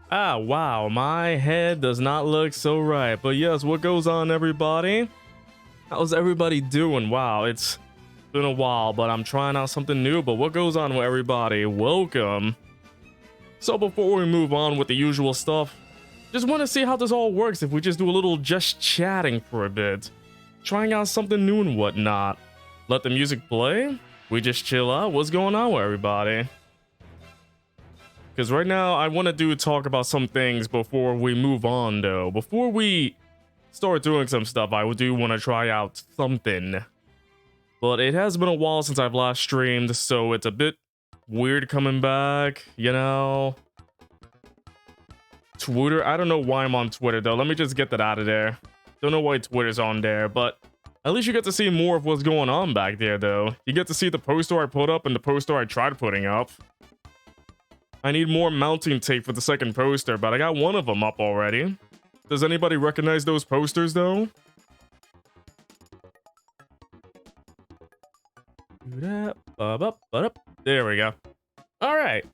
Ah, wow, my head does not look so right. But yes, what goes on, everybody? How's everybody doing? Wow, it's been a while, but I'm trying out something new. But what goes on with everybody? Welcome. So before we move on with the usual stuff, just want to see how this all works if we just do a little just chatting for a bit. Trying out something new and whatnot. Let the music play? We just chill out? What's going on with everybody? Because right now, I want to talk about some things before we move on, though. Before we start doing some stuff, I do want to try out something. But it has been a while since I've last streamed, so it's a bit weird coming back, you know? Twitter? I don't know why I'm on Twitter, though. Let me just get that out of there. Don't know why Twitter's on there, but at least you get to see more of what's going on back there, though. You get to see the poster I put up and the poster I tried putting up. I need more mounting tape for the second poster, but I got one of them up already. Does anybody recognize those posters, though? There we go. Alright.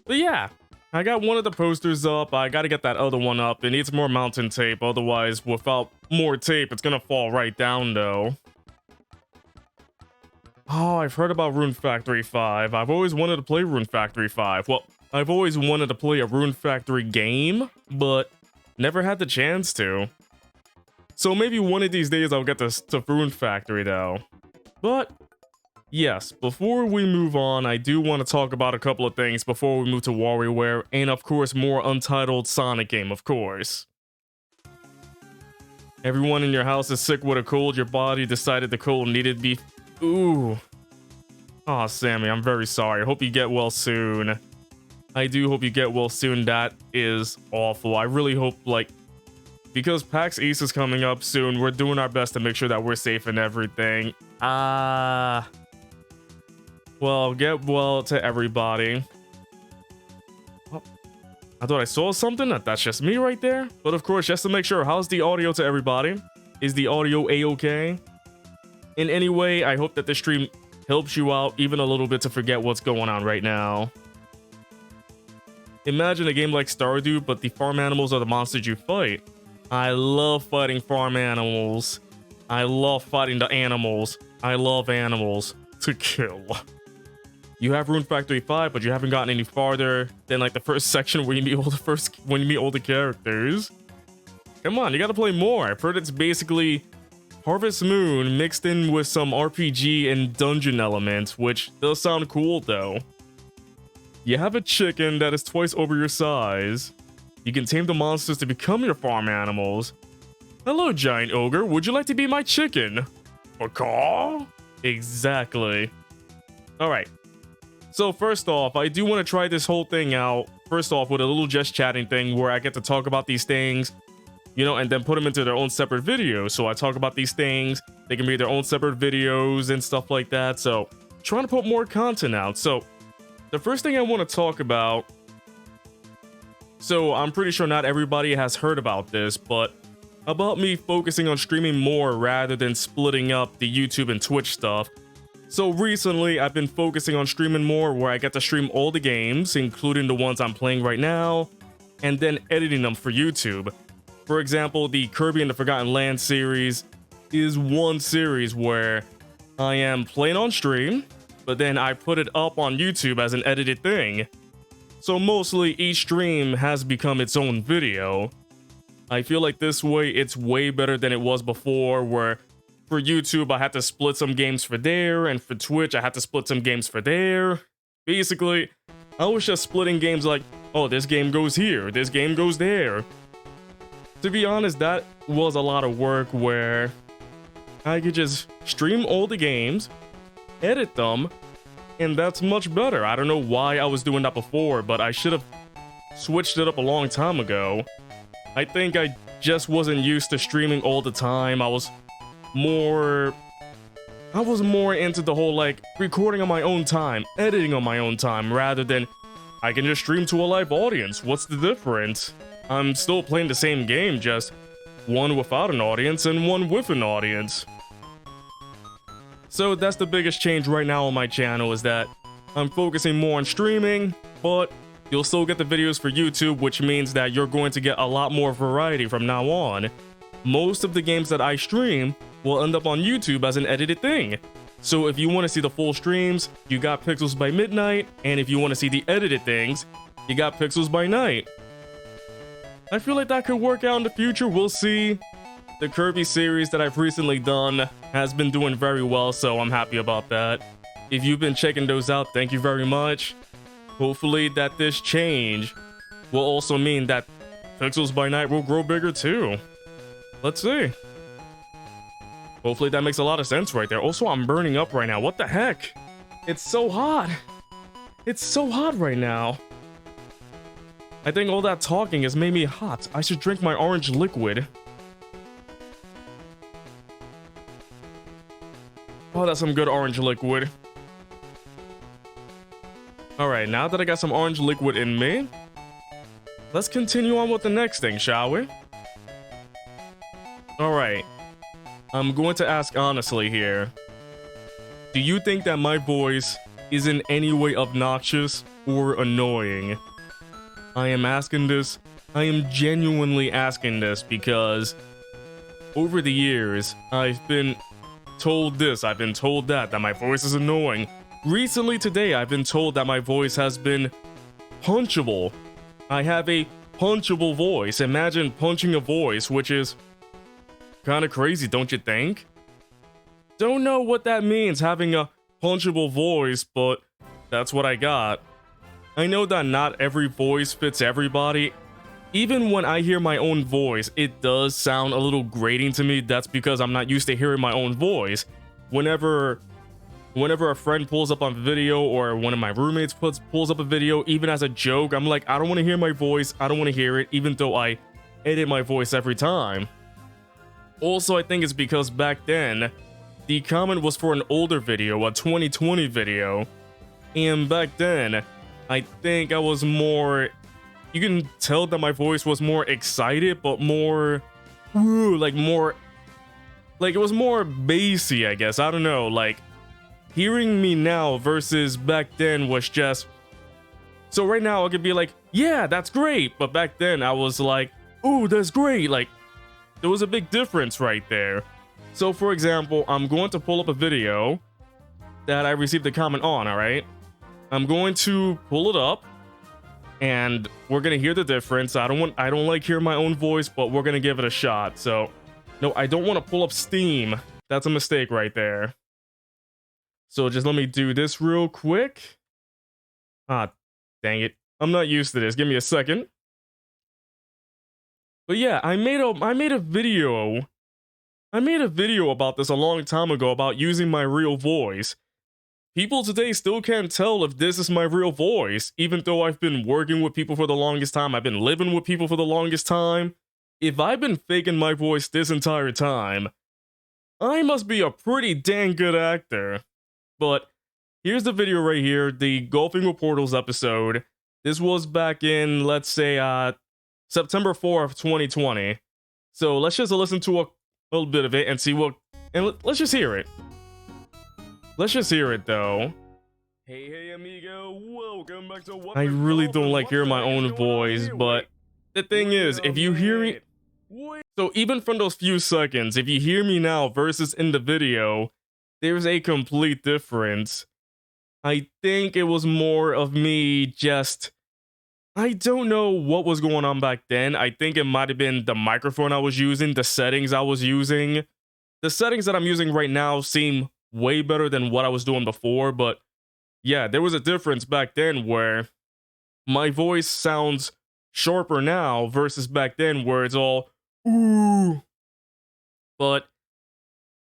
But yeah, I got one of the posters up. I gotta get that other one up. It needs more mounting tape, otherwise, without more tape, it's gonna fall right down, though. Oh, I've heard about Rune Factory 5. I've always wanted to play Rune Factory 5. Well, I've always wanted to play a Rune Factory game, but never had the chance to. So maybe one of these days I'll get to Rune Factory, though. But yes, before we move on, I do want to talk about a couple of things before we move to WarioWare, and of course more Untitled Sonic game, of course. Everyone in your house is sick with a cold. Your body decided the cold needed to be... Ooh. Aw, Sammy, I'm very sorry. I hope you get well soon. I do hope you get well soon. That is awful. I really hope, like, because PAX East is coming up soon, we're doing our best to make sure that we're safe and everything. Well, get well to everybody. Oh, I thought I saw something. That's just me right there. But of course, just to make sure, how's the audio to everybody? Is the audio a-okay? In any way, I hope that this stream helps you out even a little bit to forget what's going on right now. Imagine a game like Stardew, but the farm animals are the monsters you fight. I love fighting farm animals. I love fighting the animals. I love animals to kill. You have Rune Factory 5, but you haven't gotten any farther than like the first section where you meet all the characters. Come on, you gotta play more. I've heard it's basically Harvest Moon mixed in with some RPG and dungeon elements, which does sound cool though. You have a chicken that is twice over your size. You can tame the monsters to become your farm animals. Hello, giant ogre. Would you like to be my chicken? A caw? Exactly. Alright. So first off, I do want to try this whole thing out. First off, with a little just chatting thing where I get to talk about these things, you know, and then put them into their own separate videos. So I talk about these things. They can be their own separate videos and stuff like that. So trying to put more content out. So the first thing I want to talk about, so I'm pretty sure not everybody has heard about this, but about me focusing on streaming more rather than splitting up the YouTube and Twitch stuff. So recently, I've been focusing on streaming more where I get to stream all the games, including the ones I'm playing right now, and then editing them for YouTube. For example, the Kirby and the Forgotten Land series is one series where I am playing on stream, but then I put it up on YouTube as an edited thing. So mostly each stream has become its own video. I feel like this way it's way better than it was before, where for YouTube I had to split some games for there, and for Twitch I had to split some games for there. Basically, I was just splitting games like, oh, this game goes here, this game goes there. To be honest, that was a lot of work where I could just stream all the games, edit them, and that's much better. I don't know why I was doing that before, but I should have switched it up a long time ago. I think I just wasn't used to streaming all the time. I was more into the whole like recording on my own time, editing on my own time, rather than I can just stream to a live audience. What's the difference? I'm still playing the same game, just one without an audience and one with an audience. So that's the biggest change right now on my channel, is that I'm focusing more on streaming, but You'll still get the videos for YouTube, which means that you're going to get a lot more variety from now on. Most of the games that I stream will end up on YouTube as an edited thing. So if you want to see the full streams, you got Pixels by Midnight, and if you want to see the edited things, you got Pixels by Night. I feel like that could work out in the future, we'll see. The Kirby series that I've recently done has been doing very well, so I'm happy about that. If you've been checking those out, thank you very much. Hopefully that this change will also mean that Pixels by Night will grow bigger too. Let's see. Hopefully that makes a lot of sense right there. Also, I'm burning up right now. What the heck? It's so hot. It's so hot right now. I think all that talking has made me hot. I should drink my orange liquid. Oh, that's some good orange liquid. Alright, now that I got some orange liquid in me, let's continue on with the next thing, shall we? Alright, I'm going to ask honestly here. Do you think that my voice is in any way obnoxious or annoying? I am asking this, I am genuinely asking this because over the years, I've been told this, I've been told that my voice is annoying. Recently today, I've been told that my voice has been punchable. I have a punchable voice. Imagine punching a voice, which is kind of crazy, don't you think? Don't know what that means, having a punchable voice, but that's what I got. I know that not every voice fits everybody. Even when I hear my own voice, it does sound a little grating to me. That's because I'm not used to hearing my own voice. Whenever a friend pulls up on video or one of my roommates pulls up a video, even as a joke, I'm like, I don't want to hear my voice. I don't want to hear it, even though I edit my voice every time. Also, I think it's because back then, the comment was for an older video, a 2020 video. And back then, I think I was more... You can tell that my voice was more excited, but more... like more... Like, it was more bassy, I guess. I don't know, like... Hearing me now versus back then was just... So right now I could be like, yeah, that's great. But back then I was like, ooh, that's great. Like, there was a big difference right there. So for example, I'm going to pull up a video that I received a comment on, alright? I'm going to pull it up. And we're gonna hear the difference. I don't like hearing my own voice, but we're gonna give it a shot. So, no, I don't want to pull up Steam. That's a mistake right there. So just let me do this real quick. Ah, dang it. I'm not used to this. Give me a second. But yeah, I made a video. I made a video about this a long time ago about using my real voice. People today still can't tell if this is my real voice, even though I've been working with people for the longest time. I've been living with people for the longest time. If I've been faking my voice this entire time, I must be a pretty dang good actor. But here's the video right here, the Golfing with Portals episode. This was back in, let's say, September 4th, 2020. So let's just listen to a little bit of it and see what... And let's just hear it. Let's just hear it, though. Hey, amigo, welcome back to What I really don't like hearing my own voice, but the thing is, if you hear me... So even from those few seconds, if you hear me now versus in the video... There's a complete difference. I think it was more of me just... I don't know what was going on back then. I think it might have been the microphone I was using, the settings I was using. The settings that I'm using right now seem way better than what I was doing before, but yeah, there was a difference back then where my voice sounds sharper now versus back then where it's all, ooh. But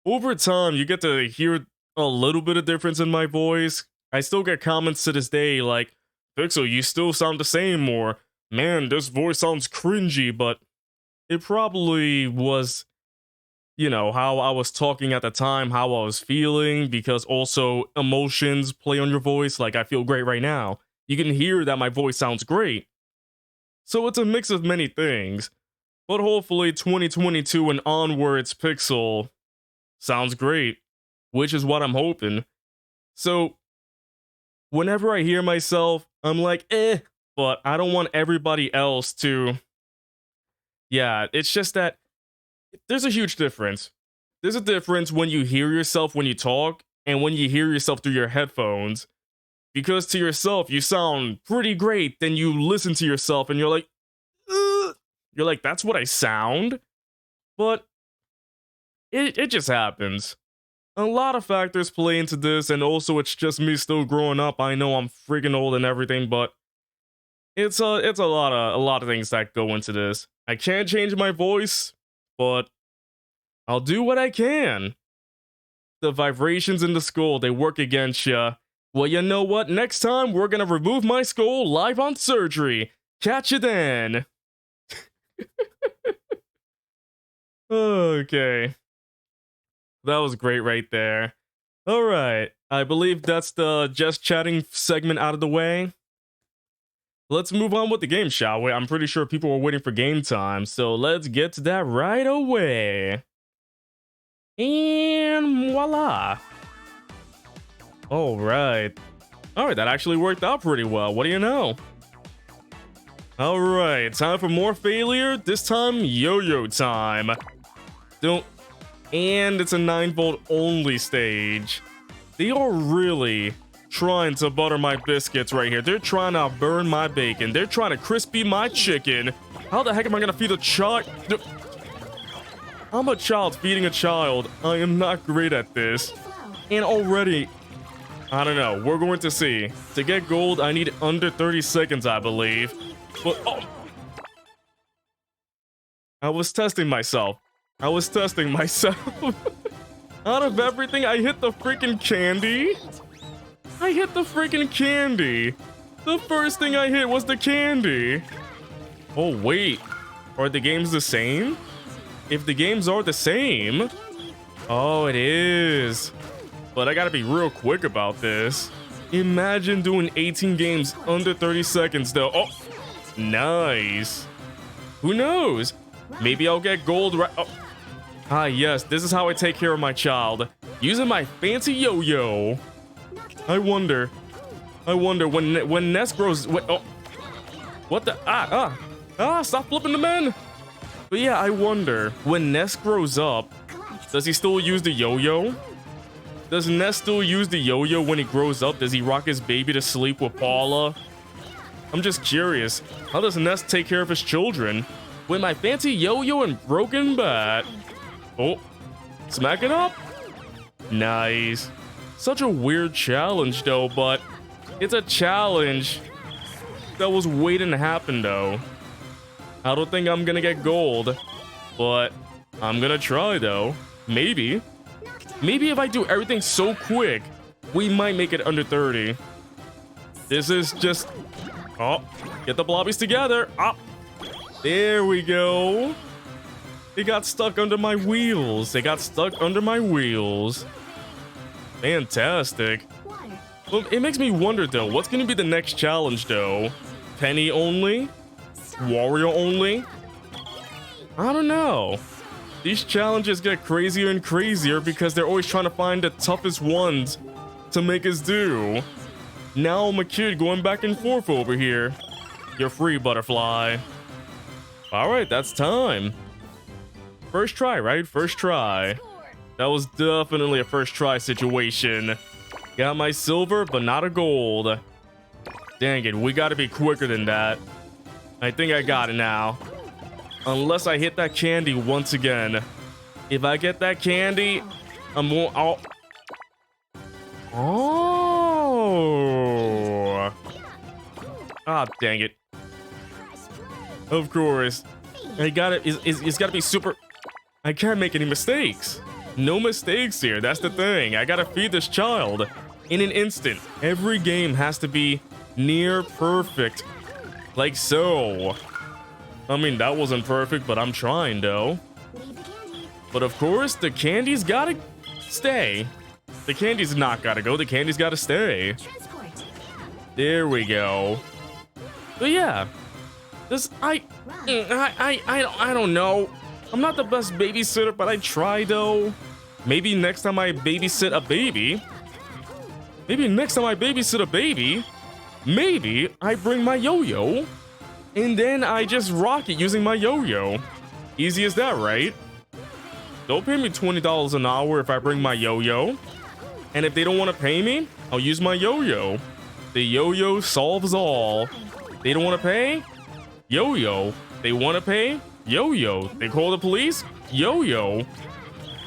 over time, you get to hear a little bit of difference in my voice. I still get comments to this day like, Pixel, you still sound the same, or man, this voice sounds cringy, but it probably was, you know, how I was talking at the time, how I was feeling, because also emotions play on your voice. Like, I feel great right now. You can hear that my voice sounds great. So it's a mix of many things. But hopefully 2022 and onwards, Pixel sounds great, which is what I'm hoping. So, whenever I hear myself, I'm like, but I don't want everybody else to. Yeah, it's just that there's a huge difference. There's a difference when you hear yourself when you talk and when you hear yourself through your headphones. Because to yourself, you sound pretty great. Then you listen to yourself and you're like, "Ugh." You're like, that's what I sound? But it just happens. A lot of factors play into this, and also it's just me still growing up. I know I'm freaking old and everything, but it's a lot of things that go into this. I can't change my voice, but I'll do what I can. The vibrations in the skull, they work against ya. Well, you know what? Next time, we're gonna remove my skull live on surgery. Catch you then. Okay. That was great right there. Alright, I believe that's the just chatting segment out of the way. Let's move on with the game, shall we? I'm pretty sure people are waiting for game time, so let's get to that right away. And voila. Alright. Alright, that actually worked out pretty well. What do you know? Alright, time for more failure. This time, yo-yo time. Don't. And it's a 9-volt only stage. They are really trying to butter my biscuits right here. They're trying to burn my bacon. They're trying to crispy my chicken. How the heck am I gonna feed a child? I'm a child feeding a child. I am not great at this. And already, I don't know. We're going to see. To get gold, I need under 30 seconds, I believe. But, oh. I was testing myself. Out of everything, I hit the freaking candy. The first thing I hit was the candy. Oh, wait. Are the games the same? If the games are the same... Oh, it is. But I gotta be real quick about this. Imagine doing 18 games under 30 seconds, though. Oh, nice. Who knows? Maybe I'll get gold right... Oh. Ah, yes, this is how I take care of my child. Using my fancy yo-yo. I wonder when Ness grows... oh. What the... Stop flipping the men! But yeah, I wonder, when Ness grows up, does he still use the yo-yo? Does Ness still use the yo-yo when he grows up? Does he rock his baby to sleep with Paula? I'm just curious. How does Ness take care of his children? With my fancy yo-yo and broken bat. Oh, smack it up. Nice. Such a weird challenge though, but it's a challenge that was waiting to happen though. I don't think I'm gonna get gold, but I'm gonna try though. Maybe if I do everything so quick, we might make it under 30. This is just... Oh, get the blobbies together. Ah, there we go. They got stuck under my wheels. Fantastic. Well, it makes me wonder though, what's gonna be the next challenge though? Penny only? Wario only? I don't know. These challenges get crazier and crazier because they're always trying to find the toughest ones to make us do. Now I'm a kid going back and forth over here. You're free, butterfly. Alright, that's time. First try, right? First try. That was definitely a first try situation. Got my silver, but not a gold. Dang it, we gotta be quicker than that. I think I got it now. Unless I hit that candy once again. If I get that candy, I'm going... Oh. Ah, dang it. Of course. I got it. It's gotta be super... I can't make any mistakes. No mistakes here. That's the thing. I gotta feed this child in an instant. Every game has to be near perfect. Like so. I mean, that wasn't perfect, but I'm trying though. But of course, the candy's gotta stay. The candy's not gotta go. The candy's gotta stay. There we go. But yeah. This... I don't know. I'm not the best babysitter, but I try though. Maybe next time I babysit a baby. Maybe I bring my yo-yo, and then I just rock it using my yo-yo. Easy as that, right? They'll pay me $20 an hour if I bring my yo-yo. And if they don't want to pay me, I'll use my yo-yo. The yo-yo solves all. They don't want to pay? Yo-yo. They want to pay? Yo-yo. They call the police? Yo-yo.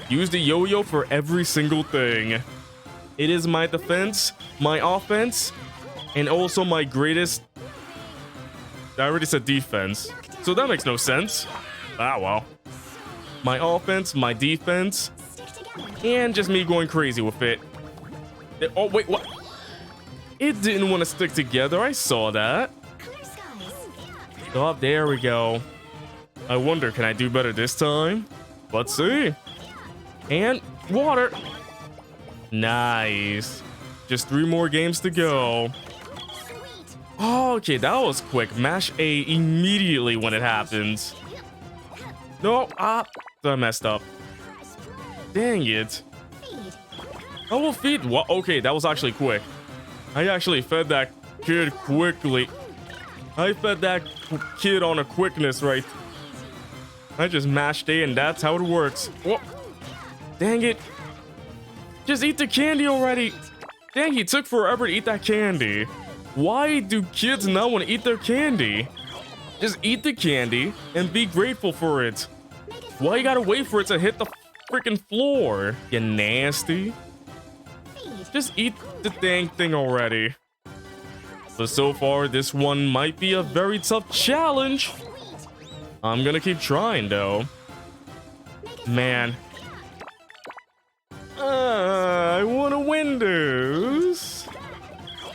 Use the yo-yo for every single thing. It is my defense, my offense, and also my greatest... I already said defense, so that makes no sense. Ah, well. My offense, my defense, and just me going crazy with it. Oh, wait, what? It didn't want to stick together. I saw that. Oh, there we go. I wonder, can I do better this time? Let's see. And water. Nice. Just 3 more games to go. Oh, okay, that was quick. Mash A immediately when it happens. No, I messed up. Dang it. I will feed. What? Okay, that was actually quick. I actually fed that kid quickly. I fed that kid on a quickness, right? I just mashed A and that's how it works. Whoa. Dang it. Just eat the candy already. Dang, he took forever to eat that candy. Why do kids not want to eat their candy? Just eat the candy and be grateful for it. Why you gotta wait for it to hit the freaking floor? You nasty. Just eat the dang thing already. But so far, this one might be a very tough challenge. I'm gonna keep trying though. Man. I want to win this.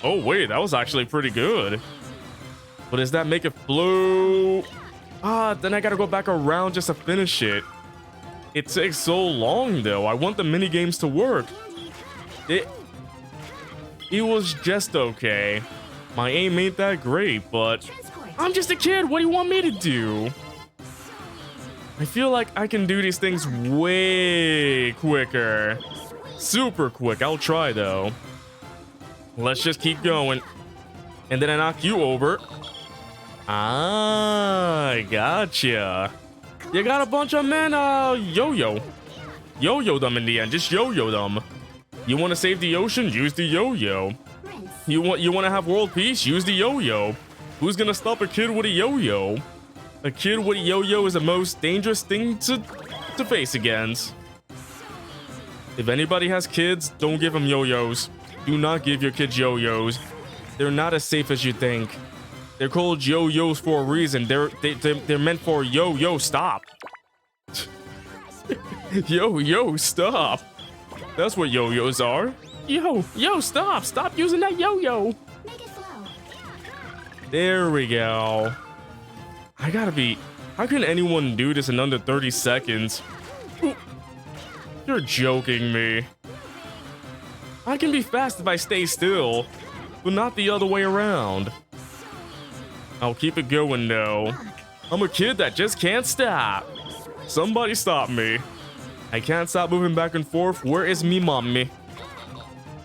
Oh wait, that was actually pretty good. But does that make it flow? Then I gotta go back around just to finish it. It takes so long though. I want the mini games to work. It was just okay. My aim ain't that great, but I'm just a kid. What do you want me to do? I feel like I can do these things way quicker. Super quick. I'll try though. Let's just keep going. And then I knock you over. I gotcha. You got a bunch of men, yo-yo. Yo-yo them in the end. Just yo-yo them. You want to save the ocean? Use the yo-yo. You want to have world peace? Use the yo-yo. Who's gonna stop a kid with a yo-yo? A kid with a yo-yo is the most dangerous thing to face against. If anybody has kids, don't give them yo-yos. Do not give your kids yo-yos. They're not as safe as you think. They're called yo-yos for a reason. They're meant for yo-yo stop. Yo-yo stop. That's what yo-yos are. Yo, stop. Stop using that yo-yo. There we go. I gotta be... How can anyone do this in under 30 seconds? You're joking me. I can be fast if I stay still, but not the other way around. I'll keep it going though. I'm a kid that just can't stop. Somebody stop me. I can't stop moving back and forth. Where is me mommy?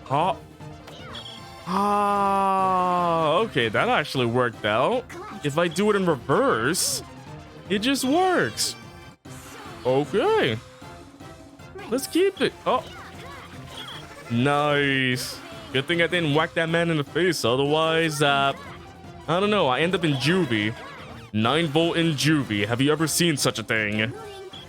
Okay, that actually worked out. If I do it in reverse, it just works. Okay. Let's keep it. Oh. Nice. Good thing I didn't whack that man in the face. Otherwise, I don't know. I end up in juvie. 9-volt in juvie. Have you ever seen such a thing?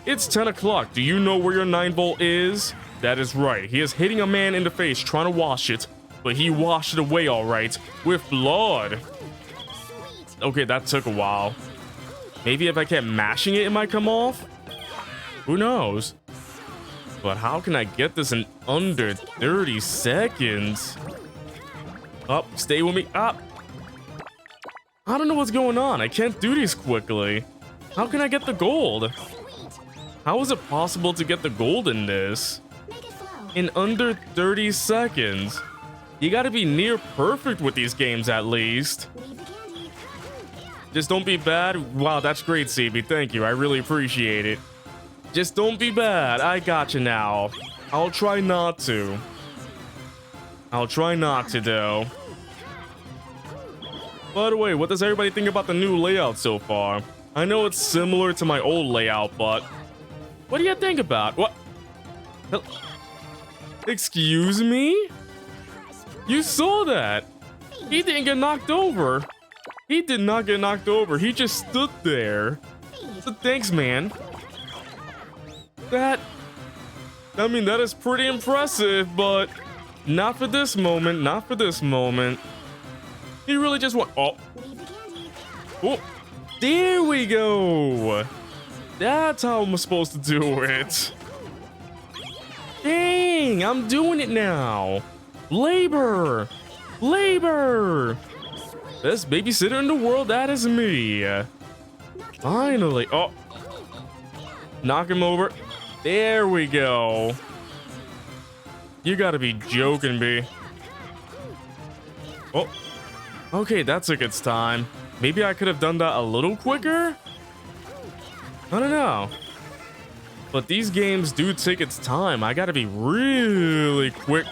It's 10 o'clock. Do you know where your 9-volt is? That is right. He is hitting a man in the face trying to wash it. But he washed it away all right. With blood. Okay, that took a while. Maybe if I kept mashing it, it might come off? Who knows? But how can I get this in under 30 seconds? Up, stay with me. Up. I don't know what's going on. I can't do these quickly. How can I get the gold? How is it possible to get the gold in this? In under 30 seconds. You gotta be near perfect with these games at least. Just don't be bad. Wow, that's great, CB. Thank you. I really appreciate it. Just don't be bad. I got you now. I'll try not to. I'll try not to, though. By the way, what does everybody think about the new layout so far? I know it's similar to my old layout, but what do you think about? What? Excuse me? You saw that? He didn't get knocked over. He did not get knocked over. He just stood there. So thanks, man. That is pretty impressive, but not for this moment. Not for this moment. He really just went. Oh. Oh. There we go. That's how I'm supposed to do it. Dang, I'm doing it now. Labor. Best babysitter in the world, that is me. Finally. Oh. Knock him over. There we go. You gotta be joking me. Oh. Okay, that took its time. Maybe I could have done that a little quicker? I don't know. But these games do take its time. I gotta be really quick.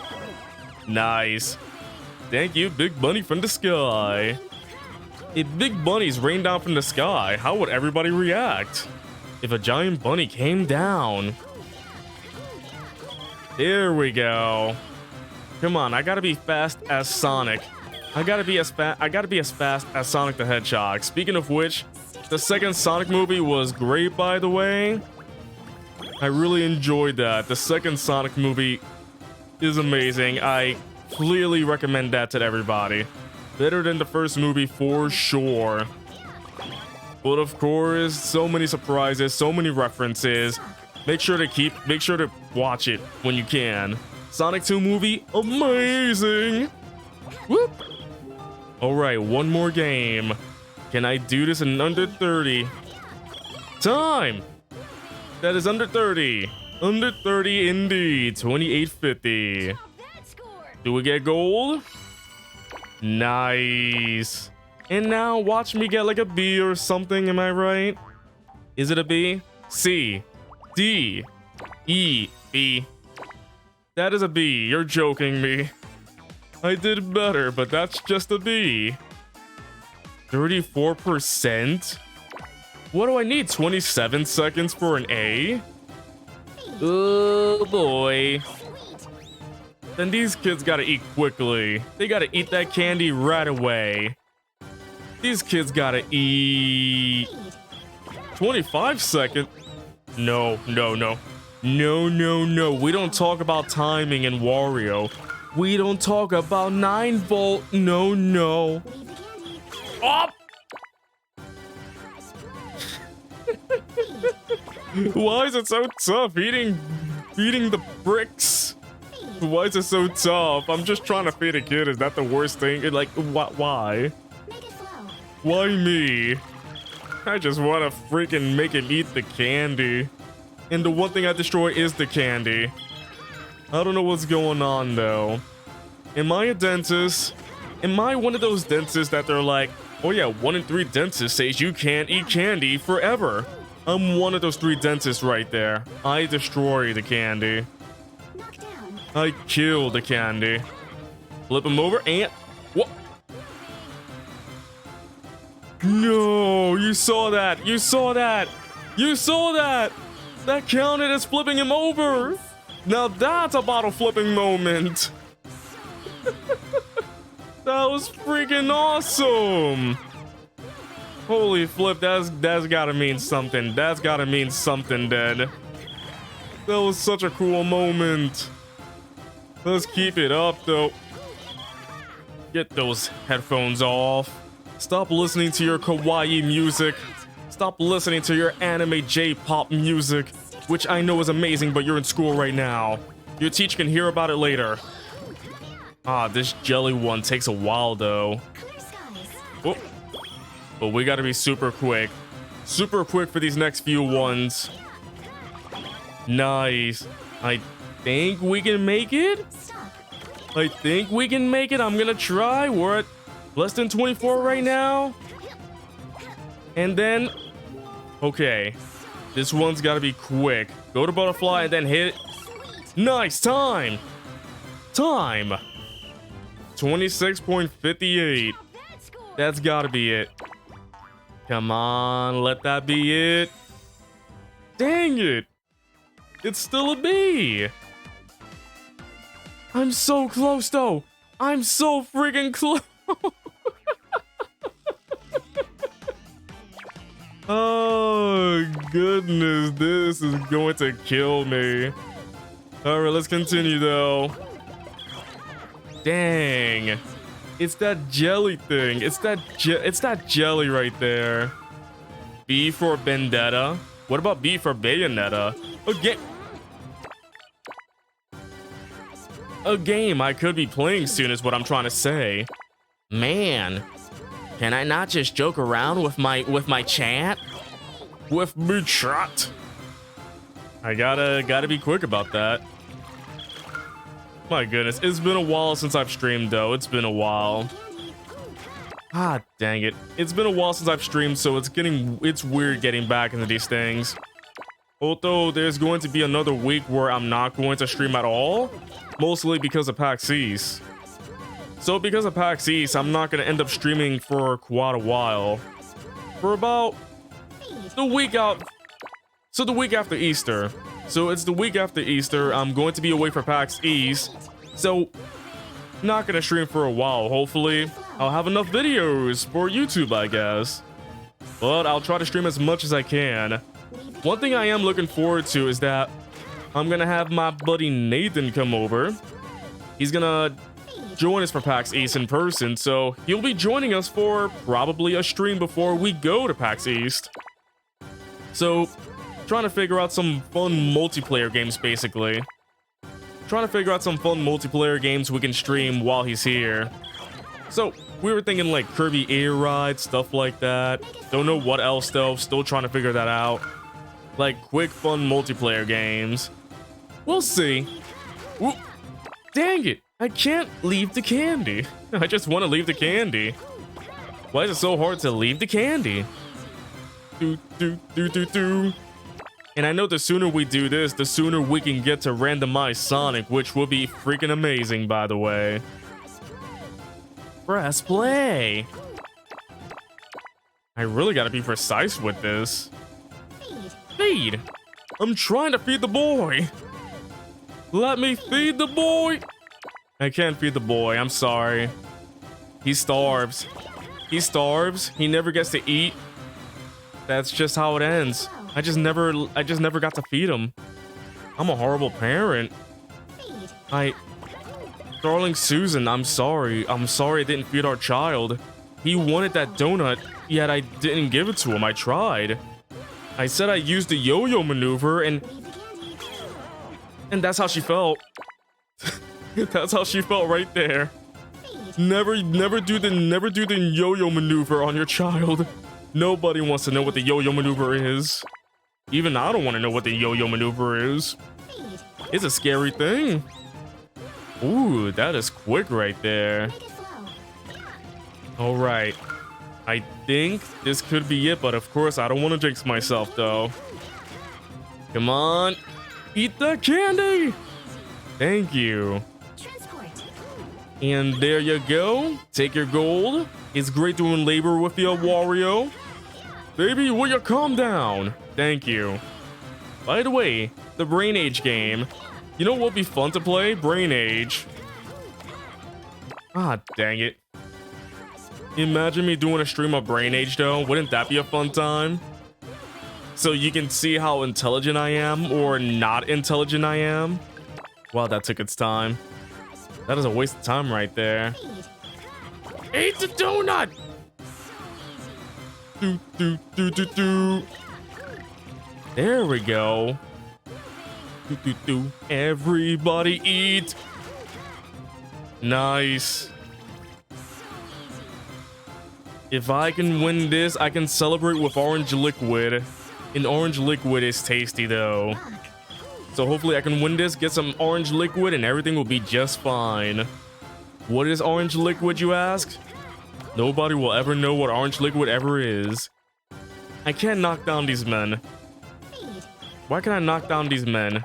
Nice. Thank you, Big Bunny from the sky. If big bunnies rain down from the sky, how would everybody react? If a giant bunny came down. There we go. Come on, I gotta be fast as Sonic. I gotta be as fast as Sonic the Hedgehog. Speaking of which, the second Sonic movie was great, by the way. I really enjoyed that. The second Sonic movie is amazing. I clearly recommend that to everybody. Better than the first movie for sure. But of course, so many surprises, so many references. Make sure to watch it when you can. Sonic 2 movie, amazing. Whoop. All right, one more game. Can I do this in under 30? Time. That is under 30. Under 30 indeed. 2850. Do we get gold? Nice. And now watch me get like a B or something, am I right? Is it a B? C, D, E, B. That is a B. You're joking me. I did better, but that's just a B. 34%? What do I need? 27 seconds for an A? Oh boy. Then these kids gotta eat quickly. They gotta eat that candy right away. These kids gotta eat. 25 seconds? No. We don't talk about timing in Wario. We don't talk about 9-volt. No. Up! Why is it so tough eating the bricks? Why is it so tough? I'm just trying to feed a kid. Is that the worst thing? Like, why? Why me? I just want to freaking make him eat the candy. And the one thing I destroy is the candy. I don't know what's going on though. Am I a dentist? Am I one of those dentists that they're like, oh yeah, 1 in 3 dentists says you can't eat candy forever? I'm one of those 3 dentists right there. I destroy the candy. I kill the candy. Flip him over and... What? No, you saw that. You saw that. You saw that. That counted as flipping him over. Now that's a bottle flipping moment. That was freaking awesome. Holy flip, that's gotta mean something. That's gotta mean something, Dad. That was such a cool moment. Let's keep it up, though. Get those headphones off. Stop listening to your kawaii music. Stop listening to your anime J-pop music, which I know is amazing, but you're in school right now. Your teacher can hear about it later. Ah, this jelly one takes a while, though. Oh. But we gotta be super quick. Super quick for these next few ones. Nice. I think we can make it. I think we can make it. I'm gonna try. We're at less than 24 right now. And then... Okay. This one's gotta be quick. Go to butterfly and then hit it. Nice. Time. 26.58. That's gotta be it. Come on, let that be it. Dang it. It's still a B. I'm so close, though. I'm so freaking close. Oh, goodness. This is going to kill me. All right, let's continue, though. Dang. It's that jelly thing. It's that jelly right there. B for Vendetta. What about B for Bayonetta? A game I could be playing soon is what I'm trying to say. Man, can I not just joke around with my chat? With me chat. I gotta be quick about that. My goodness, it's been a while since I've streamed though. It's been a while. Ah, dang it. It's been a while since I've streamed, so it's weird getting back into these things. Although there's going to be another week where I'm not going to stream at all, mostly because of PAX East. So because of PAX East, I'm not going to end up streaming for quite a while. For about the week out. So the week after Easter. So it's the week after Easter. I'm going to be away for PAX East. So not going to stream for a while. Hopefully I'll have enough videos for YouTube, I guess. But I'll try to stream as much as I can. One thing I am looking forward to is that I'm going to have my buddy Nathan come over. He's going to join us for PAX East in person. So he'll be joining us for probably a stream before we go to PAX East. So trying to figure out some fun multiplayer games, basically. Trying to figure out some fun multiplayer games we can stream while he's here. So we were thinking like Kirby Air Ride, stuff like that. Don't know what else though. Still trying to figure that out. Like quick, fun multiplayer games. We'll see. Ooh, dang it. I can't leave the candy. I just want to leave the candy. Why is it so hard to leave the candy? And I know the sooner we do this, the sooner we can get to randomize Sonic, which will be freaking amazing, by the way. Press play. I really gotta be precise with this. Feed. I'm trying to feed the boy. Let me feed the boy. I can't feed the boy. I'm sorry. He starves. He starves. He never gets to eat. That's just how it ends. I just never got to feed him. I'm a horrible parent. Darling Susan, I'm sorry. I'm sorry I didn't feed our child. He wanted that donut, yet I didn't give it to him. I tried. I said I used the yo-yo maneuver and that's how she felt. That's how she felt right there. Never do the yo-yo maneuver on your child. Nobody wants to know what the yo-yo maneuver is. Even I don't want to know what the yo-yo maneuver is. It's a scary thing. Ooh, that is quick right there. All right. I think this could be it, but of course I don't want to jinx myself though. Come on. Eat the candy. Thank you. And there you go. Take your gold. It's great doing labor with you, Wario. Baby, will you calm down? Thank you. By the way, the Brain Age game. You know what would be fun to play? Brain Age. Ah, dang it. Imagine me doing a stream of Brain Age though. Wouldn't that be a fun time? So you can see how intelligent I am or not intelligent I am. Wow, that took its time. That is a waste of time right there. Eat the donut! There we go. Everybody eat. Nice. If I can win this, I can celebrate with orange liquid. And orange liquid is tasty though. So hopefully I can win this, get some orange liquid, and everything will be just fine. What is orange liquid, you ask? Nobody will ever know what orange liquid ever is. I can't knock down these men. Why can I knock down these men?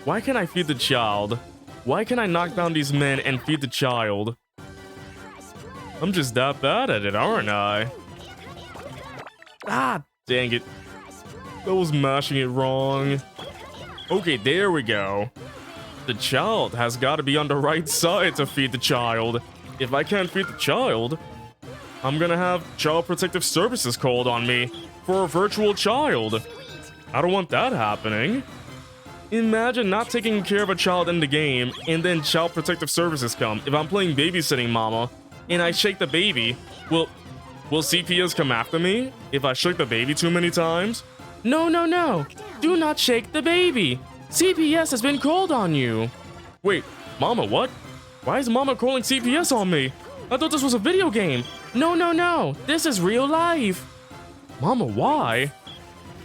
Why can't I feed the child? Why can I knock down these men and feed the child? I'm just that bad at it, aren't I? Ah, dang it. I was mashing it wrong. Okay, there we go. The child has got to be on the right side to feed the child. If I can't feed the child, I'm gonna have Child Protective Services called on me for a virtual child. I don't want that happening. Imagine not taking care of a child in the game and then Child Protective Services come. If I'm playing Babysitting Mama and I shake the baby, will CPS come after me if I shake the baby too many times? No, no, no. Do not shake the baby. CPS has been called on you. Wait, Mama, what? Why is Mama calling CPS on me? I thought this was a video game. No, no, no. This is real life. Mama, why?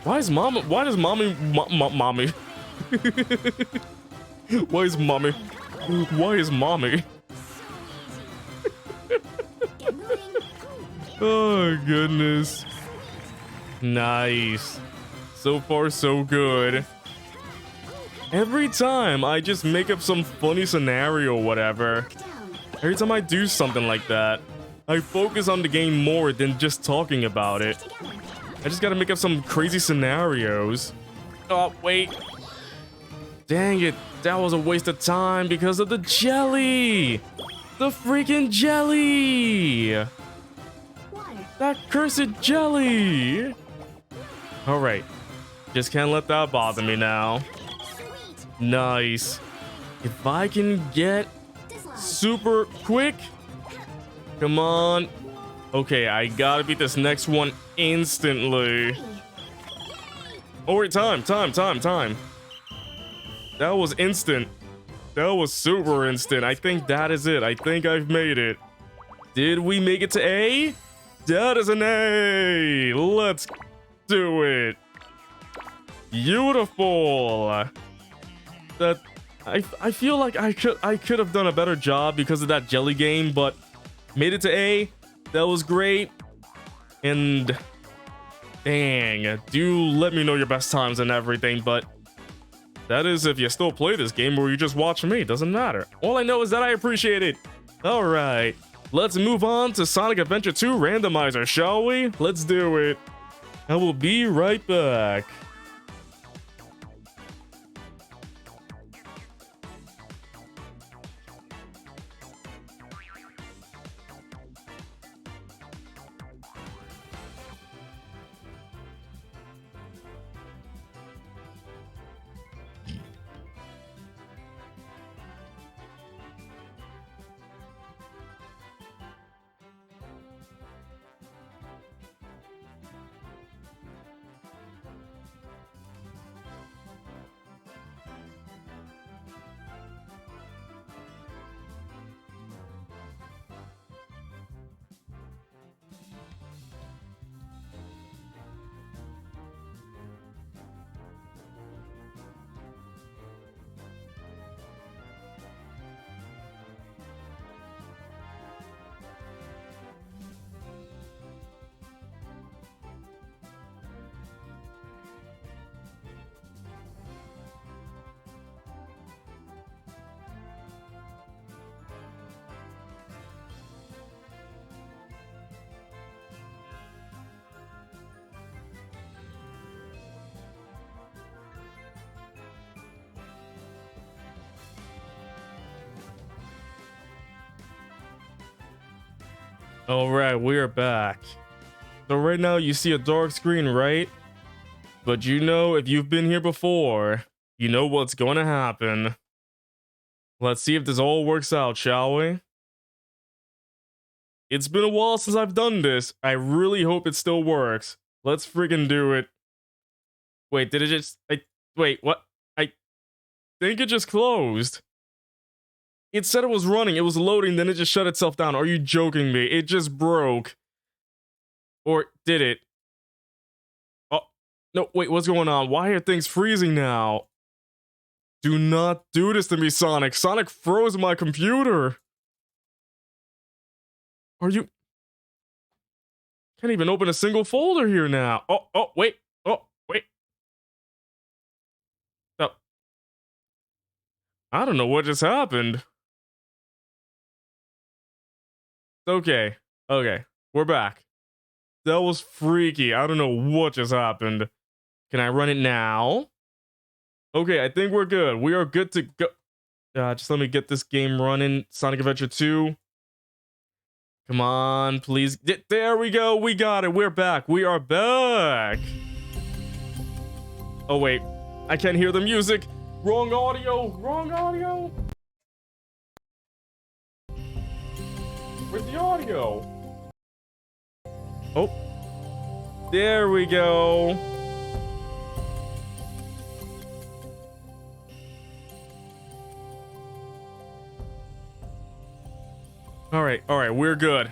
Why does mommy? Why is mommy? Why is mommy? Oh, goodness. Nice. So far, so good. Every time I just make up some funny scenario or whatever. Every time I do something like that, I focus on the game more than just talking about it. I just gotta make up some crazy scenarios. Oh, wait. Dang it. That was a waste of time because of the jelly. The freaking jelly. That cursed jelly. All right. Just can't let that bother me now. Nice. If I can get super quick. Come on. Okay, I gotta beat this next one instantly. Oh wait, time. That was instant. That was super instant. I think that is it. I think I've made it. Did we make it to A? That is an A. Let's do it. Beautiful. That I feel like I could have done a better job because of that jelly game, but made it to A. That was great. And dang, do let me know your best times and everything, but that is if you still play this game or you just watch me, doesn't matter. All I know is that I appreciate it. All right, let's move on to Sonic Adventure 2 Randomizer, shall we? Let's do it. I will be right back. All right, we are back. So right now you see a dark screen, right? But you know, if you've been here before, you know what's going to happen. Let's see if this all works out, shall we? It's been a while since I've done this. I really hope it still works. Let's friggin' do it. Wait, did it just... wait, what? I think it just closed. It said it was running, it was loading, then it just shut itself down. Are you joking me? It just broke. Or did it? Oh, no, wait, what's going on? Why are things freezing now? Do not do this to me, Sonic. Sonic froze my computer. Are you... Can't even open a single folder here now. Oh, wait. Oh, wait. Oh. I don't know what just happened. Okay. Okay, we're back. That was freaky. I don't know what just happened. Can I run it now? Okay, I think we're good. We are good to go. Just let me get this game running. Sonic Adventure 2. Come on, please. There we go. We got it. We're back. We are back. Oh, wait. I can't hear the music. Wrong audio. Wrong audio. Where's the audio? Oh. There we go. All right, we're good.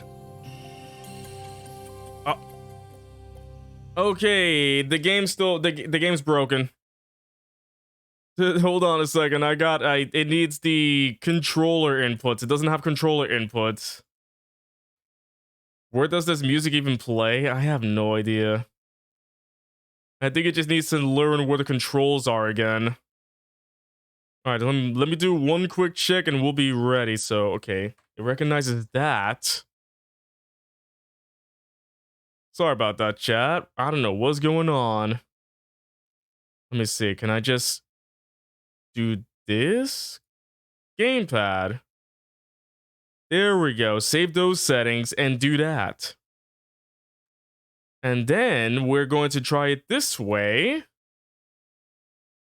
Okay, the game's still the game's broken. Hold on a second. It needs the controller inputs. It doesn't have controller inputs. Where does this music even play? I have no idea. I think it just needs to learn where the controls are again. All right, let me do one quick check and we'll be ready. So, okay. It recognizes that. Sorry about that, chat. I don't know what's going on. Let me see. Can I just do this? Gamepad. There we go. Save those settings and do that. And then we're going to try it this way.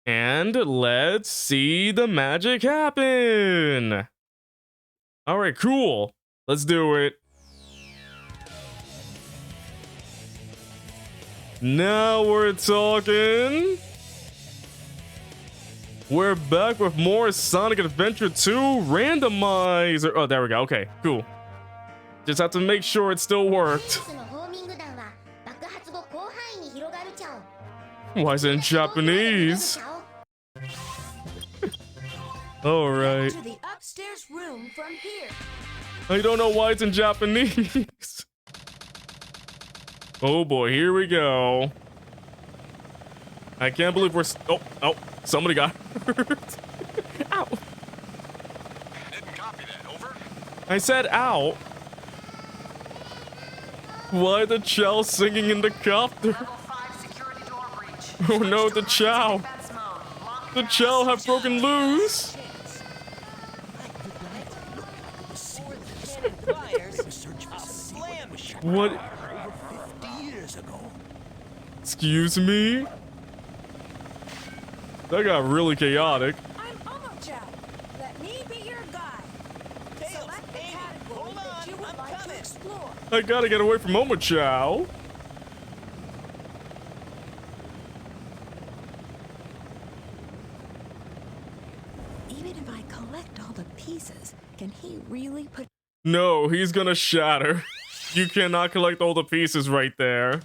And let's see the magic happen. All right, cool. Let's do it. Now we're talking. We're back with more Sonic Adventure 2 Randomizer. Oh, there we go. Okay, cool. Just have to make sure it still worked. Why is it in Japanese? All right. To the upstairs room from here. I don't know why it's in Japanese. Oh boy, here we go. I can't believe we're. Oh, somebody got hurt. Ow. Didn't copy that. Over. I said ow. Why the Chow singing in the copter? Oh no, the Chow. The Chow have broken loose. What? Excuse me? That got really chaotic. I'm Omo-chan. Let me be your guide. Select the category that you would like to explore. I gotta get away from Momo-chow. Even if I collect all the pieces, can he really put... No, he's gonna shatter. You cannot collect all the pieces right there. And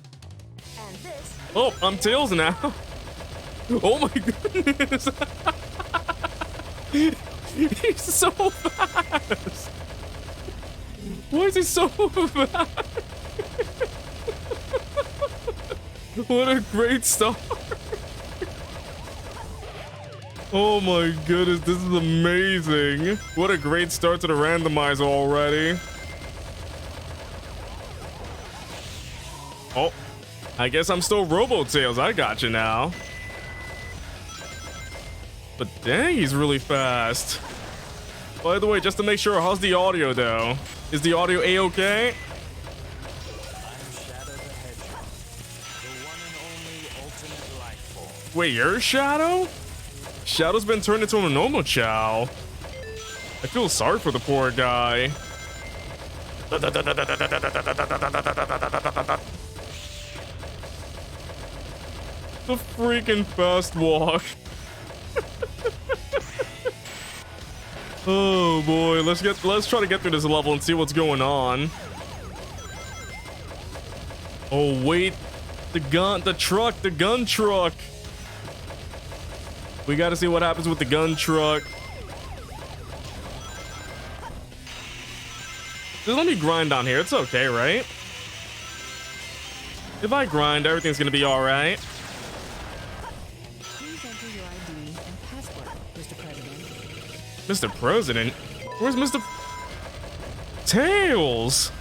this... Oh, I'm Tails now. Oh my goodness. He's so fast. Why is he so fast? What a great start. Oh my goodness, this is amazing. What a great start to the randomizer already. Oh, I guess I'm still Robo-Tails. I got you now. But dang, he's really fast. By the way, just to make sure, how's the audio though? Is the audio A-okay? Wait, you're Shadow? Shadow's been turned into a normal Chow. I feel sorry for the poor guy. The freaking fast walk. Oh boy, let's try to get through this level and see what's going on. Oh wait, the gun truck. We gotta see what happens with the gun truck. Just let me grind down here. It's okay, right? If I grind, everything's gonna be alright. Please enter your ID and password, Mr. President. Mr. President? Where's Mr. Tails?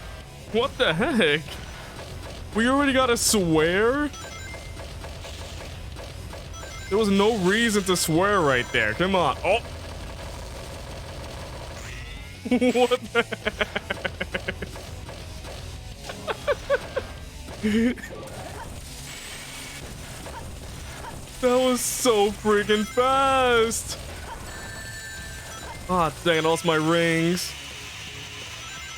What the heck? We already gotta swear? There was no reason to swear right there. Come on. Oh. What the heck? That was so freaking fast. Ah, dang, I lost my rings.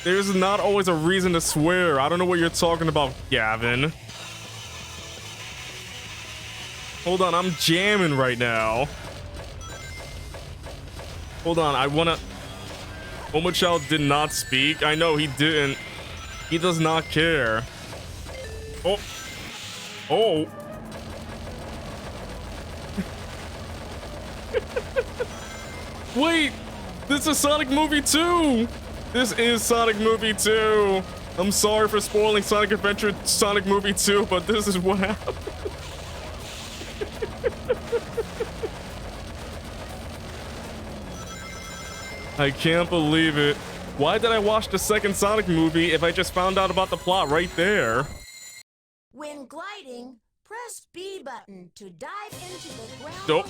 There's not always a reason to swear. I don't know what you're talking about, Gavin. Hold on, I'm jamming right now. Hold on, I wanna... Omochao did not speak. I know he didn't. He does not care. Oh. Oh. Wait, this is Sonic Movie 2. This is Sonic Movie 2. I'm sorry for spoiling Sonic Adventure Sonic Movie 2, but this is what happened. I can't believe it. Why did I watch the second Sonic movie if I just found out about the plot right there? When gliding, press B button to dive into the ground Nope.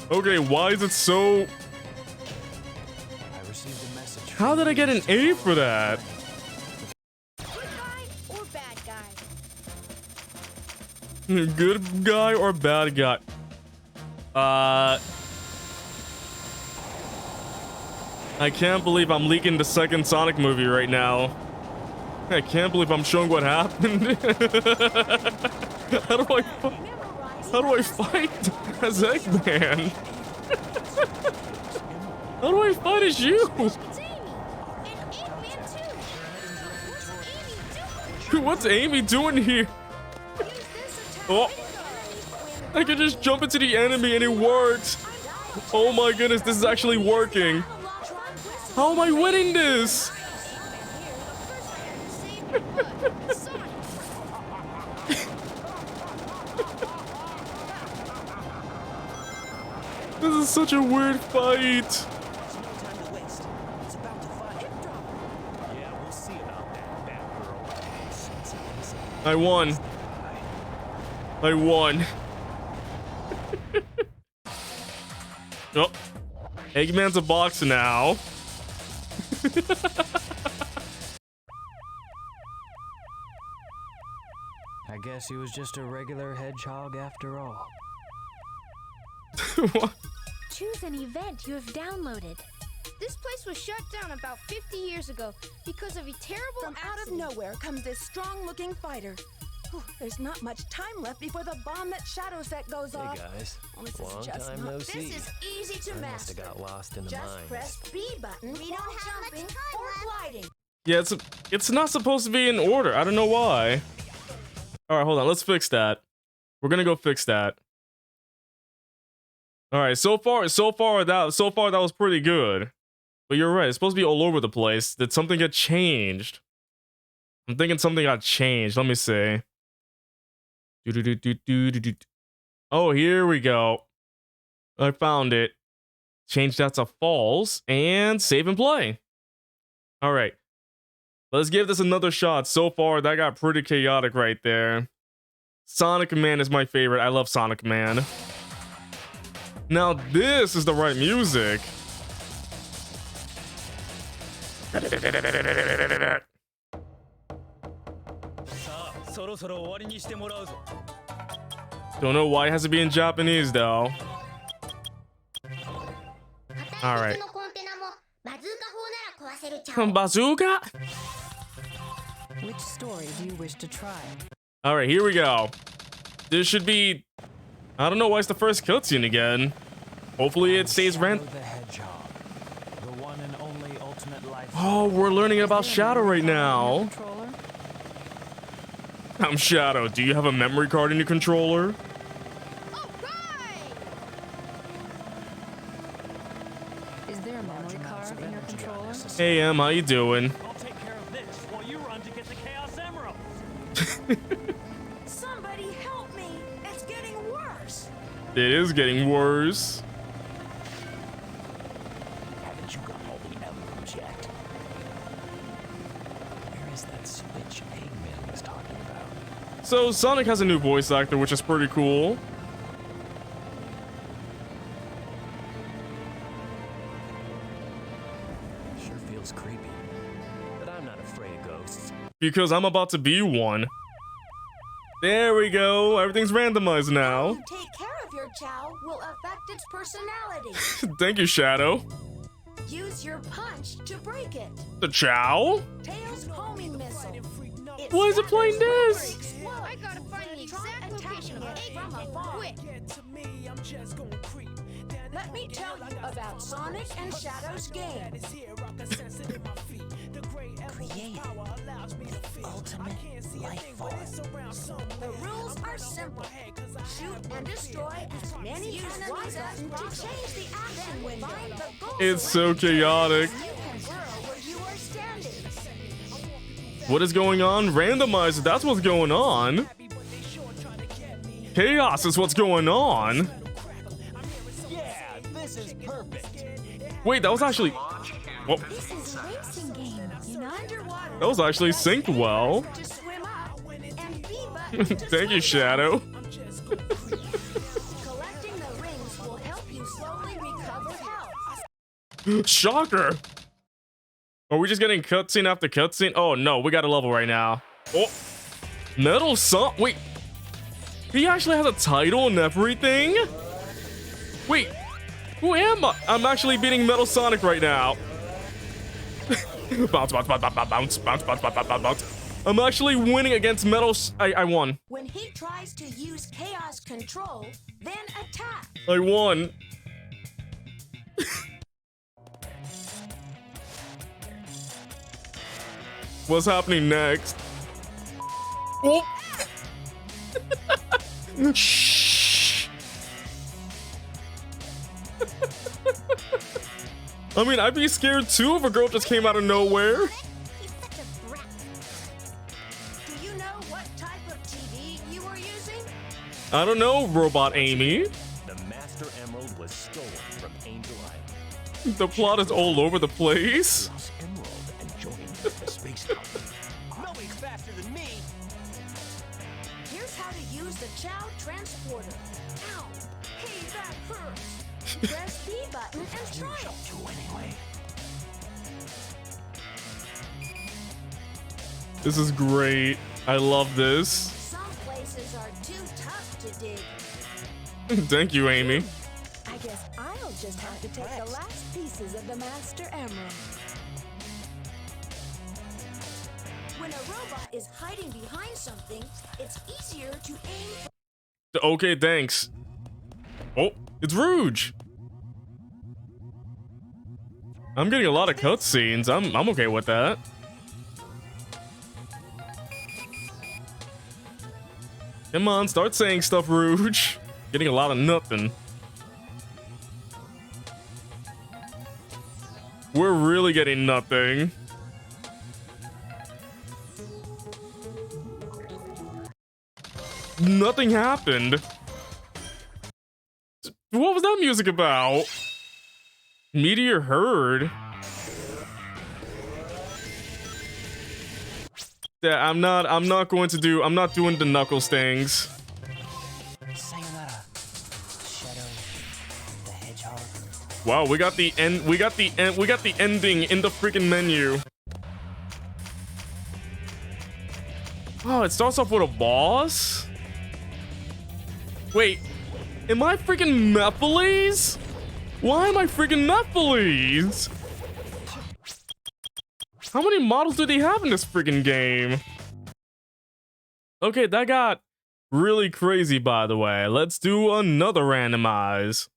below. Okay, why is it so... I received a message. How did I get an A for that? Good guy or bad guy? Good guy or bad guy? I can't believe I'm leaking the second Sonic movie right now. I can't believe I'm showing what happened. How do I fight as Eggman? How do I fight as you? It's Amy. And Eggman too. What's Amy doing? What's Amy doing here? Use this attack Oh. when I can just jump into the enemy and it works. Oh my goodness, this is actually working. How am I winning this? This is such a weird fight. I won. I won. Oh. Eggman's a boxer now. I guess he was just a regular hedgehog after all. What? Choose an event you have downloaded. This place was shut down about 50 years ago because of a terrible From out of accident. nowhere comes this strong-looking fighter. Whew, there's not much time left before the bomb that Shadow Set goes off. Hey guys, Well, this is long just time not- no This see. is easy to I must master. have got lost in the Just mines. press B button We for don't have much jumping time or left. gliding. Yeah, it's not supposed to be in order. I don't know why. All right, hold on. Let's fix that. We're gonna go fix that. All right. So far that was pretty good. But you're right. It's supposed to be all over the place. Did something get changed? I'm thinking something got changed. Let me see. Oh, here we go. I found it. Change that to false and save and play. All right. Let's give this another shot. So far, that got pretty chaotic right there. Sonic Man is my favorite. I love Sonic Man. Now, this is the right music. Don't know why it has to be in Japanese, though. All right. Bazooka? Which story do you wish to try? All right, here we go. This should be... I don't know why it's the first cutscene again. Hopefully it stays Shadow random. the Hedgehog, the one and only ultimate life. Oh, we're learning about Shadow right now. Controller? I'm Shadow. Do you have a memory card in your controller? All right! Is there a memory card in your controller? Hey, Em, how you doing? I'll take care of this while you run to get the Chaos Emerald. Somebody help me! It's getting worse. It is getting worse. Haven't you got all the emeralds yet? So Sonic has a new voice actor, which is pretty cool. Sure feels creepy. But I'm not afraid of ghosts. Because I'm about to be one. There we go. Everything's randomized now. You take care of your Chow will affect its personality. Thank you, Shadow. Use your punch to break it. The Chow? Tails homing missile. Why is it playing this? I gotta find the exact location of Egg quick. Let me tell you about Sonic and Shadow's game. Create ultimate life form. The rules are simple. Shoot and destroy as many enemies as to change the action window. Find the goal It's so chaotic. you can burrow where you are standing. What is going on? Randomizer, that's what's going on. Chaos is what's going on. Yeah, this is perfect. Wait, that was actually... Whoa, This is a racing game, you know? Underwater. that was actually synced well. To swim up and B button to Thank you, swim down. Shadow. Collecting the rings will help you slowly recover health. Shocker. Are we just getting cutscene after cutscene? Oh no, we got a level right now. Oh, Metal Sonic. Wait, he actually has a title and everything? Wait, who am I? I'm actually beating Metal Sonic right now. Bounce, bounce, bounce, bounce, bounce, bounce, bounce, bounce, bounce, bounce. I'm actually winning against Metal. I won. When he tries to use chaos control, then attack. I won. What's happening next? Oh. Shh. I mean, I'd be scared too if a girl just came out of nowhere. He's such a brat. Do you know what type of TV you were using? I don't know, Robot Amy. The Master Emerald was stolen from Angel Island. The plot is all over the place. Lost Emerald and joined the space company. Nobody's faster than me. Here's how to use the Chow transporter. Ow! Hey, that hurts. Press B button and try it. This is great. I love this. Some places are too tough to dig. Thank you, Amy. I guess I'll just have to take the last pieces of the Master Emerald. When a robot is hiding behind something, it's easier to aim. Okay, thanks. Oh, it's Rouge. I'm getting a lot of cutscenes. I'm okay with that. Come on, start saying stuff, Rouge. Getting a lot of nothing. We're really getting nothing. Nothing happened. What was that music about? Meteor Herd. Yeah, I'm not doing the Knuckles things. Sayonara, Shadow the Hedgehog. Wow, we got the ending in the freaking menu. Oh, it starts off with a boss? Wait, am I freaking Mephiles? Why am I freaking Mephiles? How many models do they have in this freaking game? Okay, that got really crazy, by the way. Let's do another randomize.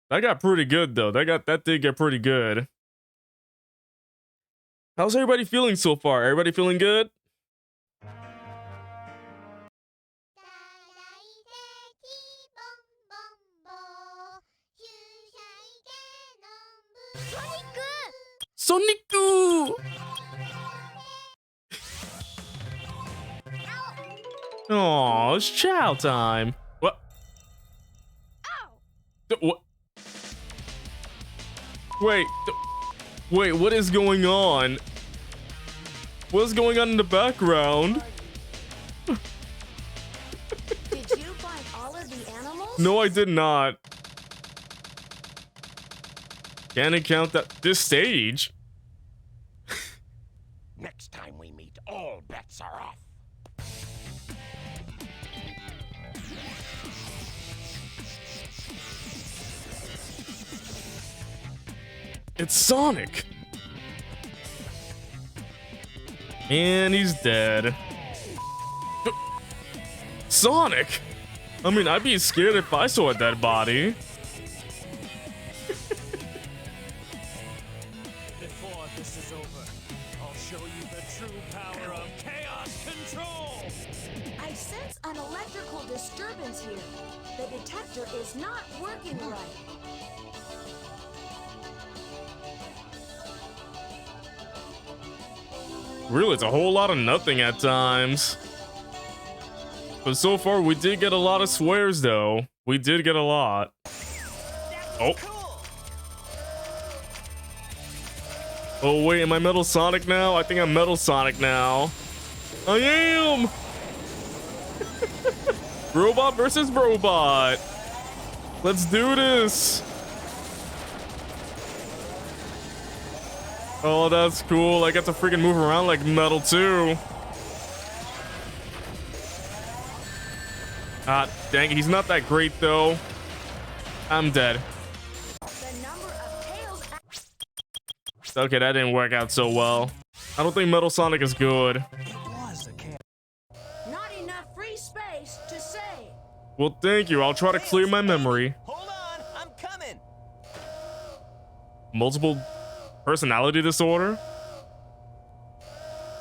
That got pretty good, though. That did get pretty good. How's everybody feeling so far? Everybody feeling good? Sonic! Oh, it's chow time. What? What? Wait. Wait, what is going on? What's going on in the background? find all of the animals? No, I did not. Can it count that this stage? Next time we meet, all bets are off. It's Sonic. And he's dead. Sonic? I mean, I'd be scared if I saw a dead body. Before this is over, I'll show you the true power of chaos control. I sense an electrical disturbance here. The detector is not working right. Really, it's a whole lot of nothing at times. But so far, we did get a lot of swears, though. We did get a lot. Oh. Oh, wait, am I Metal Sonic now? I think I'm Metal Sonic now. I am! Robot versus robot. Let's do this. Oh, that's cool. I get to freaking move around like metal, too. Ah, dang it. He's not that great, though. I'm dead. The number of tails. Okay, that didn't work out so well. I don't think Metal Sonic is good. Not enough free space to say. Well, thank you. I'll try to clear my memory. Hold on, I'm coming. Multiple personality disorder?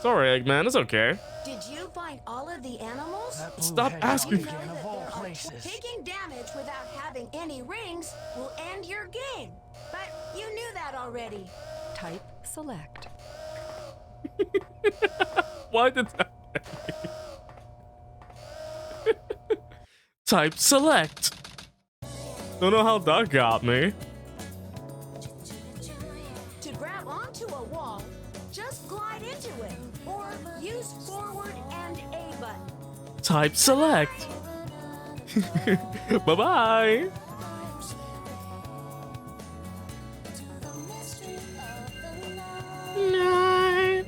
Sorry, Eggman. It's okay. Did you find all of the animals? Stop asking. You know that there are taking damage without having any rings will end your game. But you knew that already. Type select. Why did that? Type select. Don't know how that got me. To grab onto a wall, just glide into it or use forward and A button. Type select. Bye-bye. Night.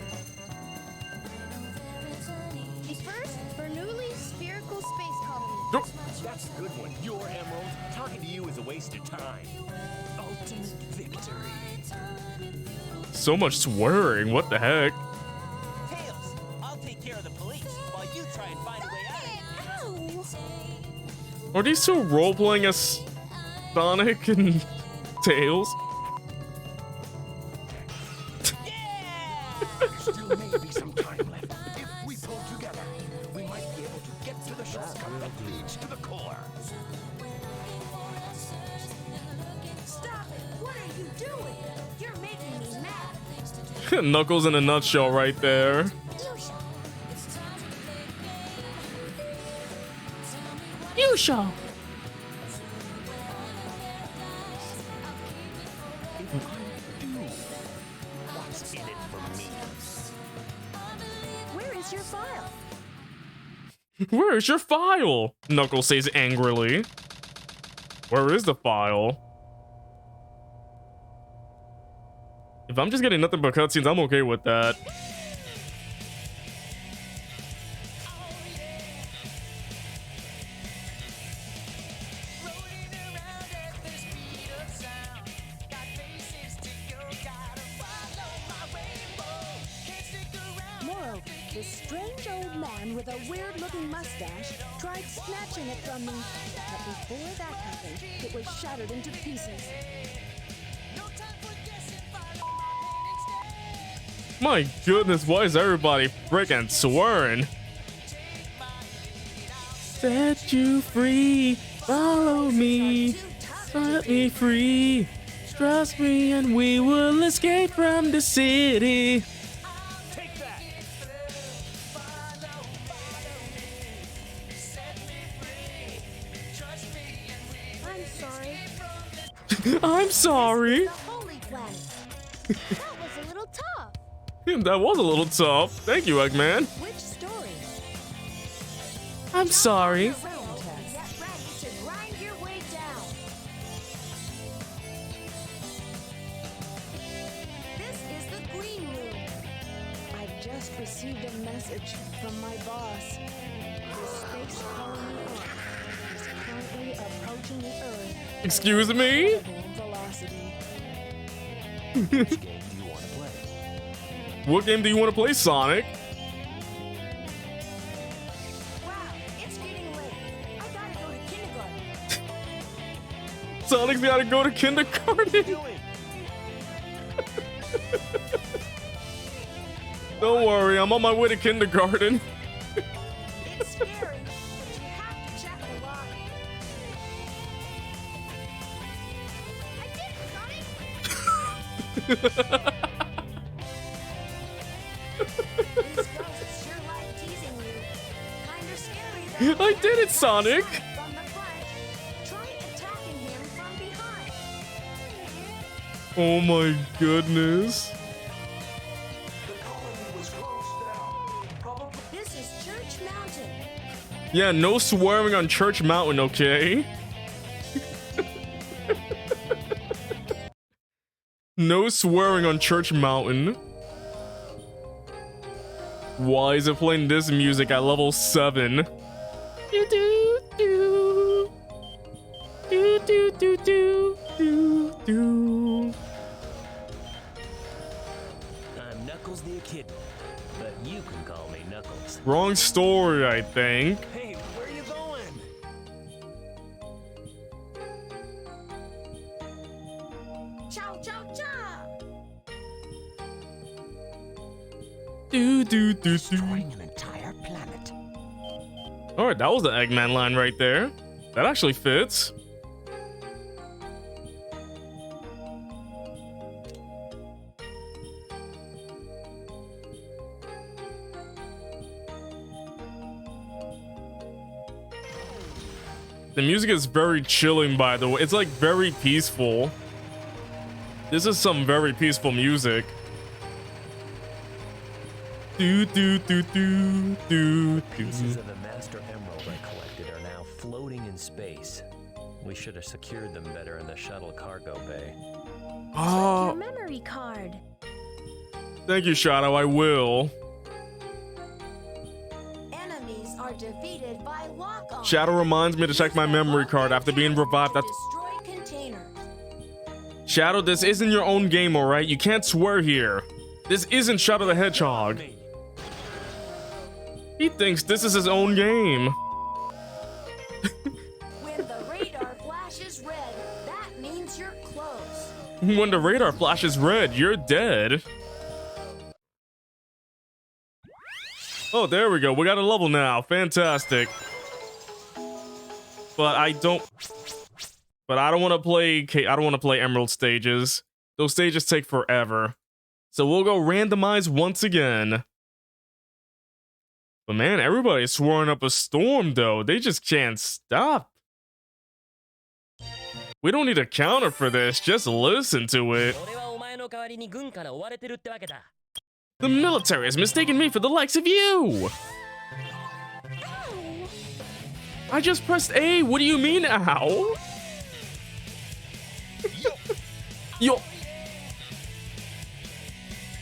The first Bernoulli spherical space colony. That's a good one. You're Emerald. Talking to you is a waste of time. Ultimate victory. So much swearing. What the heck? Tails, I'll take care of the police while you try and find a way out. Are these two role-playing as Sonic and Tails? Still may be some time left. If we pull together, we might be able to get to the shortcut that leads to the core. Stop it! What are you doing? You're making me mad. Knuckles in a nutshell right there. You shall. What's in it for me? Where is your file? Where is your file? Knuckles says angrily. Where is the file? If I'm just getting nothing but cutscenes, I'm okay with that. Moreover, this strange old man with a weird-looking mustache tried snatching it from me. But before that happened, it was shattered into pieces. My goodness, why is everybody freaking swearing? Set you free, follow me, set me free. Trust me and we will escape from the city. Take that! I'm sorry. I'm sorry. The Holy Planet. That was a little tough. That was a little tough. Thank you, Eggman. Which story? I'm sorry. That just received a message from my boss. The space colony Earth is currently approaching the Earth. at Excuse me? incredible velocity. Which game do you want to play? What game do you want to play, Sonic? Wow, it's getting late. I gotta go to kindergarten. Sonic's gotta go to kindergarten. Don't worry, I'm on my way to kindergarten. It's scary, but you have to check the lock. I did it, Sonic! These ghosts sure like teasing you. Kinda scary though. I did it, Sonic. From the front. Try attacking him from behind. Oh my goodness. The colony was closed down. Probably. This is Church Mountain. Yeah, no swearing on Church Mountain, okay? No swearing on Church Mountain. Why is it playing this music at level 7? Do do do. Do do do do do do. I'm Knuckles the Echidna, but you can call me Knuckles. Wrong story, I think. Hey, where are you going? Chow chow chow. Do do do do. Destroying an entire planet. Alright, that was the Eggman line right there. That actually fits. The music is very chilling, by the way. It's like very peaceful. This is some very peaceful music. Do do do do do Pieces do. of the Master Emerald I collected are now floating in space. We should have secured them better in the shuttle cargo bay. Your Oh, memory card. thank you, Shadow. I will. Enemies are defeated by lock-on. Shadow reminds me to check my memory card after being revived. Destroy containers. Shadow, this isn't your own game, alright? You can't swear here. This isn't Shadow the Hedgehog. He thinks this is his own game. When the radar flashes red, that means you're close. When the radar flashes red, you're dead. Oh, there we go. We got a level now. Fantastic. But I don't want to play. I don't want to play Emerald stages. Those stages take forever. So we'll go randomize once again. But man, everybody's swearing up a storm though. They just can't stop. We don't need a counter for this. Just listen to it. 俺はお前の代わりに軍から追われてるってわけだ。 The military has mistaken me for the likes of you. I just pressed A. What do you mean, ow? Yo.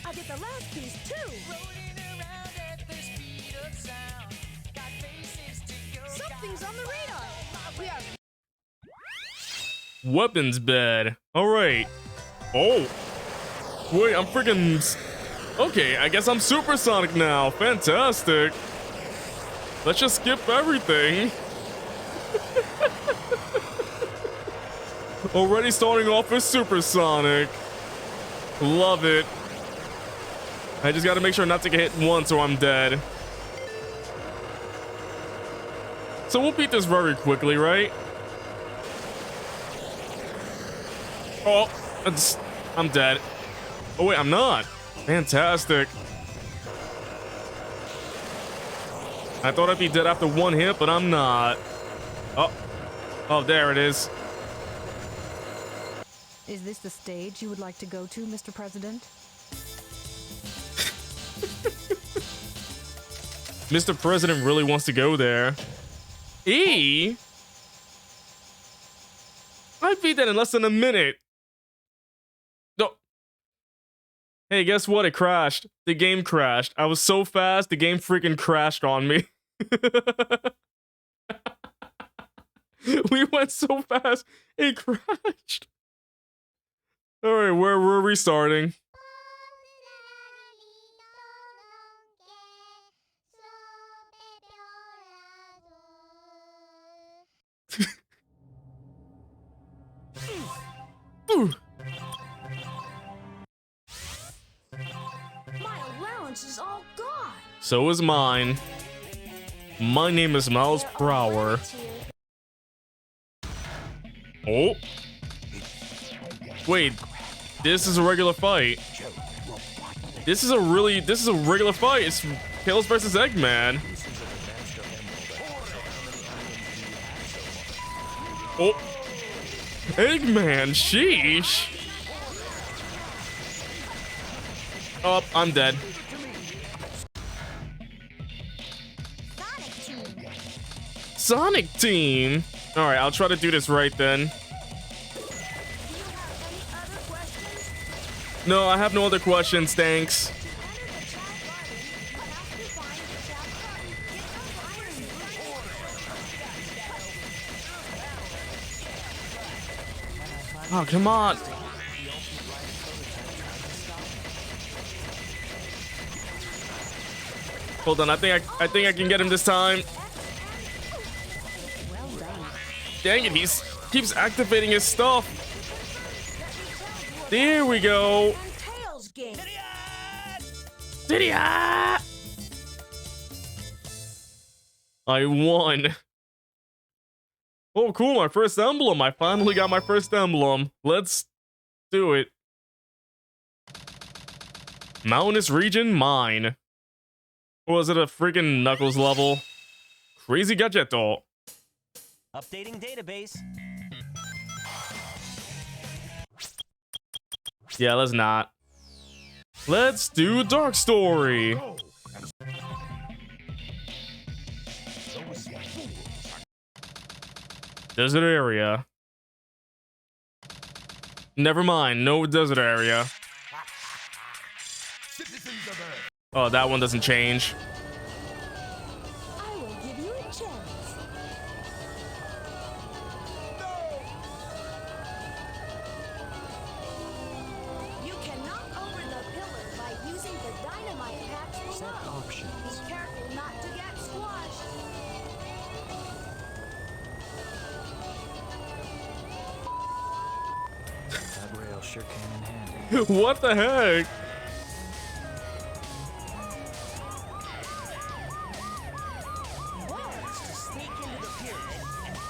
I'll get the last piece too. Something's on the radar. We are Weapons bed. All right. Oh. Wait, I'm freaking. Okay, I guess I'm supersonic now. Fantastic. Let's just skip everything. Already starting off with supersonic. Love it. I just gotta make sure not to get hit once or I'm dead. So we'll beat this very quickly, right? Oh, I'm dead. Oh wait, I'm not. Fantastic. I thought I'd be dead after one hit, but I'm not. Oh, there it is. Is this the stage you would like to go to, Mr. President? Mr. President really wants to go there. E? I beat that in less than a minute. No. Hey, guess what? It crashed. The game crashed. I was so fast, the game freaking crashed on me. We went so fast, it crashed. Alright, we're restarting. My allowance is all gone. So is mine. My name is Miles per hour. Oh. Wait. This is a regular fight. This is a regular fight. It's Tails versus Eggman. Oh. Eggman, sheesh. Oh, I'm dead. Sonic Team. All right, I'll try to do this right then. No, I have no other questions, thanks. Oh, come on. Hold on, I think I can get him this time. Dang it, he's keeps activating his stuff. There we go. Idiot! I won. Oh, cool, my first emblem. I finally got my first emblem. Let's do it. Mountainous region, mine. Was it a freaking Knuckles level? Crazy gadgeto. Updating database. Yeah, let's not. Let's do Dark Story. Desert area. Never mind, no desert area. Oh, that one doesn't change. I will give you a chance. You can knock over the pillar by using the dynamite packs below. Be careful not to get squashed. That rail sure came in handy. What the heck?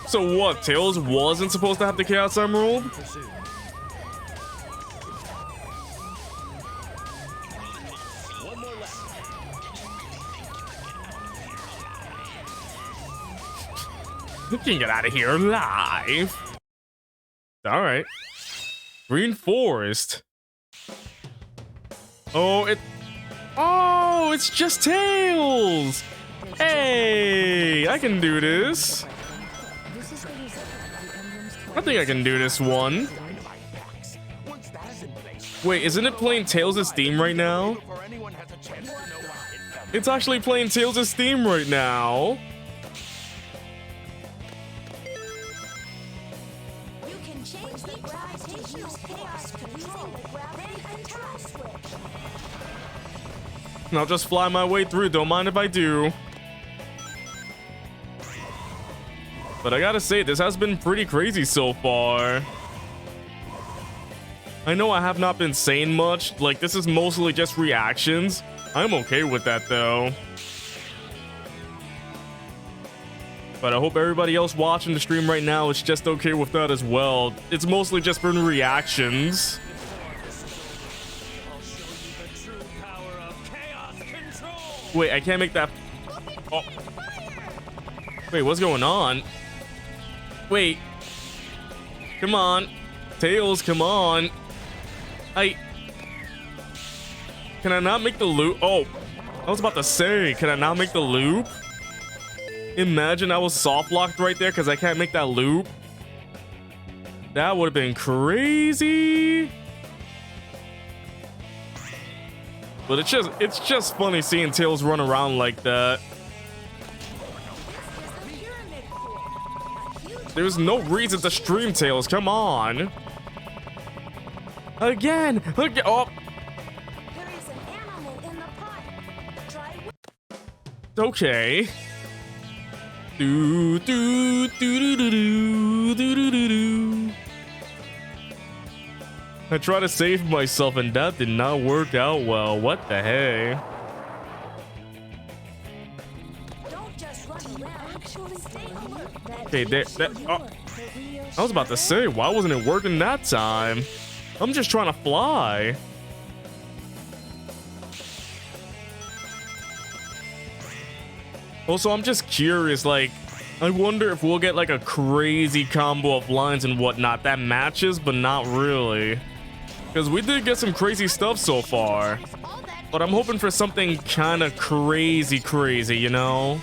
So what, Tails wasn't supposed to have the Chaos Emerald? You can get out of here alive. Alright. Green Forest. Oh, it's just Tails! Hey, I can do this. I think I can do this one. Wait, isn't it playing Tails' theme right now? It's actually playing Tails' theme right now. You can change the gravitational chaos using the gravity control switch. And I'll just fly my way through, don't mind if I do. But I gotta say, this has been pretty crazy so far. I know I have not been saying much, like this is mostly just reactions. I'm okay with that though. But I hope everybody else watching the stream right now is just okay with that as well. It's mostly just been reactions. Wait, I can't make that. Oh. Wait, what's going on? Wait. Come on. Tails, come on. Can I not make the loop? Oh, I was about to say, can I not make the loop? Imagine I was soft locked right there because I can't make that loop. That would have been crazy. But it's just funny seeing Tails run around like that. There's no reason to stream Tails. Come on. Again. Look. Oh. There is an animal in the pot. Try. Okay. Do do do do do do do do do do. I tried to save myself and that did not work out well. What the heck? Don't just run around. Actually, stay alert. Okay, I was about to say, why wasn't it working that time? I'm just trying to fly. Also, I'm just curious, like, I wonder if we'll get like a crazy combo of lines and whatnot that matches, but not really. Because we did get some crazy stuff so far. But I'm hoping for something kind of crazy, you know?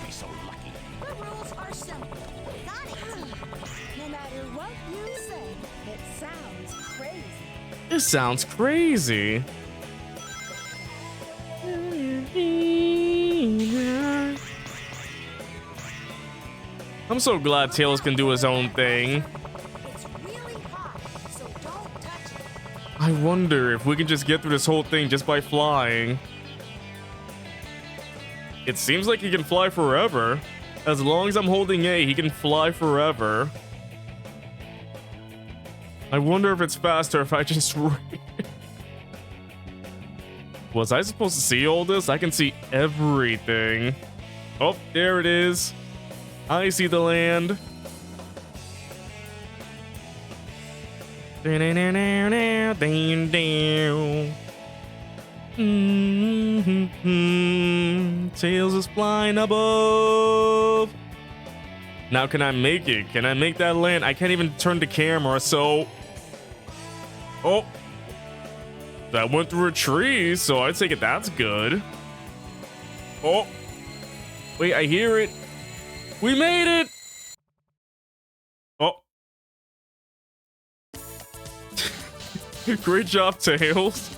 The rules are simple. Got it? No matter what you say, it sounds crazy. It sounds crazy. I'm so glad Tails can do his own thing. It's really hot, so don't touch it. I wonder if we can just get through this whole thing just by flying. It seems like he can fly forever. As long as I'm holding A, he can fly forever. I wonder if it's faster if I just... Was I supposed to see all this? I can see everything. Oh, there it is. I see the land. Tails is flying above. Now can I make it? Can I make that land? I can't even turn the camera, so... Oh. That went through a tree, so I take it that's good. Oh. Wait, I hear it. We made it! Oh. Great job, Tails.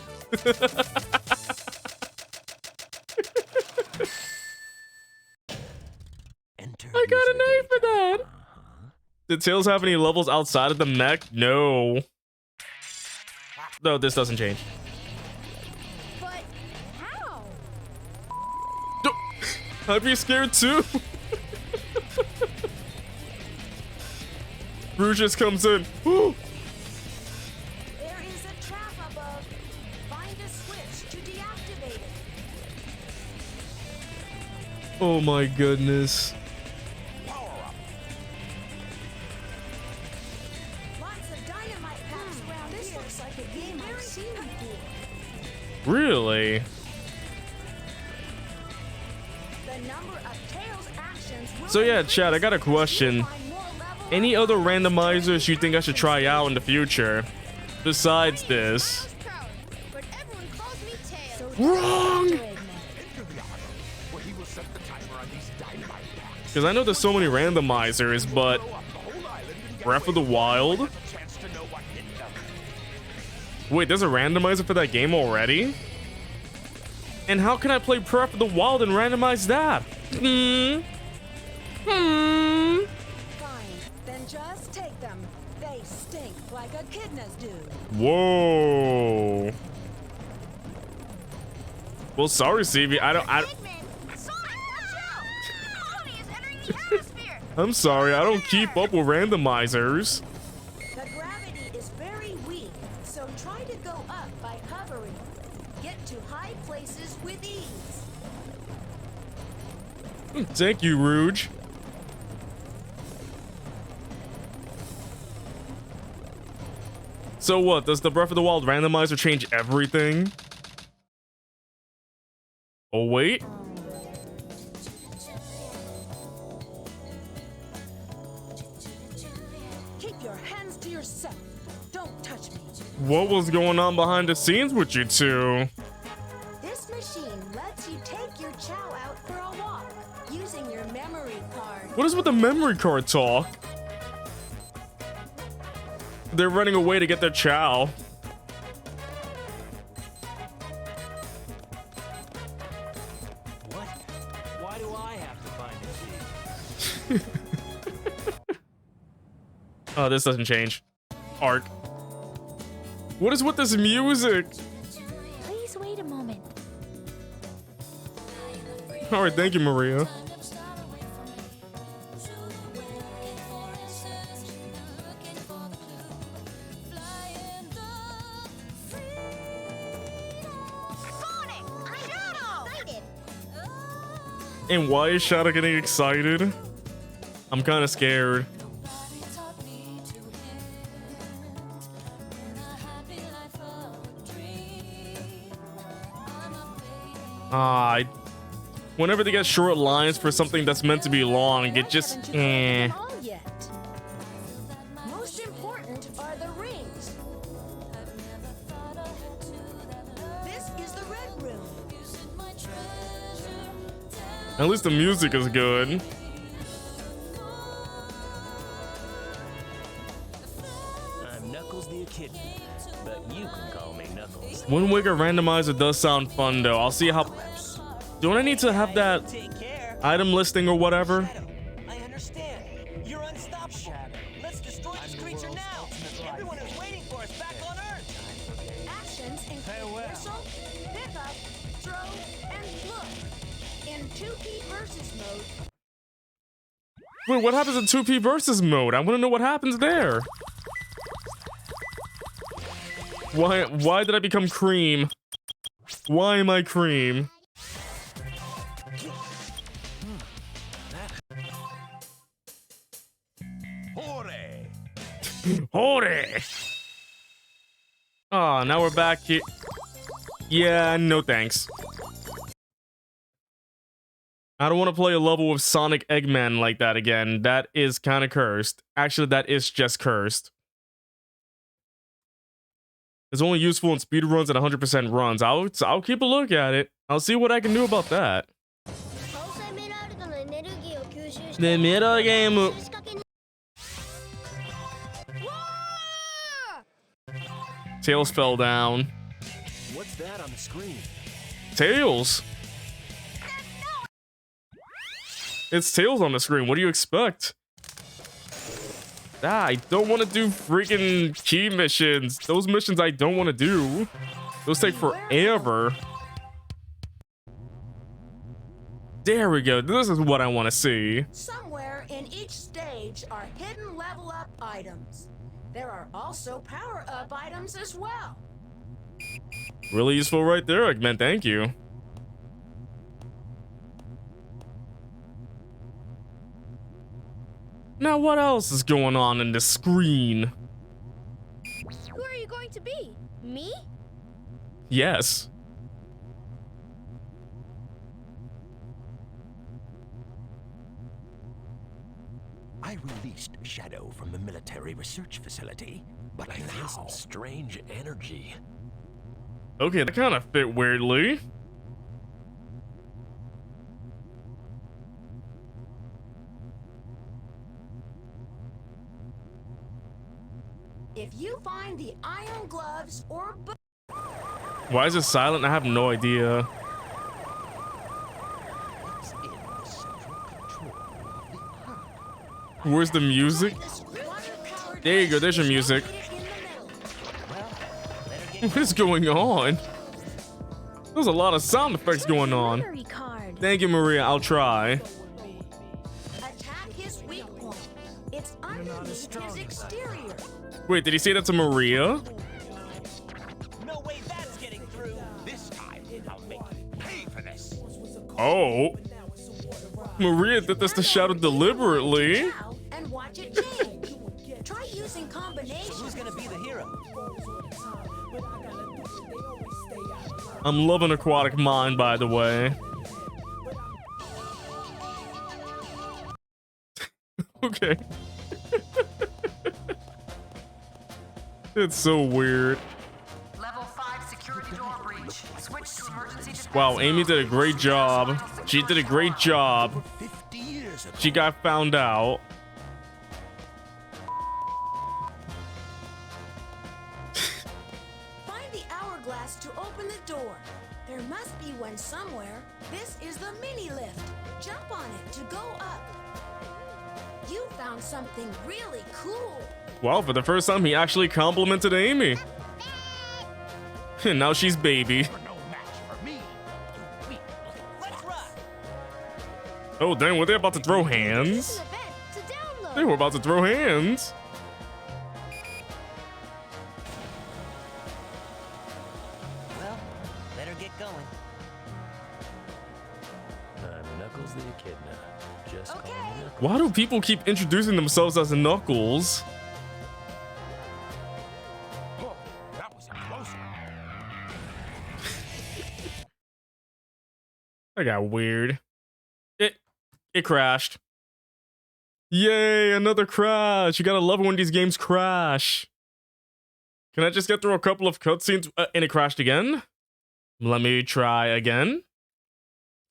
I got an A for that. Did Tails have any levels outside of the mech? No. No, this doesn't change. But how? I'd be scared too. Rouge just comes in. Woo. There is a trap above. Find a switch to deactivate it. Oh my goodness. Lots of dynamite packs around this here. Looks like a game I've seen before. Really? The number of Tails actions will So yeah, increase Chad, I got a as you question. find more level Any other randomizers you think I should try out in the future? Besides this. But everyone calls me Tails. Wrong! Enter the aisle, where he will set the timer on these dynamite packs. Because I know there's so many randomizers, but Blow up the whole island and get Breath of the away. Wild? Have a chance to know what hit them. Wait, there's a randomizer for that game already? And how can I play Breath of the Wild and randomize that? Fine, then just take them. They stink like echidnas do. Whoa. Well, sorry, CV. I don't. Pigman! Sonic, watch out! Connie is entering the atmosphere! I'm sorry. I don't keep up with randomizers. The gravity is very weak, so try to go up by hovering. Get to high places with ease. Thank you, Rouge. So what? Does the Breath of the Wild randomizer change everything? Oh wait. Keep your hands to yourself. Don't touch me. What was going on behind the scenes with you two? This machine lets you take your chow out for a walk using your memory card. What is with the memory card talk? They're running away to get their chow. Oh, this doesn't change. Arc. What is with this music? Please wait a moment. All right, thank you, Maria. And why is Shadow getting excited? I'm kind of scared. Whenever they get short lines for something that's meant to be long, it just Most important are the rings. This is the red room. At least the music is good. I'm Knuckles the Echidna, but you can call me Knuckles. Wind Waker Randomizer does sound fun though. I'll see how. Don't I need to have that Take care. item listing or whatever? Shadow, I understand. You're unstoppable. Let's destroy this creature now. Everyone is waiting for us back on Earth. Actions include whistle, pick up, throw, and look. In 2P versus mode, Wait, what happens in 2P versus mode? I want to know what happens there. Why did I become cream? Why am I cream? Hore! Oh, now we're back here. Yeah, no thanks. I don't want to play a level with Sonic Eggman like that again. That is kind of cursed. Actually, that is just cursed. It's only useful in speedruns and 100% runs. I'll keep a look at it. I'll see what I can do about that. The middle game. Tails fell down. What's that on the screen? Tails. It's Tails on the screen. What do you expect? Ah, I don't want to do freaking key missions. Those missions I don't want to do. Those take forever. There we go. This is what I want to see. somewhere in each stage are hidden level up items. There are also power up items as well. Really useful right there, Eggman. Thank you. Now, what else is going on in the screen? Who are you going to be? Me? Yes. I released Shadow from the military research facility, but I feel now some strange energy. Okay, that kind of fit weirdly. If you find the iron gloves or Why is it silent? I have no idea. it's in the central control of the Earth. Where's the music? There you go, there's your music. What is going on? There's a lot of sound effects going on. Lottery card. Thank you, Maria. I'll try. attack his weak point. It's underneath his exterior. Wait, did he say that to Maria? No way that's getting through. This time, I'll make you pay for this. Oh. Maria did this to Shadow deliberately. Now and watch it change. Try using combinations. Who's gonna be the hero? I'm loving Aquatic Mind, by the way. Okay. It's so weird. Level 5 security door breach. Switch to emergency defense. Wow, Amy did a great job. She did a great job. 50 years ago. She got found out. Find the hourglass to open the door. There must be one somewhere. This is the mini lift. Jump on it to go up. You found something really cool. Wow, for the first time, he actually complimented Amy. And now she's baby. No match for me. Let's rock. Oh, dang, were they about to throw This hands? is an event to download. They were about to throw hands. Well, better get going. I'm Knuckles the Echidna. Just call me Knuckles. Why do people keep introducing themselves as Knuckles? Oh, that was a close one. That got weird. It crashed. Yay, another crash. You gotta love it when these games crash. Can I just get through a couple of cutscenes? And it crashed again? Let me try again.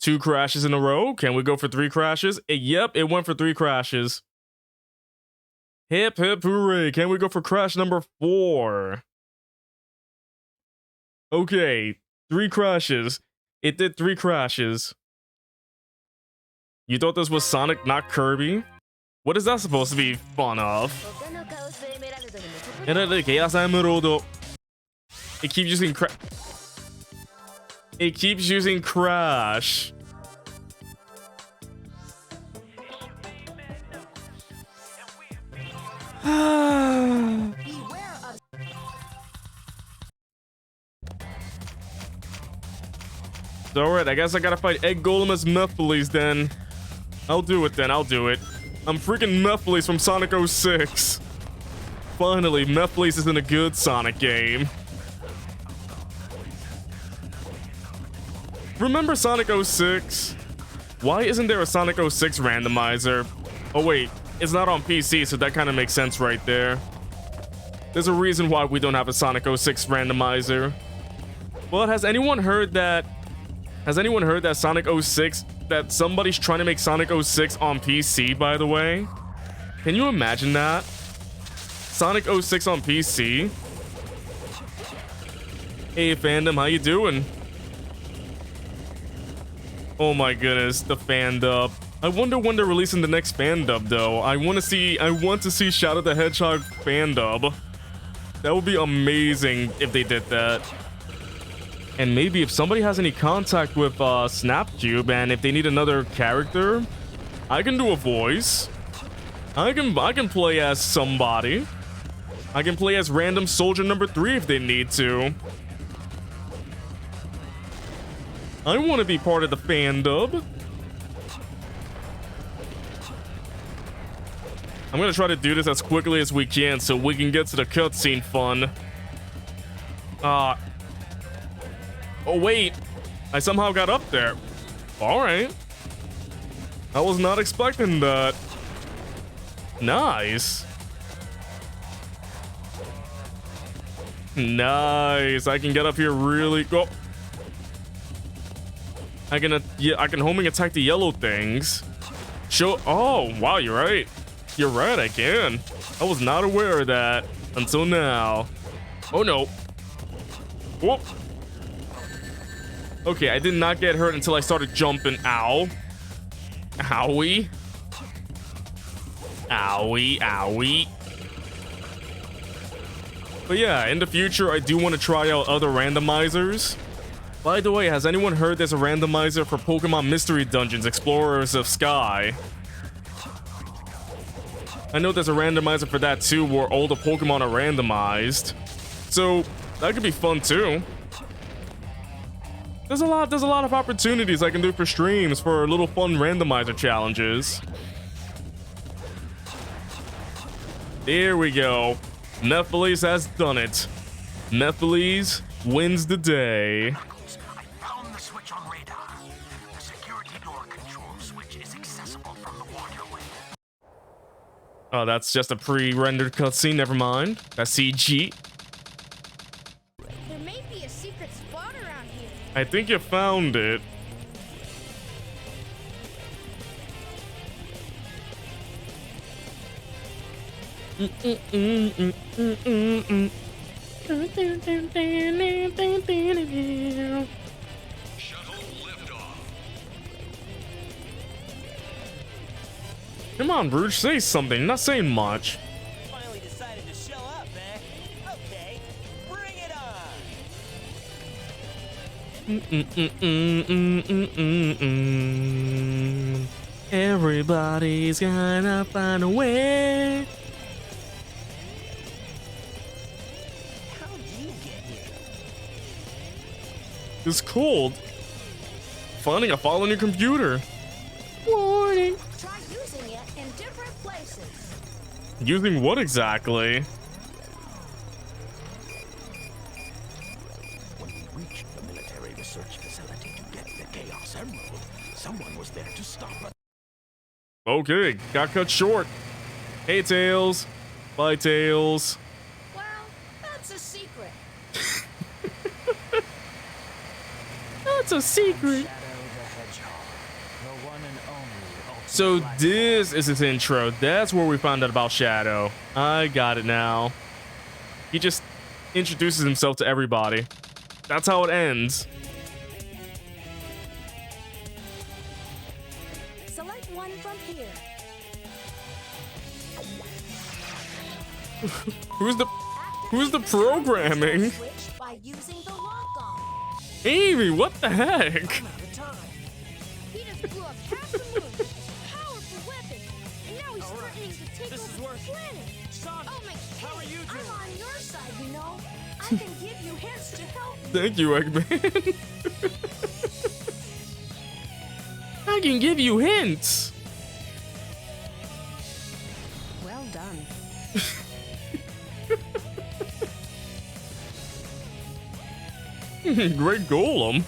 2 crashes in a row. Can we go for 3 crashes? Yep, it went for 3 crashes. Hip hip hooray. Can we go for crash number 4? Okay, 3 crashes. It did 3 crashes. You thought this was Sonic, not Kirby? What is that supposed to be fun of? It keeps using It keeps using crash. Beware of Alright, I guess I gotta fight Egg Golem as Mephiles then. I'll do it then, I'll do it. I'm freaking Mephiles from Sonic 06. Finally, Mephiles is in a good Sonic game. Remember Sonic 06? Why isn't there a Sonic 06 randomizer? Oh wait, it's not on PC, so that kind of makes sense right there. There's a reason why we don't have a Sonic 06 randomizer. But has anyone heard that Sonic 06, that somebody's trying to make Sonic 06 on PC, by the way? Can you imagine that? Sonic 06 on PC? Hey fandom, how you doing? Oh my goodness, the fan dub. I wonder when they're releasing the next fan dub though. I want to see Shadow the Hedgehog fan dub. That would be amazing if they did that. And maybe if somebody has any contact with Snapcube and if they need another character, I can do a voice. I can play as somebody. I can play as Random Soldier number 3 if they need to. I want to be part of the fan dub. I'm gonna try to do this as quickly as we can so we can get to the cutscene fun. Oh wait, I somehow got up there. All right. I was not expecting that. Nice. Nice. I can get up here really. Go. I can homing attack the yellow things. Show. Oh wow, you're right. You're right. I can. I was not aware of that until now. Oh no. Whoop. Okay, I did not get hurt until I started jumping. Ow. Owie. Owie, owie. But yeah, in the future, I do want to try out other randomizers. By the way, has anyone heard there's a randomizer for Pokemon Mystery Dungeons, Explorers of Sky? I know there's a randomizer for that too, where all the Pokemon are randomized. So, that could be fun too. There's a lot of opportunities I can do for streams for little fun randomizer challenges. There we go. Mephiles has done it. Mephiles wins the day. Knuckles, I found the switch on radar. The security door control switch is accessible from the WarioWare. Oh, that's just a pre-rendered cutscene. Never mind. That's CG. There may be a secret spot around here. I think you found it. Shuttle liftoff. Come on, Bruce, say something. Not saying much. Finally decided to show up, eh? Okay, bring it on! Everybody's gonna find a way. How'd you get here? It's cold. Finding a file on your computer. Warning. Try using it in different places. Using what exactly? When we reached the military research facility to get the Chaos Emerald, someone was there to stop us. Okay, got cut short. Hey, Tails. Bye, Tails. Well, that's a secret. That's a secret. Shadow the Hedgehog, the one and only ultimate So black this is his intro. That's where we found out about Shadow. I got it now. He just introduces himself to everybody. That's how it ends. Select one from here. Who's the programming? Switch by using the lock-on. Amy, what the heck? I'm out of time. He just blew up half the moon with his powerful weapon, and now he's threatening to take This over is the working. planet. Son, Oh my! how are you I'm doing? on your side, you know. I can give you hints to help you. Thank you, Eggman. I can give you hints. Well done. Great golem.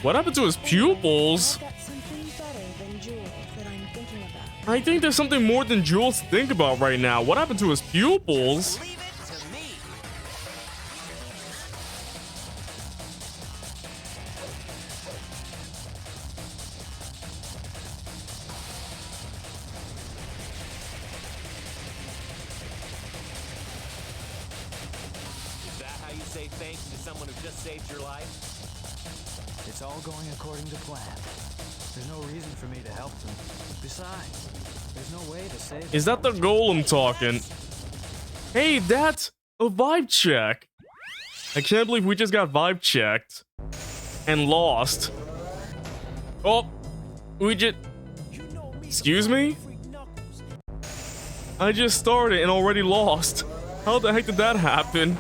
What happened to his pupils? I've got something better than jewels that I'm thinking about. I think there's something more than Jules to think about right now. What happened to his pupils? Leave it to me. Is that how you say thanks to someone who just saved your life? It's all going according to plan. There's no reason for me to help them. Besides, there's no way to save Is that the golem talking? Hey, that's a vibe check. I can't believe we just got vibe checked and lost. Oh, we just... Excuse me? I just started and already lost. How the heck did that happen?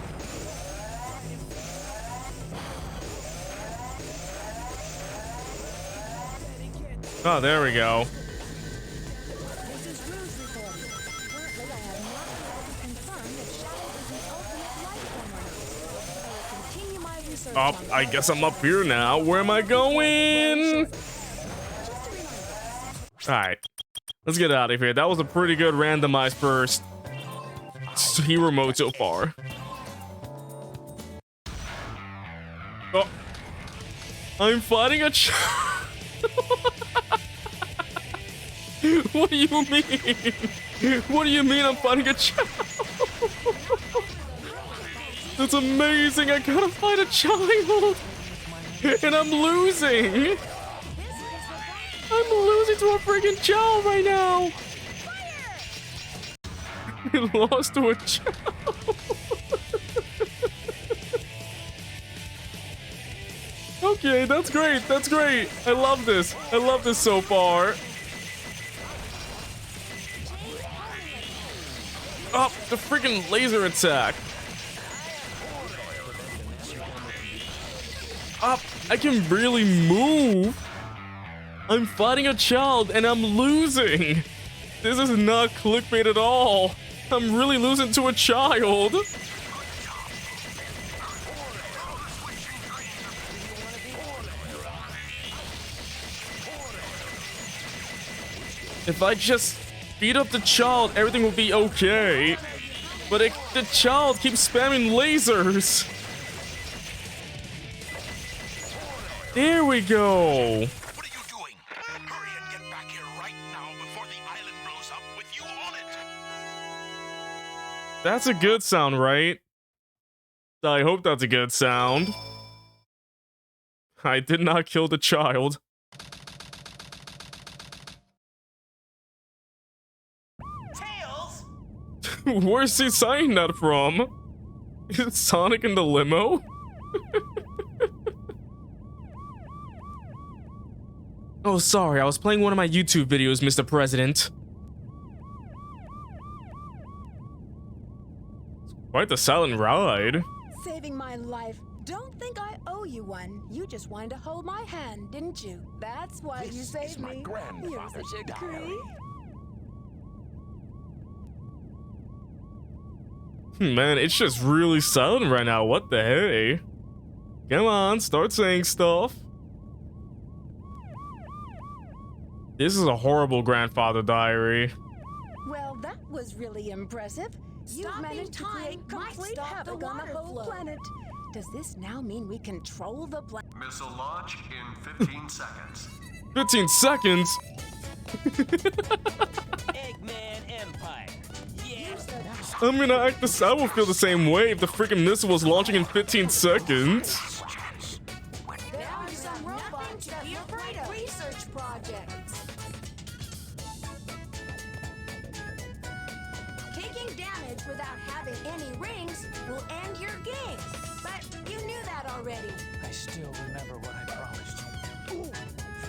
Oh, there we go. This is Rouge reporting. Currently, I have not been able to confirm if Shadow is an ultimate life form or not. I will continue my research Oh, on I guess I'm up here now. Where am I going? Alright. Let's get out of here. That was a pretty good randomized first hero mode so far. Oh. I'm fighting a What do you mean? What do you mean I'm fighting a child? That's amazing. I gotta fight a child. And I'm losing. I'm losing to a freaking child right now. I lost to a child. Okay, that's great. That's great. I love this. I love this so far. Oh, the freaking laser attack. Up, I can barely move. I'm fighting a child and I'm losing. This is not clickbait at all. I'm really losing to a child. If I just beat up the child, everything will be okay. But the child keeps spamming lasers. There we go. What are you doing? Hurry and get back here right now before the island blows up with you on it. That's a good sound, right? I hope that's a good sound. I did not kill the child. Tails! Where's he saying that from? Is Sonic in the limo? Oh, sorry, I was playing one of my YouTube videos, Mr. President. Quite the silent ride. Saving my life. Don't think I owe you one. You just wanted to hold my hand, didn't you? That's why you This saved is my me. You're grandfather's such a diary. creep. Man, it's just really silent right now. What the hey? Come on, start saying stuff. This is a horrible grandfather diary. Well, that was really impressive. You've Stopping managed to create time might complete stop havoc the on the water whole flow. planet. Does this now mean we control the planet? Missile launch in 15 seconds. 15 seconds? Eggman Empire. Yeah. I'm gonna act this. I will feel the same way if the freaking missile was launching in 15 seconds. There are some robots that look like research projects. Taking damage without having any rings will end your game. But you knew that already. I still remember what I promised you.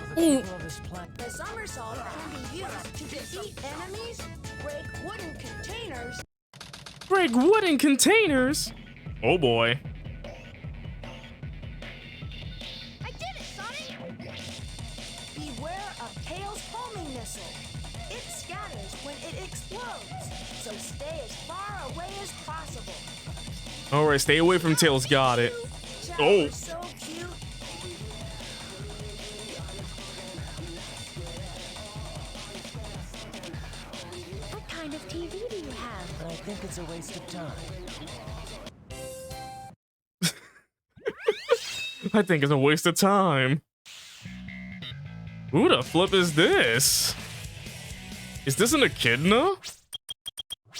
For the people of this planet. The somersault can be used to defeat enemies, break wooden containers, Break wooden containers? Oh boy. I did it, Sonic! beware of Tails' homing missile. It scatters when it explodes, so stay as far away as possible. Alright, stay away from Tails. Got it. Shadow Oh. is so cute. What kind of TV do you have? I think it's a waste of time. I think it's a waste of time. Who the flip is this? Is this an echidna?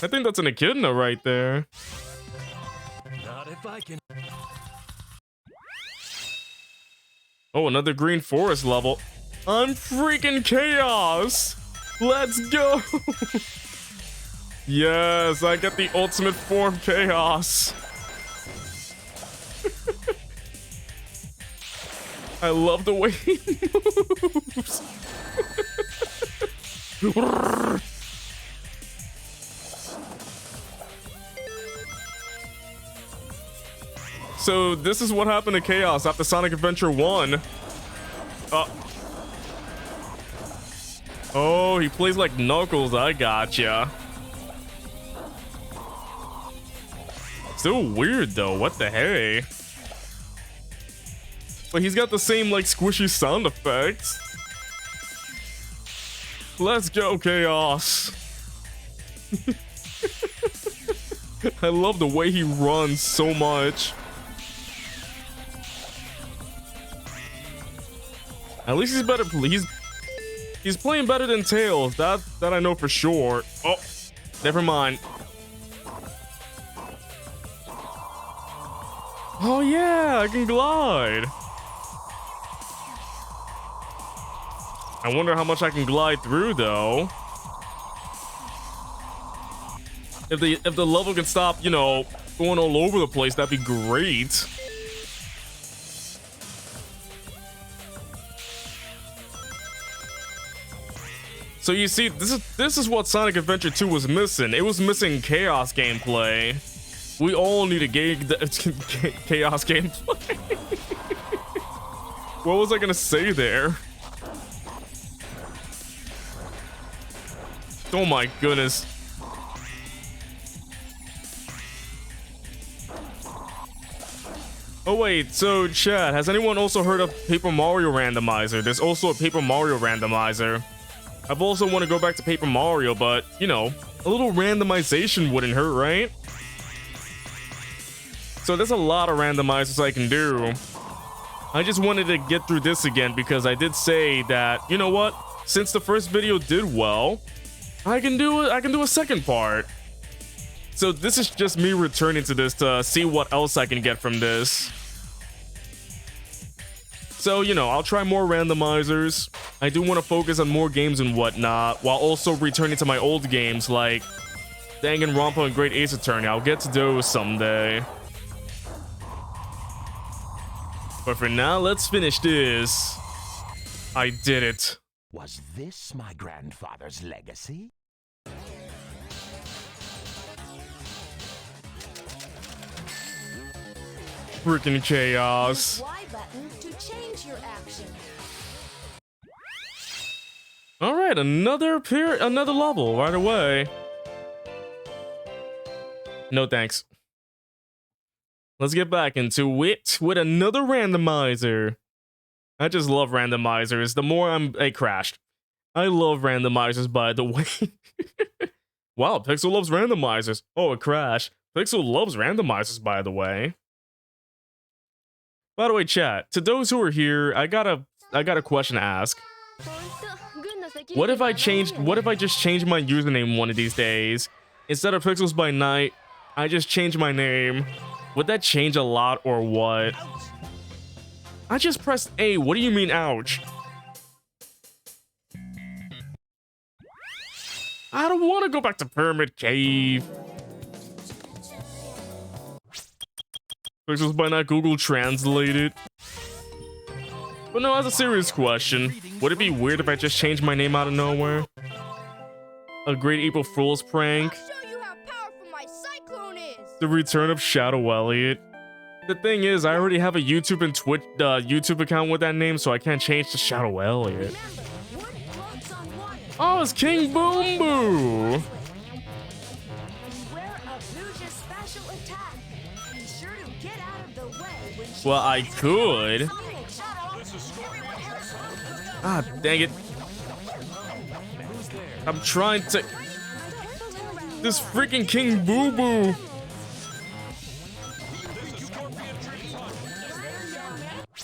I think that's an echidna right there. Not if I can. Oh, another green forest level. I'm freaking chaos. Let's go. Yes, I get the ultimate form chaos. I love the way he moves. So this is what happened to Chaos after Sonic Adventure 1. Oh, he plays like Knuckles. I gotcha. So weird though. What the hey? But he's got the same like squishy sound effects. Let's go, Chaos. I love the way he runs so much. At least he's better. He's playing better than Tails. That I know for sure. Oh, never mind. Oh yeah, I can glide. I wonder how much I can glide through though. If the level can stop, you know, going all over the place, that'd be great. So you see, this is what Sonic Adventure 2 was missing. It was missing chaos gameplay. We all need a chaos gameplay. What was I gonna say there? Oh my goodness. Oh wait, so chat, has anyone also heard of Paper Mario Randomizer? There's also a Paper Mario Randomizer. I've also want to go back to Paper Mario, but, you know, a little randomization wouldn't hurt, right? So there's a lot of randomizers I can do. I just wanted to get through this again because I did say that, you know what? Since the first video did well, I can do a second part. So this is just me returning to this to see what else I can get from this. So, you know, I'll try more randomizers. I do want to focus on more games and whatnot, while also returning to my old games like Danganronpa and Great Ace Attorney. I'll get to those someday. But for now, let's finish this. I did it. Was this my grandfather's legacy? Freaking chaos. Y button to change your action. All right, another level right away. No thanks. Let's get back into it with another randomizer. I just love randomizers. The more I crashed. I love randomizers, by the way. Wow, Pixel loves randomizers. Oh, it crashed. Pixel loves randomizers, by the way. By the way, chat, to those who are here, I got a question to ask. What if I just changed my username one of these days? Instead of Pixels by Night, I just changed my name. Would that change a lot or what? I just pressed A. What do you mean, ouch? I don't want to go back to Pyramid Cave. Pixels by Night, Google Translate it. But no, as a serious question, would it be weird if I just changed my name out of nowhere? A great April Fool's prank? Show you how powerful my cyclone is. The return of Shadow Elliott? The thing is, I already have a YouTube and Twitch YouTube account with that name, so I can't change to Shadow Elliott. Oh, it's King Boom Boo! Well, I could. Ah, dang it. I'm trying to... This freaking King Boo Boo.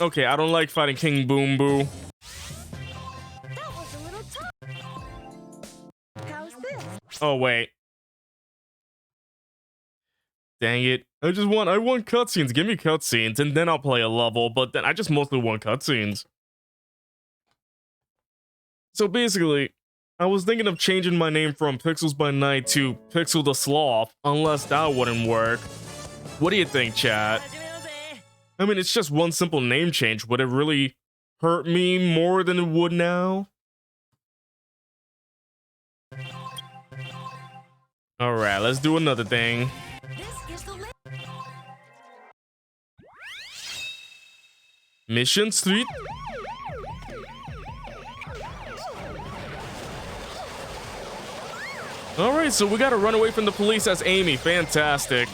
Okay, I don't like fighting King Boom Boo. Oh, wait. Dang it. I want cutscenes. Give me cutscenes, and then I'll play a level, but then I just mostly want cutscenes. So basically, I was thinking of changing my name from Pixels by Night to Pixel the Sloth, unless that wouldn't work. What do you think, chat? I mean, it's just one simple name change. Would it really hurt me more than it would now? Alright, let's do another thing. Mission Street. Alright, so we gotta run away from the police as Amy. Fantastic.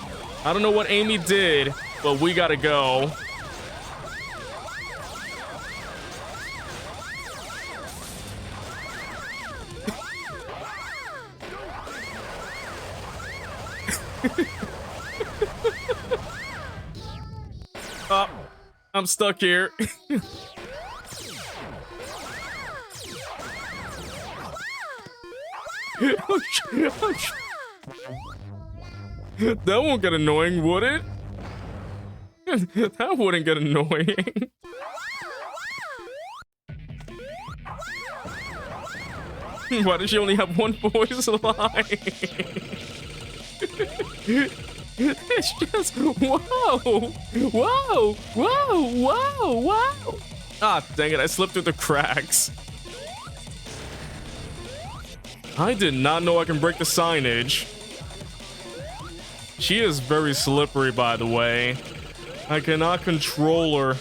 I don't know what Amy did, but we gotta go. Oh, I'm stuck here. That won't get annoying, would it? That wouldn't get annoying. Why does she only have one voice line? It's just whoa, whoa, whoa, whoa, whoa. Ah, dang it, I slipped through the cracks. I did not know I can break the signage. She is very slippery, by the way. I cannot control her.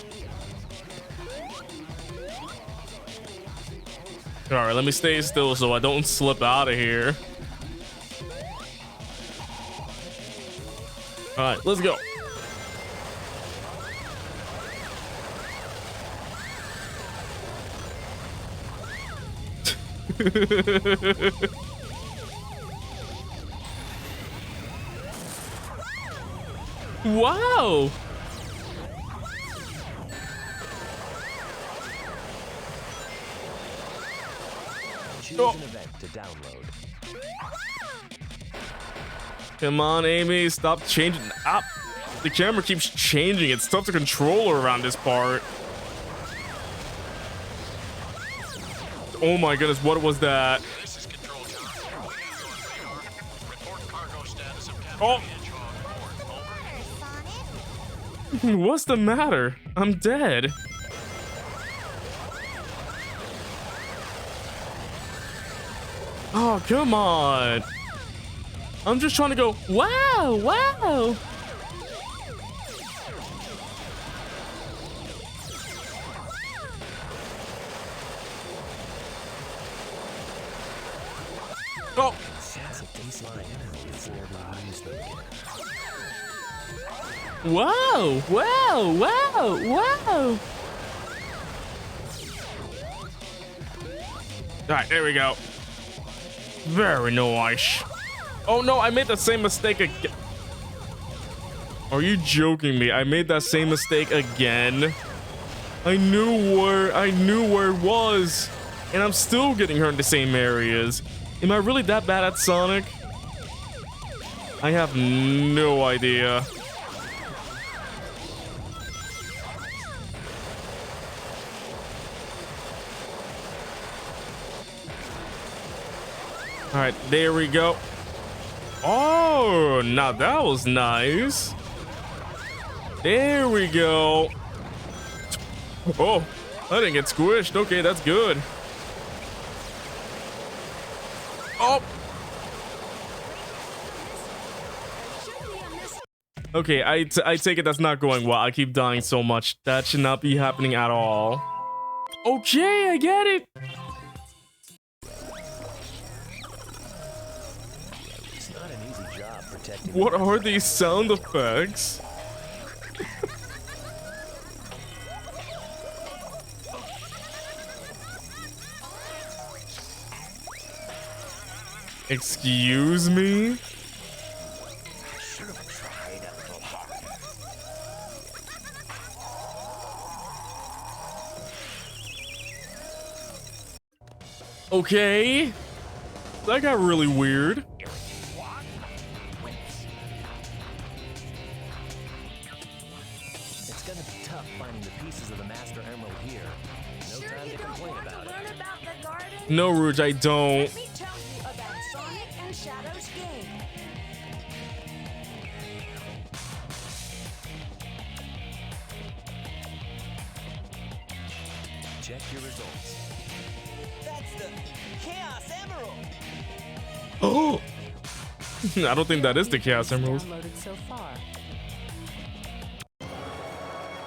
Alright, let me stay still so I don't slip out of here. Alright, let's go. Wow! Choose an event to download. Come on, Amy, stop changing. Ah, the camera keeps changing. It's tough to control around this part. Oh my goodness, what was that? This is Control Tower. We have you on radar. Report cargo status of Captain Oh. Hedgehog. Over. What's the matter? I'm dead. Oh, come on. I'm just trying to go, wow, wow. Oh. Whoa, whoa, whoa, whoa. All right, there we go. Very nice. Oh no, I made the same mistake again. Are you joking me? I made that same mistake again. I knew where it was, and I'm still getting hurt in the same areas. Am I really that bad at Sonic? I have no idea. All right, there we go. Oh, now that was nice. There we go. Oh, I didn't get squished. Okay, that's good. Oh. Okay, I take it that's not going well. I keep dying so much. That should not be happening at all. Okay, I get it. It's not an easy job protecting. What are these sound effects? Excuse me? Okay. That got really weird. It's gonna be tough finding the pieces of the Master Emerald here. No time to complain about it. No, Rouge, I don't. Let me tell you about Sonic and Shadow's game. Check your results. That's the Chaos Emerald. Oh! I don't think that is the Chaos Emerald. Downloaded so far.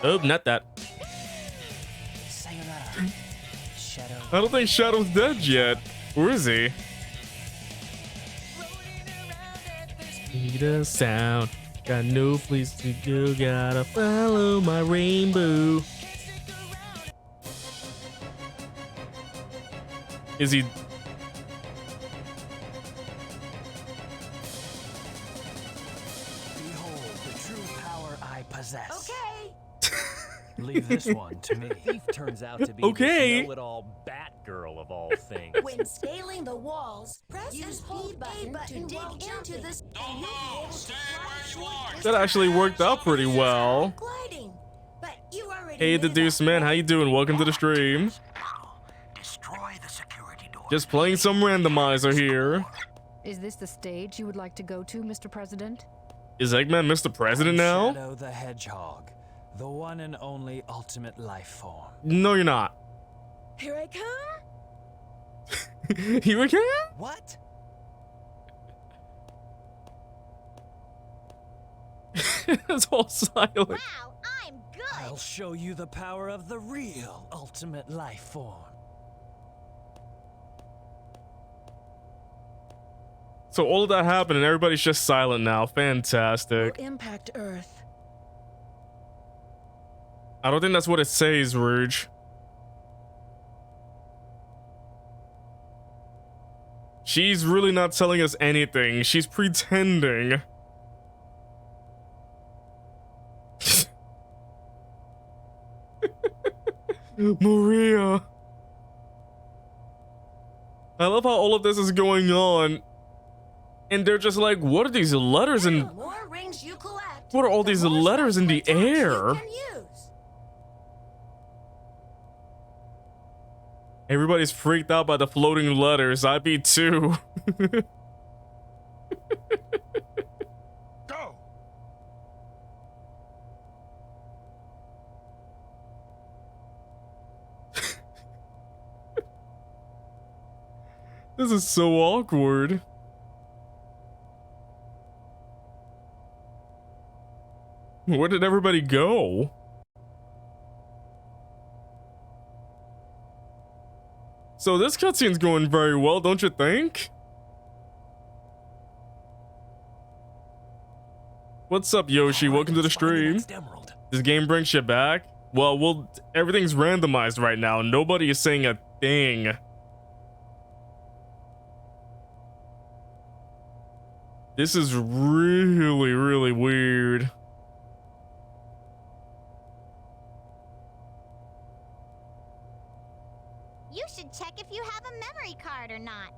Oh, not that. Sayonara, Shadow. I don't think Shadow's dead yet. Where is he? Need a sound. Got no place to go. Gotta follow my rainbow. Is he? Behold the true power I possess. Okay. Leave this one to me. Thief turns out to be Okay. the know-it-all Batgirl of all things. When scaling the walls, press and hold A button to dig into this. Don't move! Stay where you are! That actually worked out pretty well. Gliding. But you already Hey, the knew Deuce that. Man, how you doing? Welcome to the stream. Destroy the security door. Just playing some randomizer here. Is this the stage you would like to go to, Mr. President? Is Eggman Mr. President now? Shadow the Hedgehog, the one and only ultimate life form. No, you're not. Here I come. Here we go. What? It's all silent. Wow, I'm good. I'll show you the power of the real ultimate life form. So all of that happened and everybody's just silent now. Fantastic. Will impact Earth. I don't think that's what it says, Rouge. She's really not telling us anything. She's pretending. Maria. I love how all of this is going on. And they're just like, what are these letters in... The more rings you collect, What are all the these more letters in the software tools you air? can use. Everybody's freaked out by the floating letters. I'd be too. Go! This is so awkward. Where did everybody go? So this cutscene's going very well, don't you think? What's up, Yoshi? Welcome to the stream. This game brings shit back? Well, everything's randomized right now. Nobody is saying a thing. This is really, really weird. You should check if you have a memory card or not.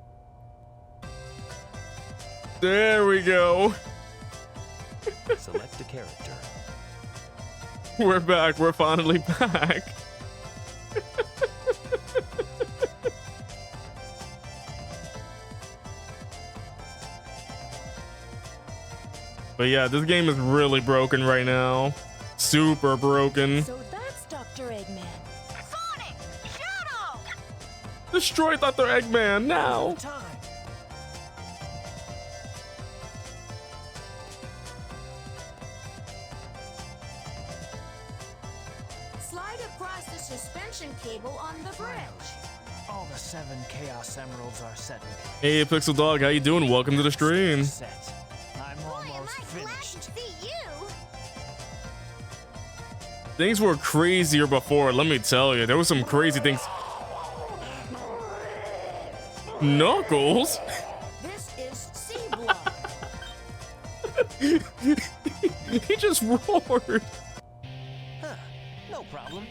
There we go. Select a character. We're back. We're finally back. But yeah, this game is really broken right now. Super broken. So that's Dr. Eggman. Sonic! Shadow! Destroy Dr. Eggman now. Slide across the suspension cable on the bridge. All the 7 Chaos Emeralds are set. Hey, Pixel Dog, how you doing? Welcome to the stream. Set. I'm almost finished. Things were crazier before, let me tell you. There was some crazy things. Knuckles? This is C-Block. He just roared. Huh. No problem.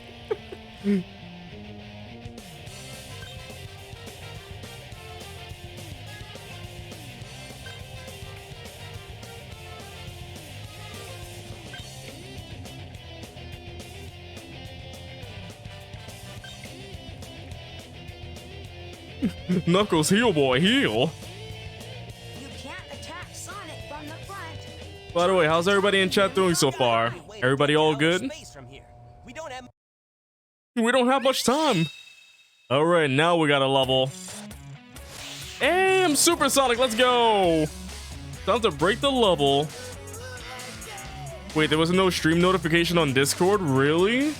Knuckles, heal, boy, heal. You can't attack Sonic from the front. By the way, how's everybody in chat doing so far? Everybody all good? We don't have much time. All right, now we got a level. Hey, I'm Supersonic, let's go. Time to break the level. Wait, there was no stream notification on Discord? Really?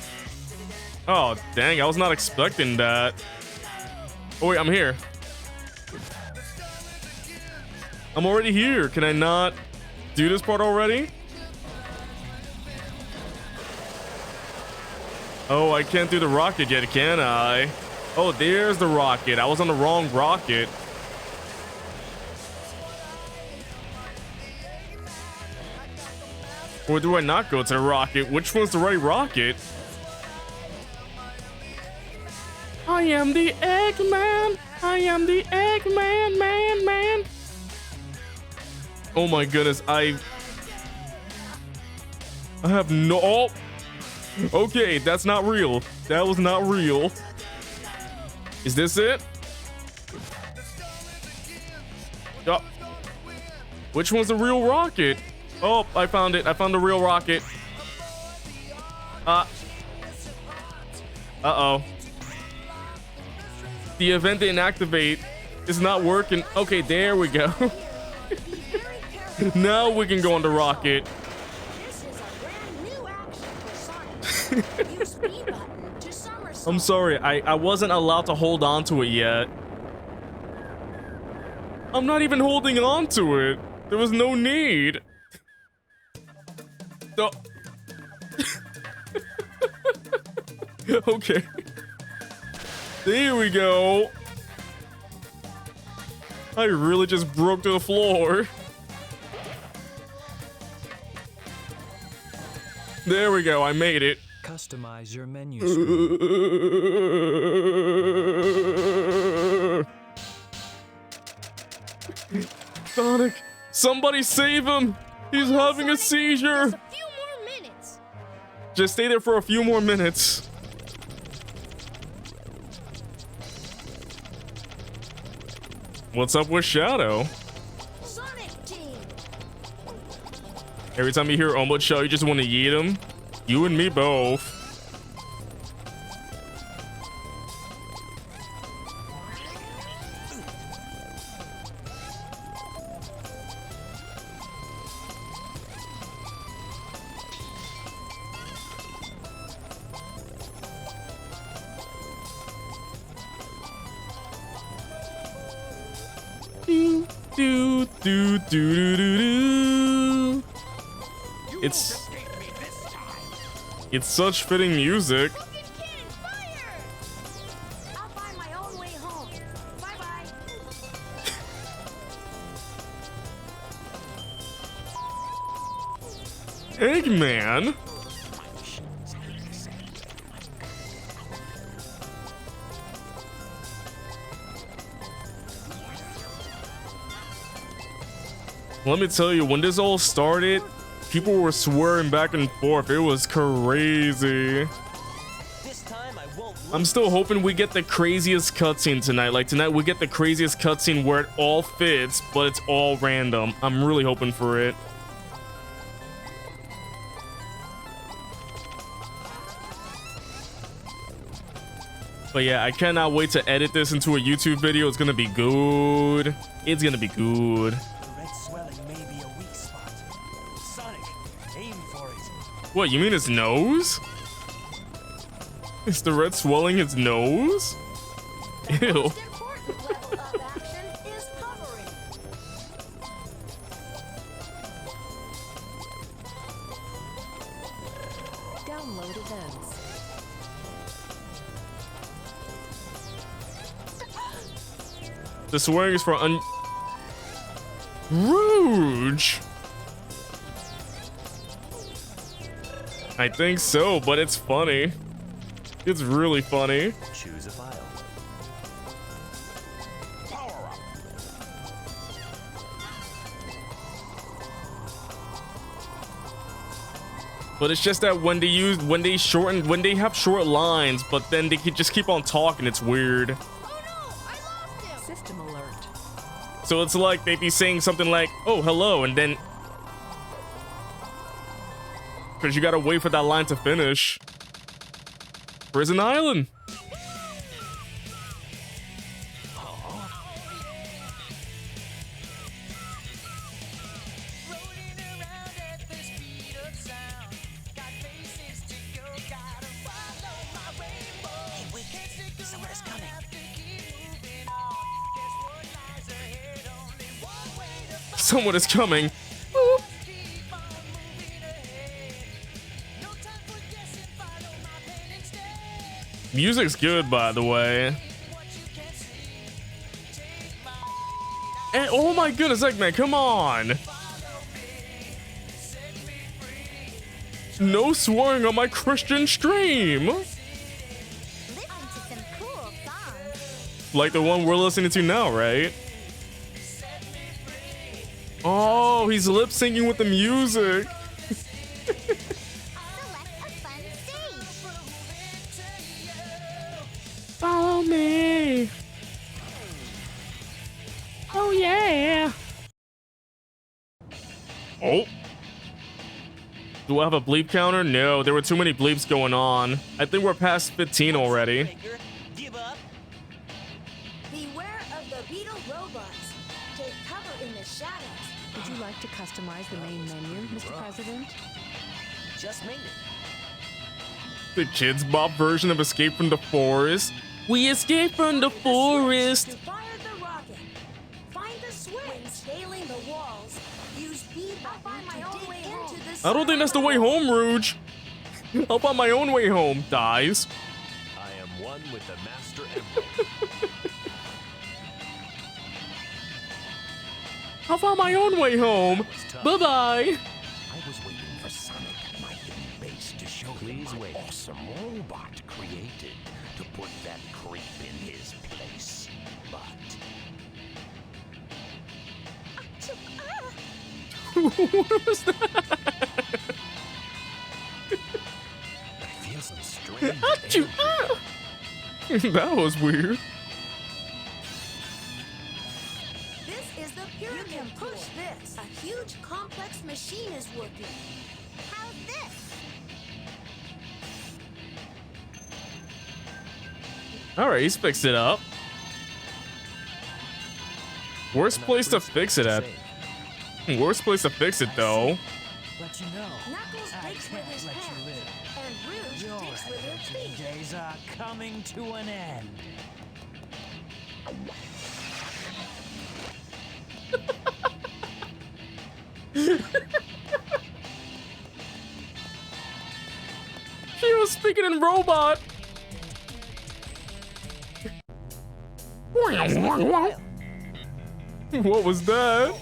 Oh, dang, I was not expecting that. Oh, wait, I'm here. I'm already here. Can I not do this part already? Oh, I can't do the rocket yet, can I? Oh, there's the rocket. I was on the wrong rocket. Or do I not go to the rocket? Which one's the right rocket? I am the Eggman. I am the Eggman, man. Oh my goodness, I have no. Oh. Okay, that's not real. That was not real. Is this it? Oh. Which one's the real rocket? Oh, I found it. I found the real rocket. Uh-oh. The event didn't activate. It's not working. Okay, there we go. Now we can go on the rocket. This is a brand new action for Sonic. Use B button to somersault. I'm sorry, I wasn't allowed to hold on to it yet. I'm not even holding on to it. There was no need. Oh. Okay. There we go. I really just broke to the floor. There we go, I made it. Customize your menu screen. Sonic, somebody save him. He's having a seizure. Just a few more minutes. Just stay there for a few more minutes. What's up with Shadow? Sonic Team. Every time you hear Omelet Shell, you just want to yeet him. You and me both. Do, do, do, do, do, do. It's such fitting music. I'll find my own way home. Bye bye. Eggman. Let me tell you, when this all started, people were swearing back and forth. It was crazy. I'm still hoping we get the craziest cutscene tonight. Like tonight, we get the craziest cutscene where it all fits, but it's all random. I'm really hoping for it. But yeah, I cannot wait to edit this into a YouTube video. It's gonna be good. It's gonna be good. What, you mean his nose? Is the red swelling his nose? Ew. Download events. The swearing is for Rouge. I think so, but it's funny. It's really funny. Choose a file. Power up. But it's just that when they have short lines, but then they could just keep on talking, it's weird. System alert. So it's like they'd be saying something like, "Oh, hello," and then because you gotta wait for that line to finish. Prison Island. Someone is coming. Boop. Music's good, by the way. And oh my goodness, Eggman, come on! No swearing on my Christian stream! Like the one we're listening to now, right? Oh, he's lip syncing with the music. Follow me. Oh yeah. Oh. Do I have a bleep counter? No, there were too many bleeps going on. I think we're past 15 already. Give up. Beware of the beetle robots. Take cover in the shadows. Would you like to customize the main menu, Mr. President? Just made it. The Kids Bop version of Escape from the Forest. We escaped from the forest. To fire the rocket. Find the switch. When scaling the walls, use B button to dig into the I don't think that's the way home, Rouge. I'll find my own way home. Dies. I am one with the Master Emerald. I'll find my own way home. Bye-bye. I was waiting for Sonic, my hidden base, to show Please him wait. my awesome robot created to put that creep in his place. But What was that? I feel some strange Achoo, ah. That was weird. This is the pyramid. You can push this. A huge complex machine is working. How's this? All right, he's fixed it up. Worst place to fix it at. Worst place to fix it though. But you know, Knuckles I digs with his can't let you hands, live. and Rouge Your digs with her adventuring feet. days are coming to an end. She was speaking in robot. What was that?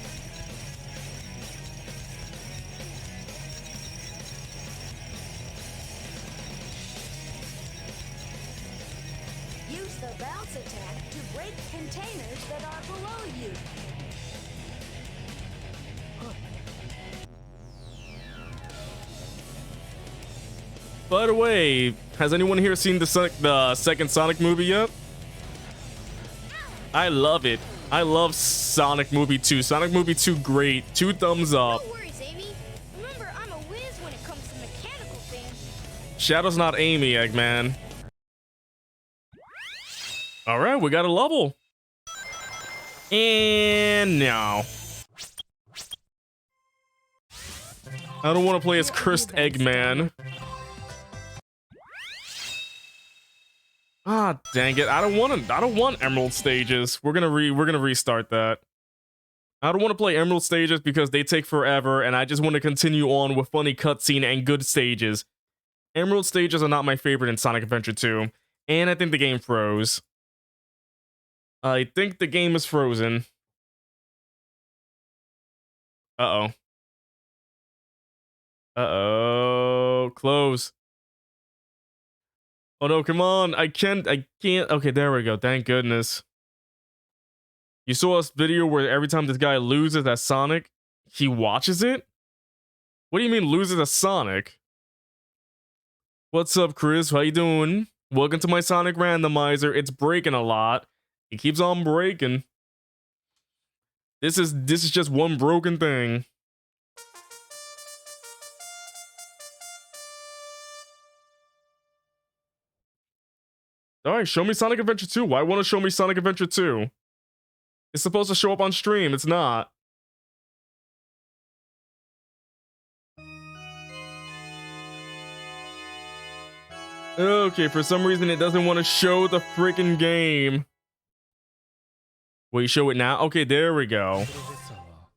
Use the bounce attack to break containers that are below you. By the way, has anyone here seen the second Sonic movie yet? I love it. I love Sonic Movie 2. Sonic Movie 2, great. 2 thumbs up. No worries, Amy. Remember, I'm a whiz when it comes to mechanical things. Shadow's not Amy, Eggman. Alright, we got a level. And now. I don't want to play as cursed Eggman. Ah, dang it. I don't want Emerald stages. We're gonna restart that. I don't want to play Emerald stages because they take forever, and I just want to continue on with funny cutscene and good stages. Emerald stages are not my favorite in Sonic Adventure 2, and I think the game froze. I think the game is frozen. Uh-oh. Uh-oh. Close. Oh no, come on. I can't. Okay, there we go. Thank goodness. You saw this video where every time this guy loses at Sonic, he watches it? What do you mean loses at Sonic? What's up, Chris? How you doing? Welcome to my Sonic Randomizer. It's breaking a lot. It keeps on breaking. This is just one broken thing. Alright, show me Sonic Adventure 2. Why want to show me Sonic Adventure 2? It's supposed to show up on stream. It's not. Okay, for some reason it doesn't want to show the freaking game. Wait, show it now? Okay, there we go.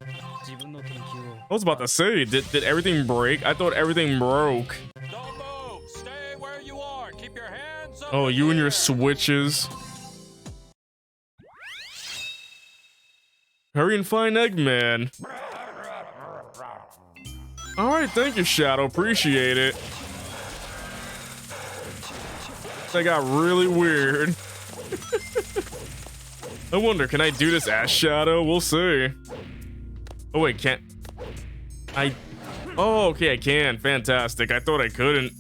I was about to say, did everything break? I thought everything broke. Don't move. Stay where you are. Keep your hands up. Oh, you and your switches. Hurry and find Eggman. Alright, thank you, Shadow. Appreciate it. That got really weird. I wonder, can I do this as Shadow? We'll see. Oh wait, can't I? Oh, okay, I can. Fantastic. I thought I couldn't.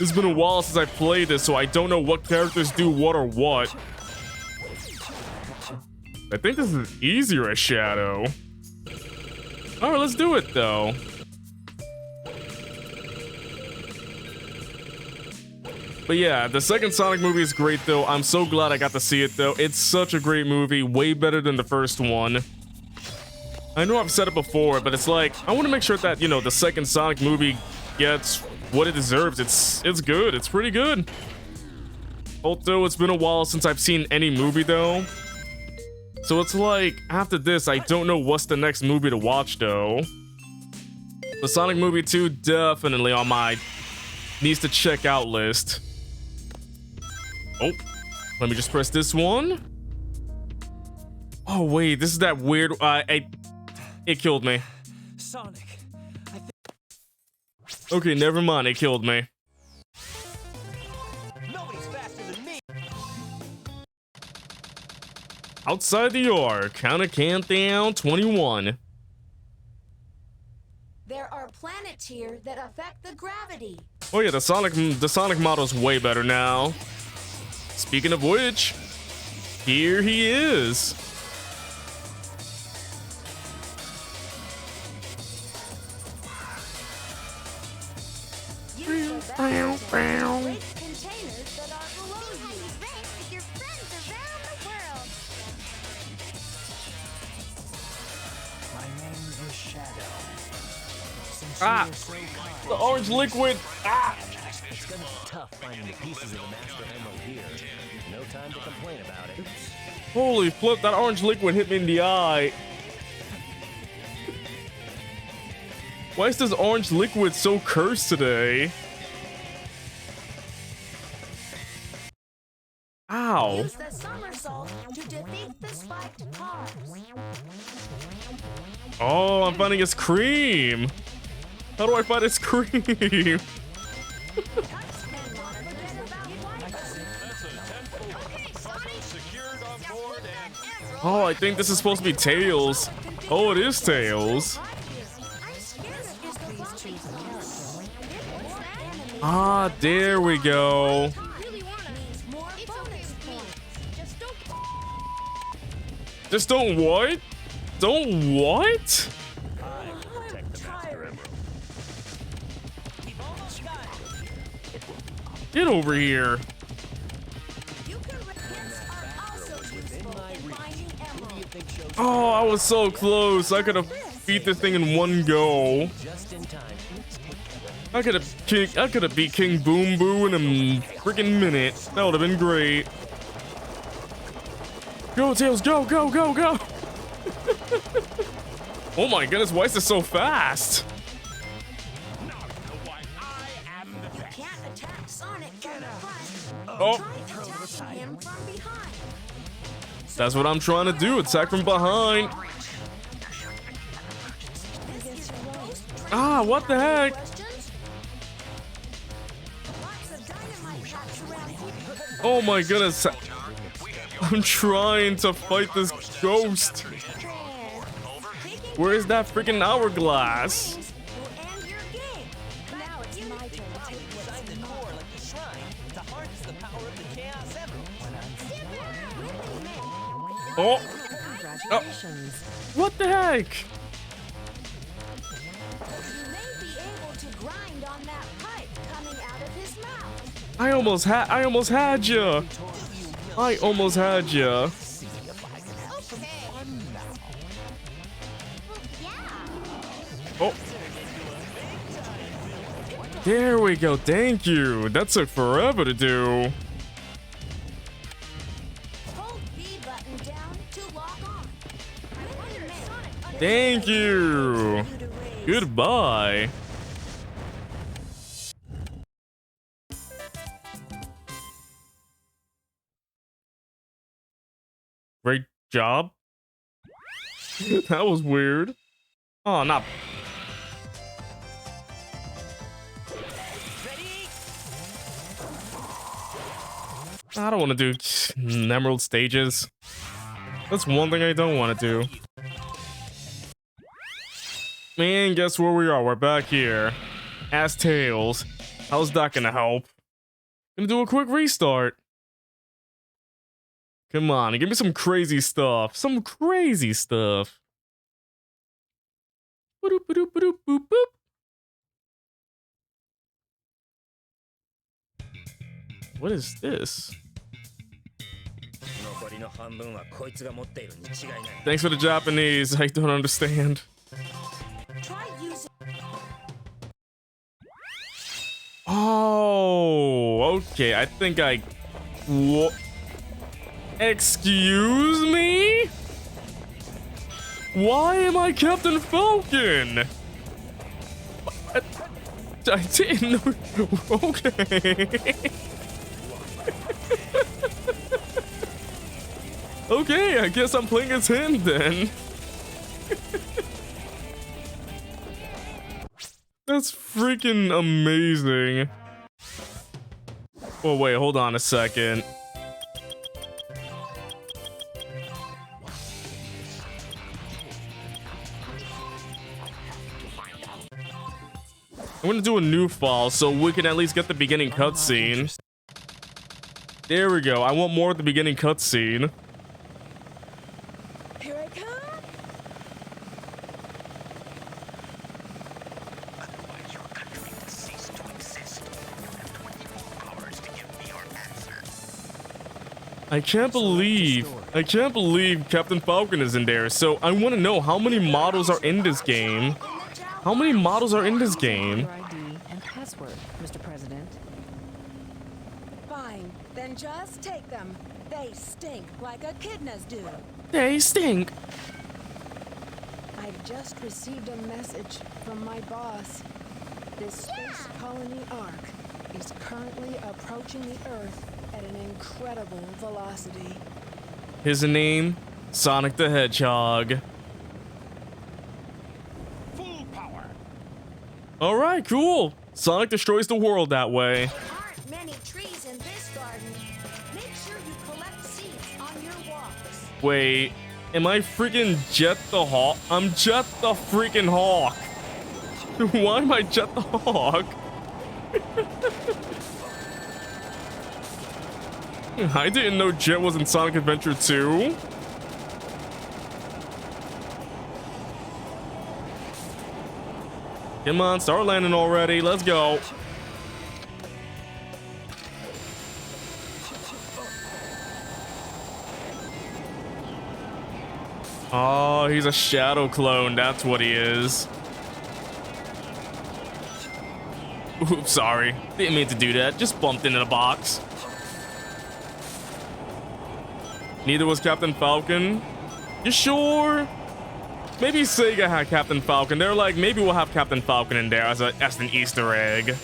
It's been a while since I played this, so I don't know what characters do what or what. I think this is easier as Shadow. Alright, let's do it though. But yeah, the second Sonic movie is great though. I'm so glad I got to see it though. It's such a great movie, way better than the first one. I know I've said it before, but it's like, I want to make sure that, you know, the second Sonic movie gets what it deserves. It's good. It's pretty good. Although it's been a while since I've seen any movie though. So it's like, after this, I don't know what's the next movie to watch though. The Sonic movie 2 definitely on my needs to check out list. Oh, let me just press this one. Oh wait, this is that weird. It killed me. Sonic. Okay, never mind. It killed me. Nobody's faster than me. Outside the arc, count down 21. There are planets here that affect the gravity. Oh yeah, the Sonic model's way better now. Speaking of which, here he is. Great containers that are below See how you. you race with your friends around the world. My name is Shadow. Since Ah! you were so kind, The orange liquid! Ah! It's gonna be tough finding the pieces of the Master Emerald here. No time to complain about it. Holy flip, that orange liquid hit me in the eye. Why is this orange liquid so cursed today? Ow. Use the somersault to defeat the spiked cars. Oh, I'm finding his cream. How do I find his cream? And not forget about wipes. Okay, Sonic. Secured on board and Oh, I think this is supposed to be Tails. Oh, it is Tails. I'm scared of this bumpy character. More enemies. Ah, there we go. Really wanna. Means more It's bonus okay with me. points. Just don't. Just don't what? Don't what? I will protect the Master Emerald. We've almost got it. Get over here. You can hits are also useful in finding emeralds. Oh, I was so close. I could have beat this thing in one go. Just in time. I could have beat King Boom Boo in a freaking minute. That would have been great. Go, Tails, go, go, go, go. Oh my goodness, why is this so fast? You can't attack Sonic from the front. Oh, Try attacking him from behind. that's what I'm trying to do. Attack from behind. This is most Ah, what the heck? questions. Lots of dynamite packs around here. Oh my goodness. I'm trying to fight this ghost. Where's that freaking hourglass? Will end your game. Now it's my turn to take what's Designed the core like the shrine to harness the power of the Chaos Emerald. Oh, Congratulations. what the heck? You may be able to grind on that pipe coming out of his mouth. I almost had you. I almost had you. Okay. Oh. There we go. Thank you. That took forever to do. Hold B button down to lock on. Thank you. Goodbye. Great job. That was weird. Oh, not. Ready? I don't want to do emerald stages. That's one thing I don't want to do. Man, guess where we are? We're back here. As Tails. How's that gonna help? Gonna do a quick restart. Come on, give me some crazy stuff. Some crazy stuff. Boop, boop, boop, boop, boop. What is this? Thanks for the Japanese. I don't understand. Try using. Oh, okay. I think I. Excuse me? Why am I Captain Falcon? I didn't know. Okay. Okay, I guess I'm playing as him then. That's freaking amazing. Oh, wait, hold on a second. I'm gonna do a new file so we can at least get the beginning cutscene. There we go. I want more of the beginning cutscene. Here I come. Otherwise, your country will cease to exist. You have 24 I can't believe Captain Falcon is in there. So I want to know how many models are in this game. How many models are in this game? Your ID and password, Mr. President. Fine, then just take them. They stink like echidnas do. They stink. I've just received a message from my boss. This space colony Ark is currently approaching the Earth at an incredible velocity. His name, Sonic the Hedgehog. Full power. All right, cool. Sonic destroys the world that way. There aren't many trees in this garden. Make sure you collect seeds on your walks. Wait, am I freaking Jet the Hawk? I'm Jet the freaking Hawk. Why am I Jet the Hawk? I didn't know Jet was in Sonic Adventure 2. Come on, start landing already. Let's go. Oh, he's a shadow clone. That's what he is. Oops, sorry. Didn't mean to do that. Just bumped into the box. Neither was Captain Falcon. You sure? Maybe Sega had Captain Falcon. They're like, maybe we'll have Captain Falcon in there as an Easter egg.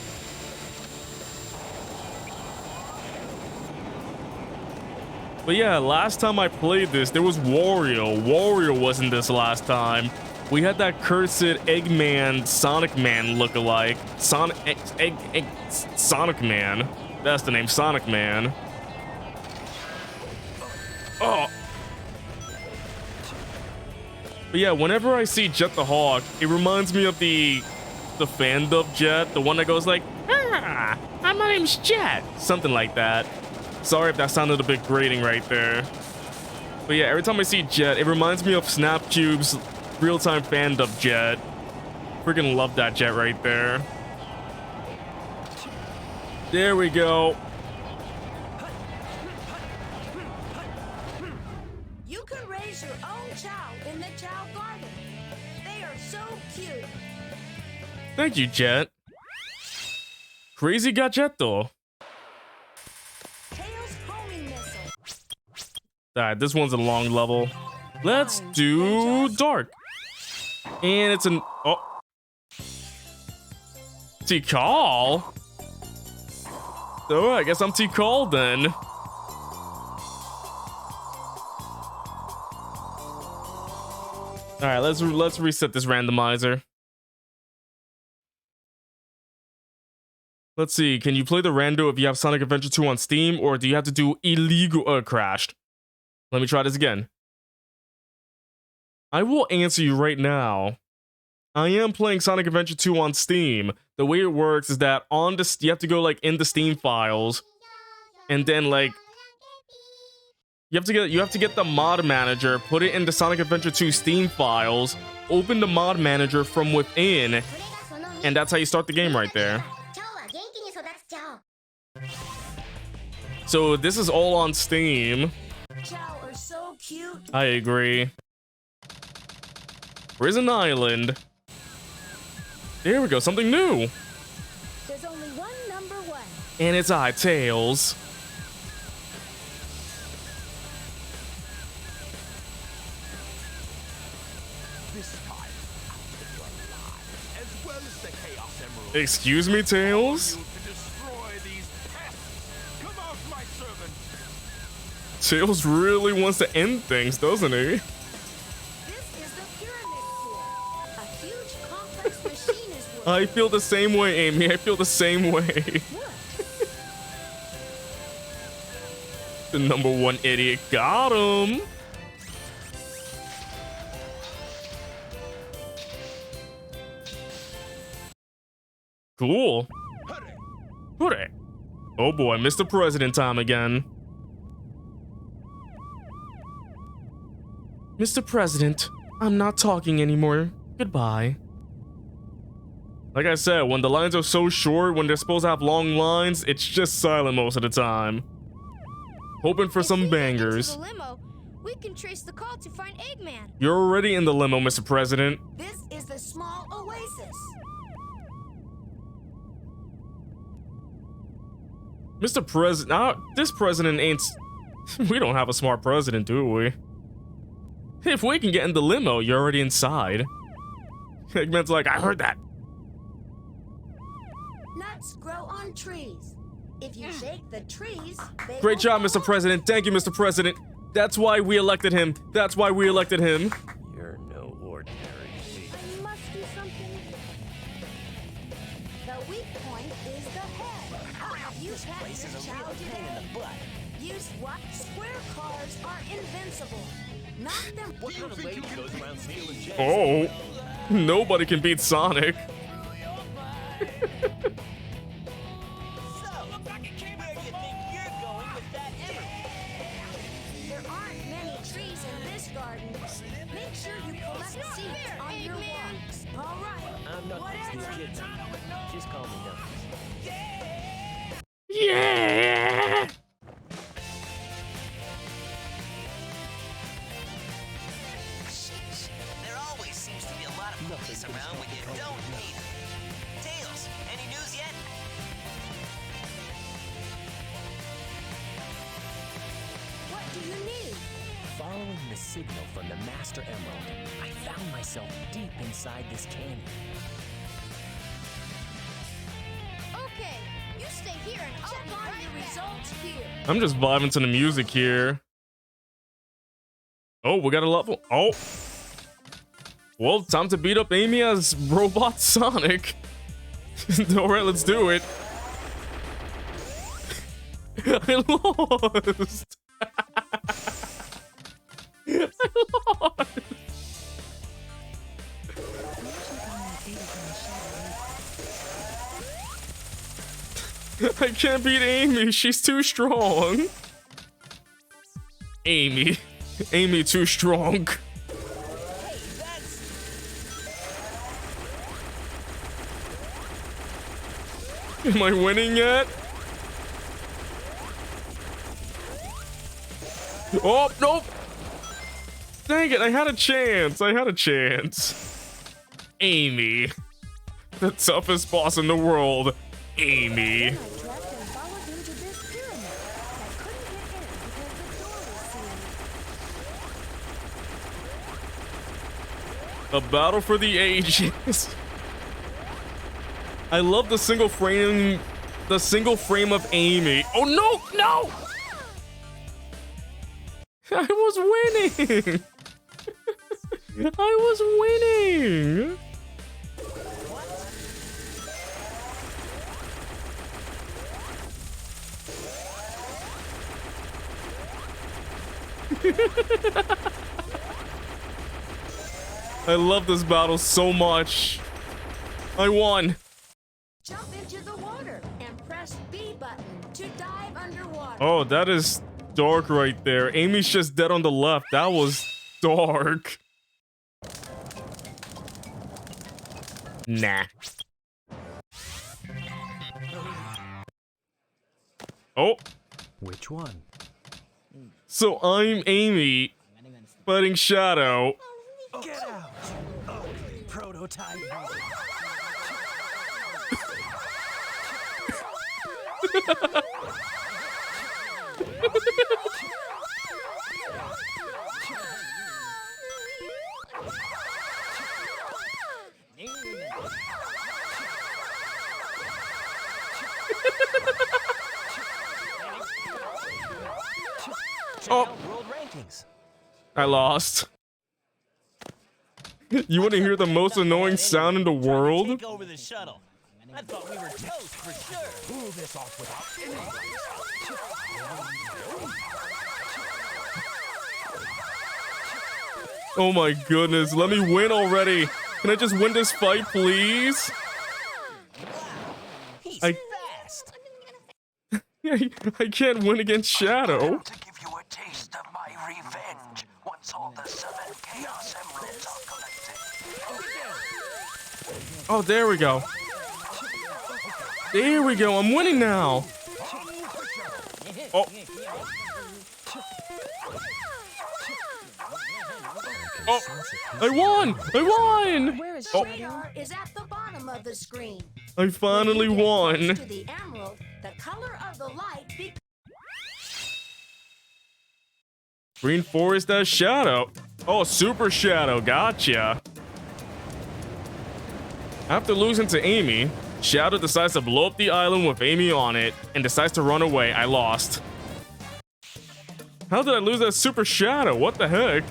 But yeah, last time I played this, there was Wario. Wario wasn't this last time. We had that cursed Eggman, Sonic Man lookalike. Sonic Man. That's the name, Sonic Man. Oh. But yeah, whenever I see Jet the Hawk, it reminds me of the fan dub Jet, the one that goes like, "Ah, my name's Jet," something like that. Sorry if that sounded a bit grating right there. But yeah, every time I see Jet, it reminds me of Snapcube's real-time fan dub Jet. Freaking love that Jet right there. There we go. You can raise your own chow in the Chow Garden. They are so cute. Thank you, Jet. Crazy got Jet though. Tails homing missile. Alright, this one's a long level. Let's do Dark. And it's an... Oh. Tikal? So I guess I'm Tikal then. Alright, let's reset this randomizer. Let's see, can you play the rando if you have Sonic Adventure 2 on Steam, or do you have to do illegal crashed? Let me try this again. I will answer you right now. I am playing Sonic Adventure 2 on Steam. The way it works is that on the you have to go like in the Steam files, and then like you have to get the mod manager, put it in the Sonic Adventure 2 Steam files, open the mod manager from within, and that's how you start the game right there. So this is all on Steam. Chow are so cute. I agree. Prison Island. There we go, something new. There's only one number one. And it's Tails. This time, you're alive, as well as the Chaos Emerald. Excuse me, Tails? To destroy these pests. Come out, my servant. Tails really wants to end things, doesn't he? This is the pyramid core. A huge complex machine is working. I feel the same way, Amy. I feel the same way. The number one idiot got him. Cool. Hooray. Oh boy, Mr. President time again. Mr. President, I'm not talking anymore. Goodbye. Like I said, when the lines are so short, when they're supposed to have long lines, it's just silent most of the time. Hoping for some If we get into bangers. the limo, we can trace the call to find Eggman. You're already in the limo, Mr. President. This is the small oasis. Mr. President, this president ain't. We don't have a smart president, do we? If we can get in the limo, you're already inside. Eggman's like, I heard that. Nuts grow on trees. If you shake the trees, they Great will job, fall Mr. President. Thank you, Mr. President. That's why we elected him. That's why we elected him. You're no ordinary thief. I must do something. The weak point is the head. Hurry up! You This catch place your is a real child pain in today. the butt. Use what? Square cars are invincible. Knock them. What kind of lady goes around stealing jets? Oh, nobody can beat Sonic. So, where do you think you're going with that emerald? There aren't many trees in this garden. Make sure you collect seeds on your walks. All right. I'm not these kids. Just call me Knuckles. Yeah. Sheesh. There always seems to be a lot of police around when you don't need them. Tails, any news yet? What do you need? Following the signal from the Master Emerald, I found myself deep inside this canyon. Okay, you stay here and I'll Check be on right your back. results here. I'm just vibing to the music here. Oh, we got a level. Oh. Well, time to beat up Amy as Robot Sonic. Alright, let's do it. I lost. I lost. I can't beat Amy. She's too strong. Amy. Amy too strong. Hey, that's... Am I winning yet? Oh, nope. Dang it, I had a chance. I had a chance. Amy. The toughest boss in the world. Amy. I tracked and followed him to this pyramid. I couldn't get in because the door was sealed. A battle for the ages. I love the single frame of Amy. Oh no, no! I was winning. I was winning. I love this battle so much. I won. Jump into the water and press B button to dive underwater. Oh, that is dark right there. Amy's just dead on the left. That was dark. Nah. Oh. Which one? So I'm Amy fighting Shadow. Get out! Ugly prototype. Oh, World rankings. I lost. You want to hear the most annoying sound in the world? Take over the shuttle. I thought we were toast for sure. Pull this off without any. Oh my goodness, let me win already. Can I just win this fight, please? He's fast. I can't win against Shadow. To give you a taste of my revenge once all the 7 Chaos Emeralds are collected. Oh, there we go. There we go. I'm winning now. Oh. Oh, I won! I won! Where is Oh, Radar is at the bottom of the screen. I finally When you get won. close to the emerald, the color of the light Green Forest as Shadow. Oh, Super Shadow. Gotcha. After losing to Amy, Shadow decides to blow up the island with Amy on it and decides to run away. I lost. How did I lose that Super Shadow? What the heck?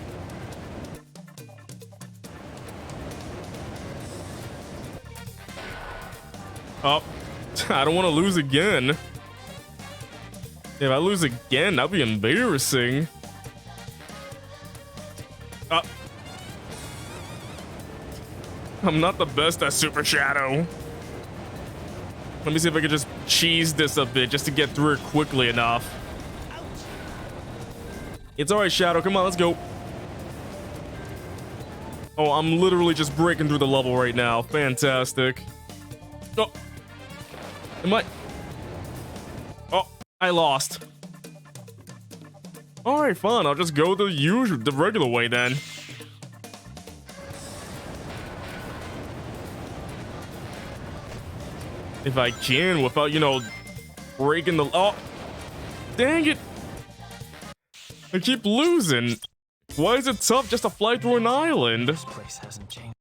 Oh, I don't want to lose again. If I lose again, that'd be embarrassing. I'm not the best at Super Shadow. Let me see if I can just cheese this a bit just to get through it quickly enough. It's alright, Shadow. Come on, let's go. Oh, I'm literally just breaking through the level right now. Fantastic. Oh. Am I? Oh, I lost. Alright, fine. I'll just go the regular way then. If I can, without, you know, breaking the... Oh! Dang it! I keep losing. Why is it tough just to fly through an island? This place hasn't changed.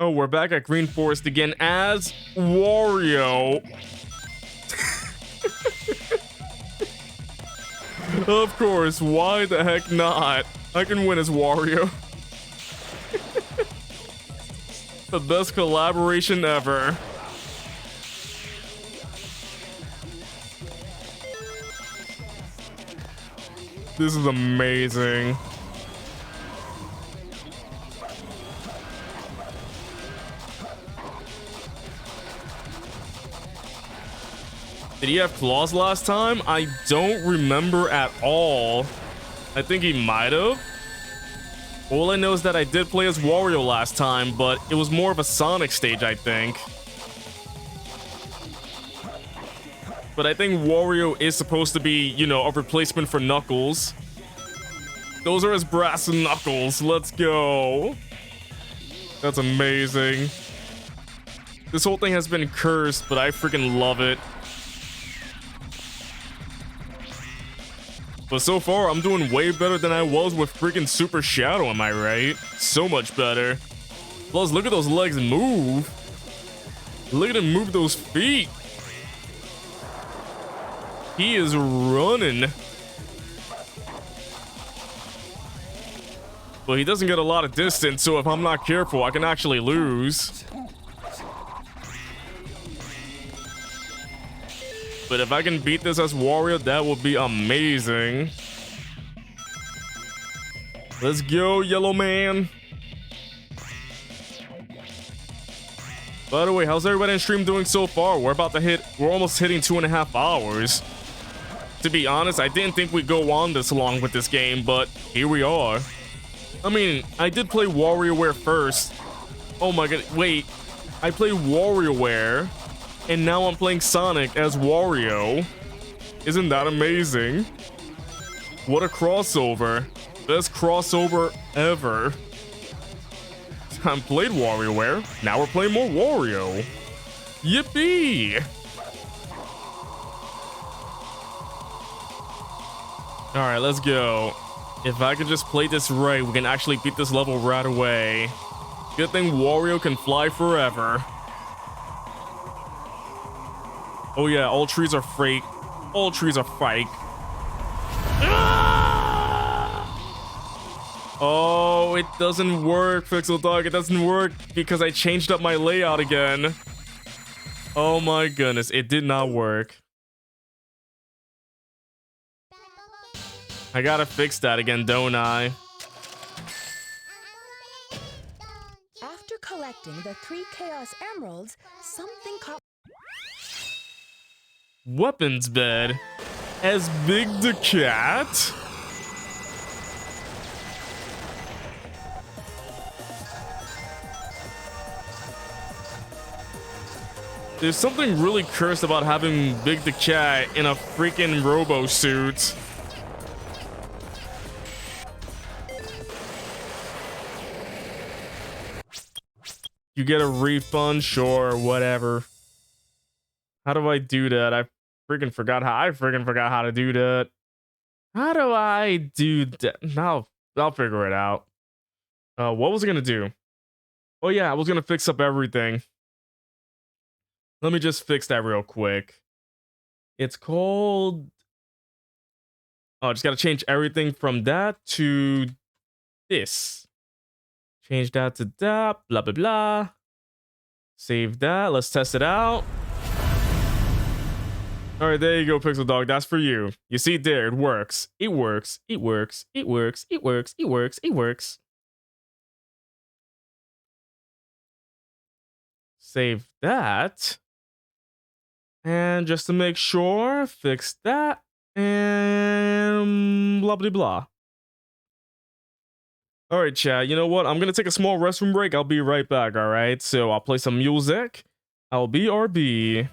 Oh, we're back at Green Forest again as Wario. Of course, why the heck not? I can win as Wario. The best collaboration ever. This is amazing. Did he have claws last time? I don't remember at all. I think he might have. All I know is that I did play as Wario last time, but it was more of a Sonic stage, I think. But I think Wario is supposed to be, you know, a replacement for Knuckles. Those are his brass knuckles. Let's go. That's amazing. This whole thing has been cursed, but I freaking love it. But so far, I'm doing way better than I was with freaking Super Shadow, am I right? So much better. Plus, look at those legs move. Look at him move those feet. He is running. But he doesn't get a lot of distance, so if I'm not careful, I can actually lose. But if I can beat this as Wario, that would be amazing. Let's go, Yellow Man. By the way, how's everybody in stream doing so far? We're almost hitting 2.5 hours. To be honest, I didn't think we'd go on this long with this game, but here we are. I mean, I did play WarioWare first. Oh my god, wait. I played WarioWare. And now I'm playing Sonic as Wario. Isn't that amazing? What a crossover. Best crossover ever. I played WarioWare. Now we're playing more Wario. Yippee! Alright, let's go. If I can just play this right, we can actually beat this level right away. Good thing Wario can fly forever. Oh yeah, all trees are fake. All trees are fake. Ah! Oh, it doesn't work, Pixel Dog. It doesn't work because I changed up my layout again. Oh my goodness, it did not work. I gotta fix that again, don't I? After collecting the 3 Chaos Emeralds, something caught... Weapons bed as Big the Cat. There's something really cursed about having Big the Cat in a freaking robo suit. You get a refund? Sure, whatever. How do I do that? I freaking forgot how to do that. How do I do that? No, I'll figure it out. What was I gonna do? Oh yeah, I was gonna fix up everything. Let me just fix that real quick. It's called... Oh, just gotta change everything from that to this. Change that to that, blah, blah, blah. Save that, let's test it out. All right, there you go, Pixel Dog, that's for you. You see there, it works. It works, it works, it works, it works, it works, it works. Save that. And just to make sure, fix that. And blah, blah, blah. All right, chat, you know what? I'm going to take a small restroom break. I'll be right back, all right? So I'll play some music. I'll be RB.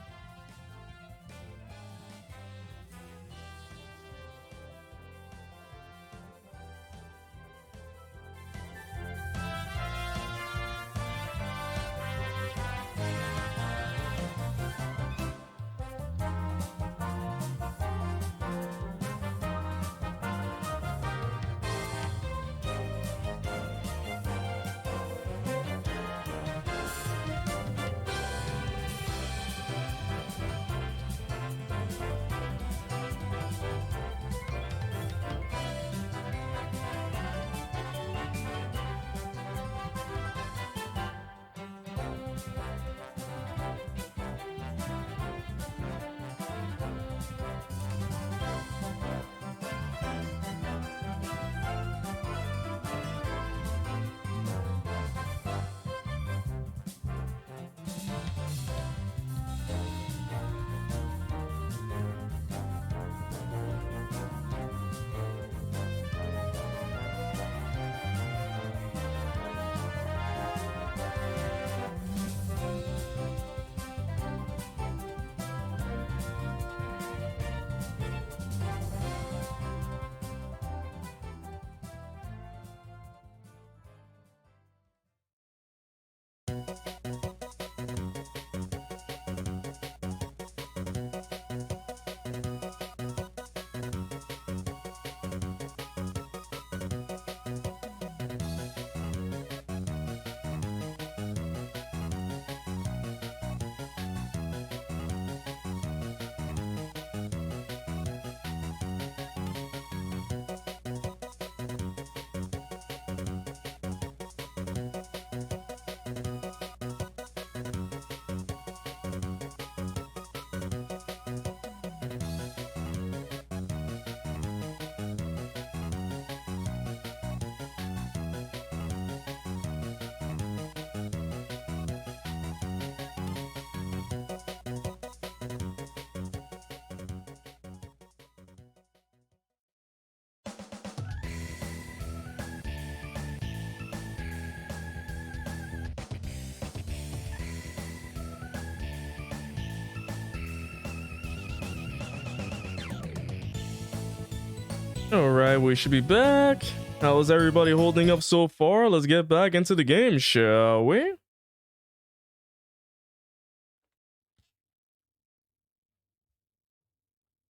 All right, we should be back. How is everybody holding up so far? Let's get back into the game, shall we?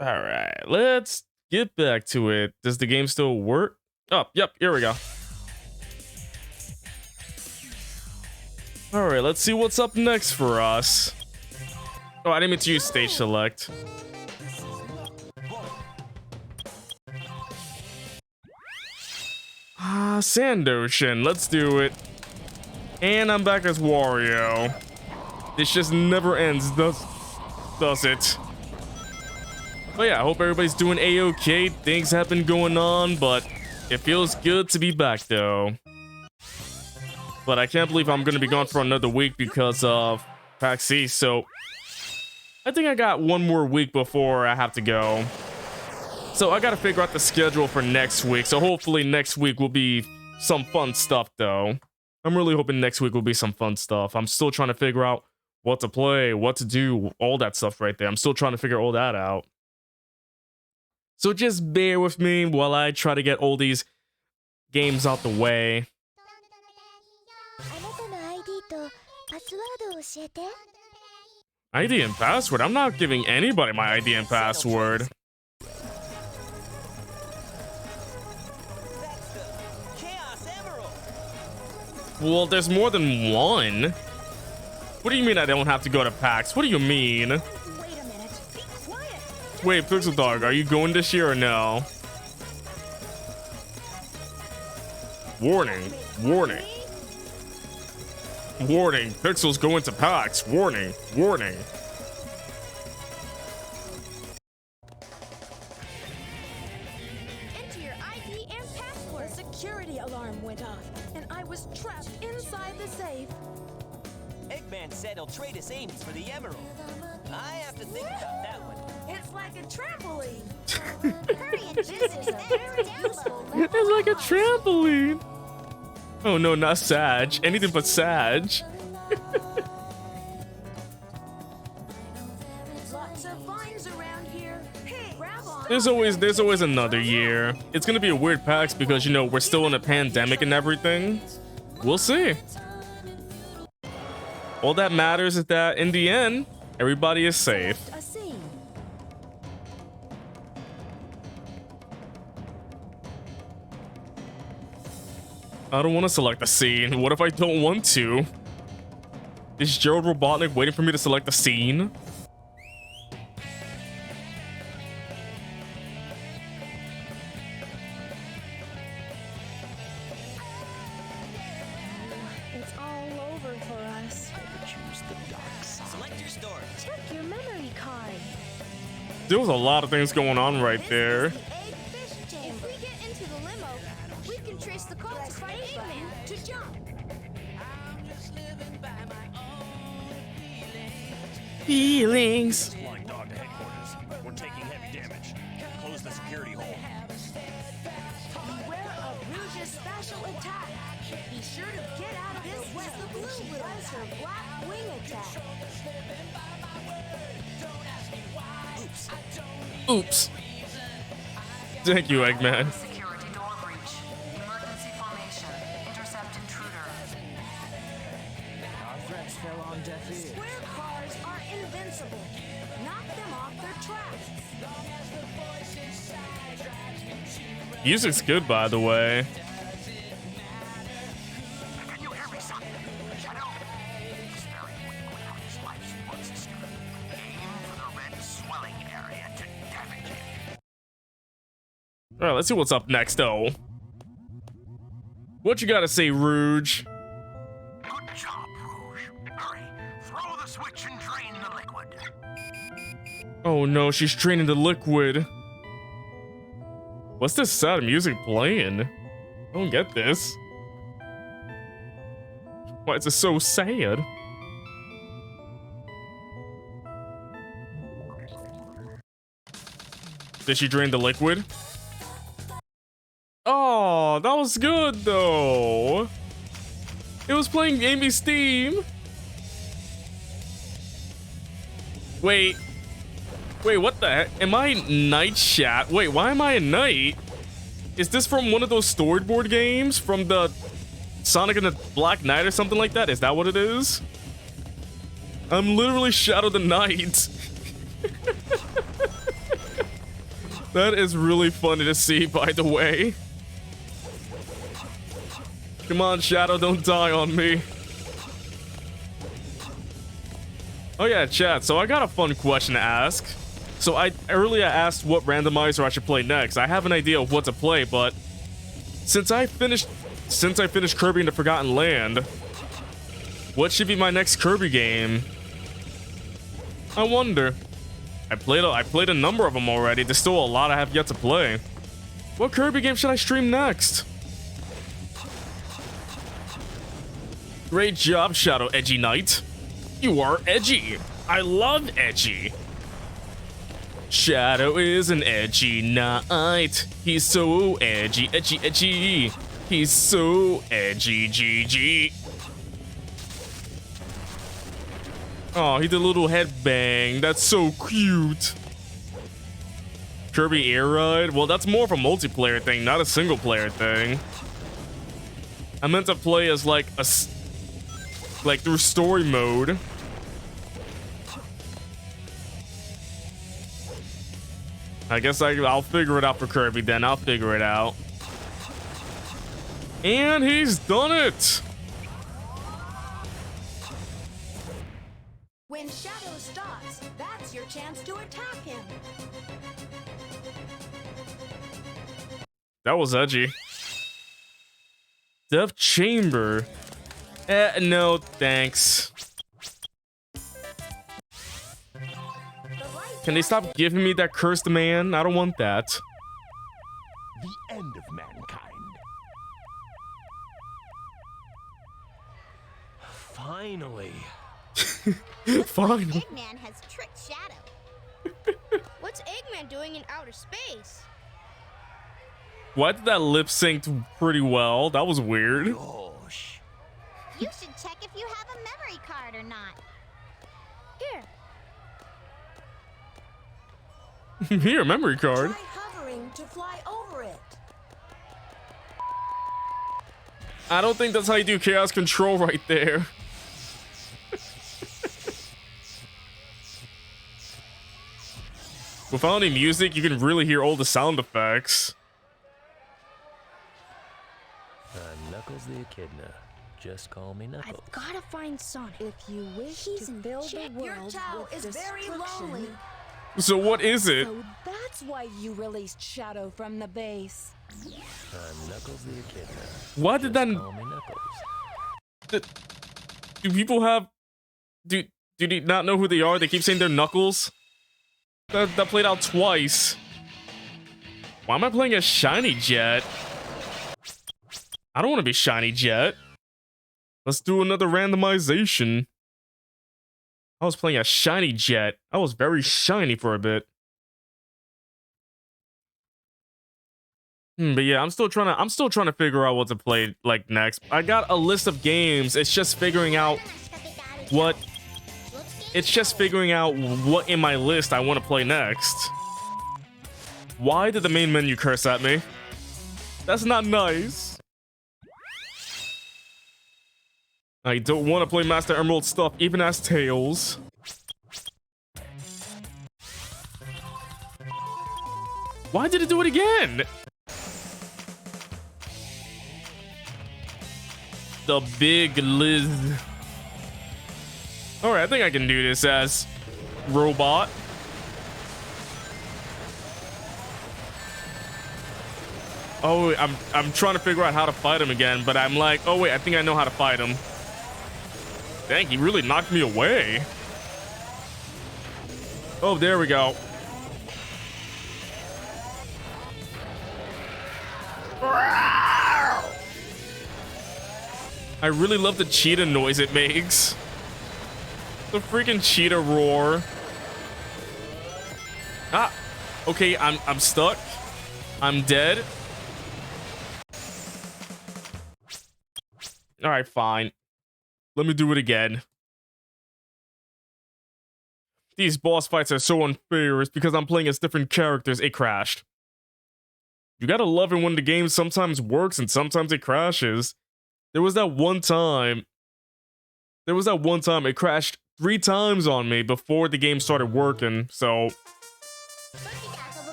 All right, let's get back to it. Does the game still work? Oh, yep, here we go. All right, let's see what's up next for us. Oh, I didn't mean to use stage select. Sand Ocean, let's do it. And I'm back as Wario. This just never ends, does it? But yeah, I hope everybody's doing a-okay. Things have been going on, but it feels good to be back though. But I can't believe I'm gonna be gone for another week because of PAX East, so I think I got one more week before I have to go. So I gotta figure out the schedule for next week. So hopefully next week will be some fun stuff though. I'm really hoping next week will be some fun stuff. I'm still trying to figure out what to play, what to do, all that stuff right there. I'm still trying to figure all that out. So just bear with me while I try to get all these games out the way. ID and password? I'm not giving anybody my ID and password. That's the Chaos Emerald. Well, there's more than one. What do you mean I don't have to go to PAX? What do you mean? Wait a minute. Be quiet. Wait, Pixel Dog, are you going this year or no? Warning, warning. Warning, Pixel's going to PAX. Warning, warning. Enter your ID and password. The security alarm went off, and I was trapped inside the safe. Eggman said he'll trade his Amy for the Emerald. I have to think about that one. It's like a trampoline. Hurry and visit it. Very useful. It's like a trampoline. Oh no, not Sag. Anything but Sag. Lots of vines around here. Hey, grab on. There's always another year. It's gonna be a weird PAX because, you know, we're still in a pandemic and everything. We'll see. All that matters is that in the end, everybody is safe. A scene. I don't want to select a scene. What if I don't want to? Is Gerald Robotnik waiting for me to select a scene? It's all over for us. Choose the dark side. Select your story. Check your memory card. There was a lot of things going on right there. The egg fish chamber. If we get into the limo, we can trace the call to fight Eggman to jump. Feelings. Flying dog to headquarters. We're taking heavy damage. Close the security hole. Beware of Rouge's special attack. Be sure to get out of his web. The blue was her black wing attack. Oops. Thank you, Eggman. Security door breach. Emergency formation. Intercept intruder. Our threats fell on deaf ears. Square cars are invincible. Knock them off their tracks. Music's good, by the way. Can you hear me, son? Shadow? It's very quickly how his life supports this. Aim for the red swelling area to damage it. All right, let's see what's up next, though. What you gotta say, Rouge? Good job, Rouge. Hurry, throw the switch and drain the liquid. Oh no, she's draining the liquid. What's this sad music playing? I don't get this. Why is it so sad? Did she drain the liquid? Oh, that was good though. It was playing Amy's theme. Wait, what the heck? Am I Night Chat? Wait, why am I a knight? Is this from one of those storyboard games? From the Sonic and the Black Knight or something like that? Is that what it is? I'm literally Shadow the Knight. That is really funny to see, by the way. Come on, Shadow, don't die on me. Oh yeah, chat, so I got a fun question to ask. So I earlier asked what randomizer I should play next. I have an idea of what to play, but since I finished Kirby in the Forgotten Land, what should be my next Kirby game? I wonder. I played a number of them already. There's still a lot I have yet to play. What Kirby game should I stream next? Great job, Shadow Edgy Knight. You are edgy. I love edgy. Shadow is an edgy knight. He's so edgy, edgy, edgy. He's so edgy, GG. Oh, he did a little headbang. That's so cute. Kirby Air Ride? Well, that's more of a multiplayer thing, not a single player thing. I meant to play as like through story mode. I guess I'll figure it out for Kirby then. I'll figure it out. And he's done it. When Shadow stops, that's your chance to attack him. That was edgy. Death Chamber. No, thanks. Can they stop giving me that cursed man? I don't want that. The end of mankind. Finally. Fine. Eggman has tricked Shadow. What's Eggman doing in outer space? Why did that lip sync pretty well? That was weird. Gosh. You should check if you have a memory card or not. Here. Here, memory card. Try hovering to fly over it. I don't think that's how you do chaos control right there. Without any music, you can really hear all the sound effects. I'm Knuckles the Echidna. Just call me Knuckles. I've gotta find Sonic. If you wish He's to in fill the check. Your world Tao with is very destruction, lonely. So what is it? so that's why you released Shadow from the base. I'm Knuckles the Echidna. Why did that? Call me Knuckles. Do people have? Do you not know who they are? They keep saying they're Knuckles. That played out twice. Why am I playing as Shiny Jet? I don't want to be Shiny Jet. Let's do another randomization. I was playing as Shiny Jet. I was very shiny for a bit. But yeah, I'm still trying to figure out what to play like next. I got a list of games. It's just figuring out what in my list I want to play next. Why did the main menu curse at me? That's not nice. I don't want to play Master Emerald stuff, even as Tails. Why did it do it again? The big Liz. Alright, I think I can do this as robot. Oh, I'm trying to figure out how to fight him again, but I'm like, oh wait, I think I know how to fight him. Dang, he really knocked me away. Oh, there we go. I really love the cheetah noise it makes. The freaking cheetah roar. Ah, okay, I'm stuck. I'm dead. All right, fine. Let me do it again. These boss fights are so unfair. It's because I'm playing as different characters. It crashed. You gotta love it when the game sometimes works and sometimes it crashes. There was that one time it crashed 3 times on me before the game started working, so...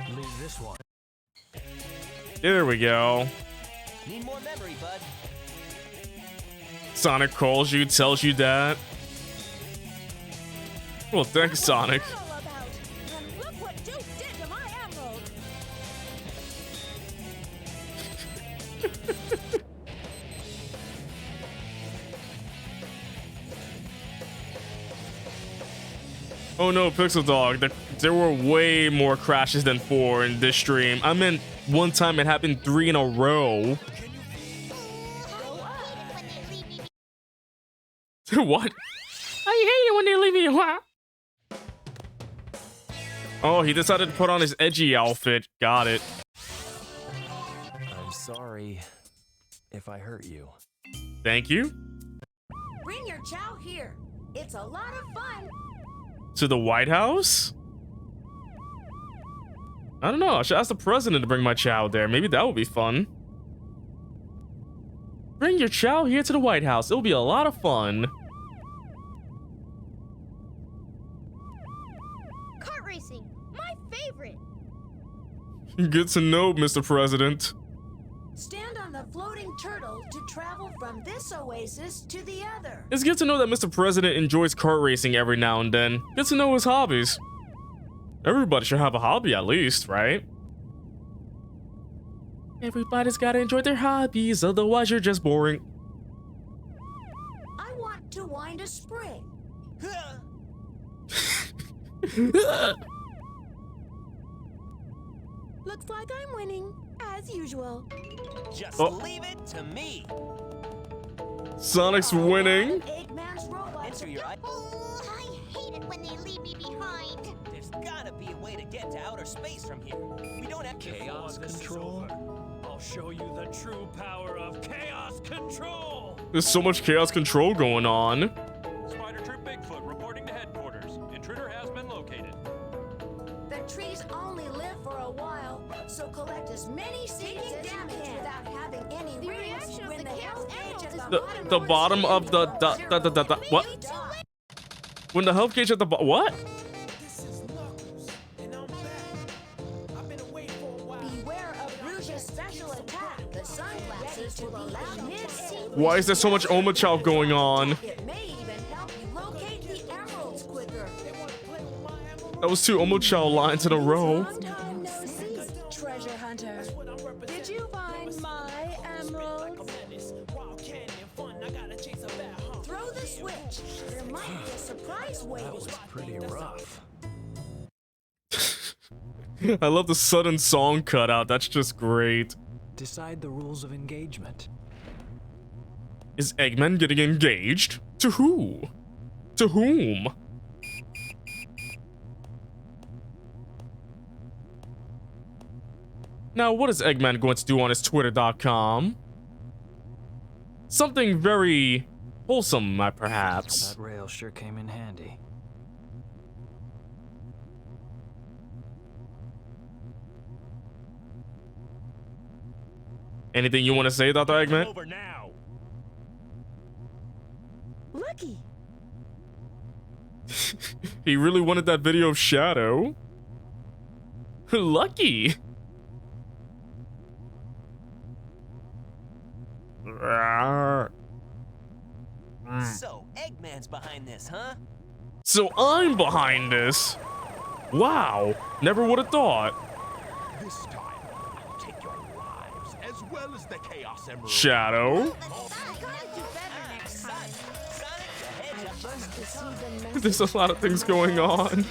Leave this one. There we go. Need more memory, bud. Sonic calls you, tells you that. Well, thanks, Sonic. And look what Duke did to my emerald. Oh no, Pixel Dog, there were way more crashes than 4 in this stream. I meant one time it happened 3 in a row. What? I hate it when they leave me. What? Oh, he decided to put on his edgy outfit. Got it. I'm sorry if I hurt you. Thank you. Bring your chow here. It's a lot of fun. To the White House? I don't know. I should ask the president to bring my chow there. Maybe that would be fun. Bring your chow here to the White House. It'll be a lot of fun. favorite. Good to know, Mr. President. Stand on the floating turtle to travel from this oasis to the other. It's good to know that Mr. President enjoys kart racing every now and then. Good to know his hobbies. Everybody should have a hobby at least, right? Everybody's gotta enjoy their hobbies, otherwise you're just boring. I want to wind a spring. Looks like I'm winning, as usual. Just Oh. leave it to me. Sonic's winning. Eggman's robots. Enter your eye. Oh, I hate it when they leave me behind. There's gotta be a way to get to outer space from here. We don't have Chaos control? I'll show you the true power of chaos control. There's so much chaos control going on. Spider Troop Bigfoot reporting to headquarters. Intruder has been located. The trees only live for a while, so collect as many seeds as you can without having any The rings reaction of when the the chaos health gauge at emerald The bottom of the what? When the health gauge at the what? Beware of Rouge's special attack. The sunglasses will allow mid-sea. Why is there so much Omochow going on? It may even help you locate the emeralds quicker. That was 2 Omochow lines in a row. Long time no see, treasure hunter. Did you find my emeralds? Throw the switch. There might be a surprise waiting. That was pretty rough. I love the sudden song cutout. That's just great. Decide the rules of engagement. Is Eggman getting engaged? To who? To whom? Now, what is Eggman going to do on his Twitter.com? Something very wholesome, perhaps. That rail sure came in handy. Anything you want to say, Dr. Eggman? Over now. Lucky. He really wanted that video of Shadow. Lucky. So, Eggman's behind this, huh? So I'm behind this. Wow, never would have thought. This time, I'll take your lives as well as the Chaos Emerald. Shadow. Just to see the message. There's a lot of things going on.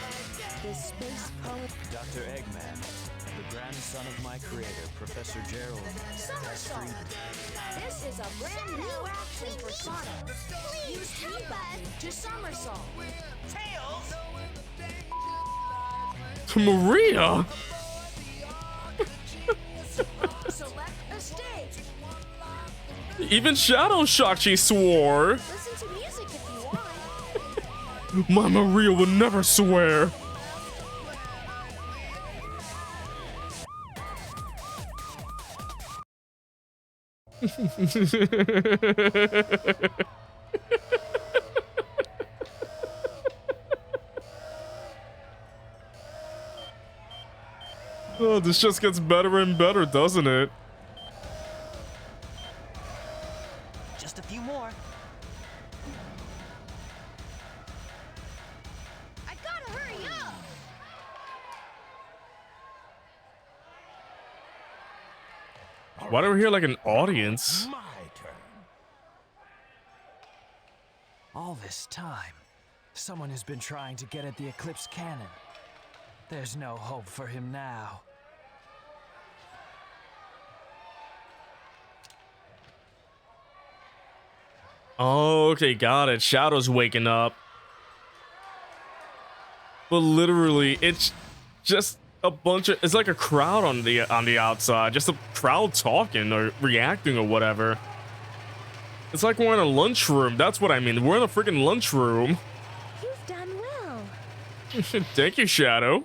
The space Dr. Eggman, the grandson of my creator, Professor Gerald. somersault. This is a brand new action for Sonic. Use B button to somersault. Tails! To Maria. Select a stage. Even Shadow shocked she swore. Listen to music if you want. My Maria would never swear. Oh, this just gets better and better, doesn't it? Just a few more. I gotta hurry up. Why do we hear like an audience? My turn. All this time, someone has been trying to get at the Eclipse cannon. There's no hope for him now. Oh, okay, got it. Shadow's waking up. But literally, it's just a bunch of, it's like a crowd on the outside, just a crowd talking or reacting or whatever. It's like we're in a lunchroom. That's what I mean. We're in a freaking lunchroom. You've done well. Thank you, Shadow.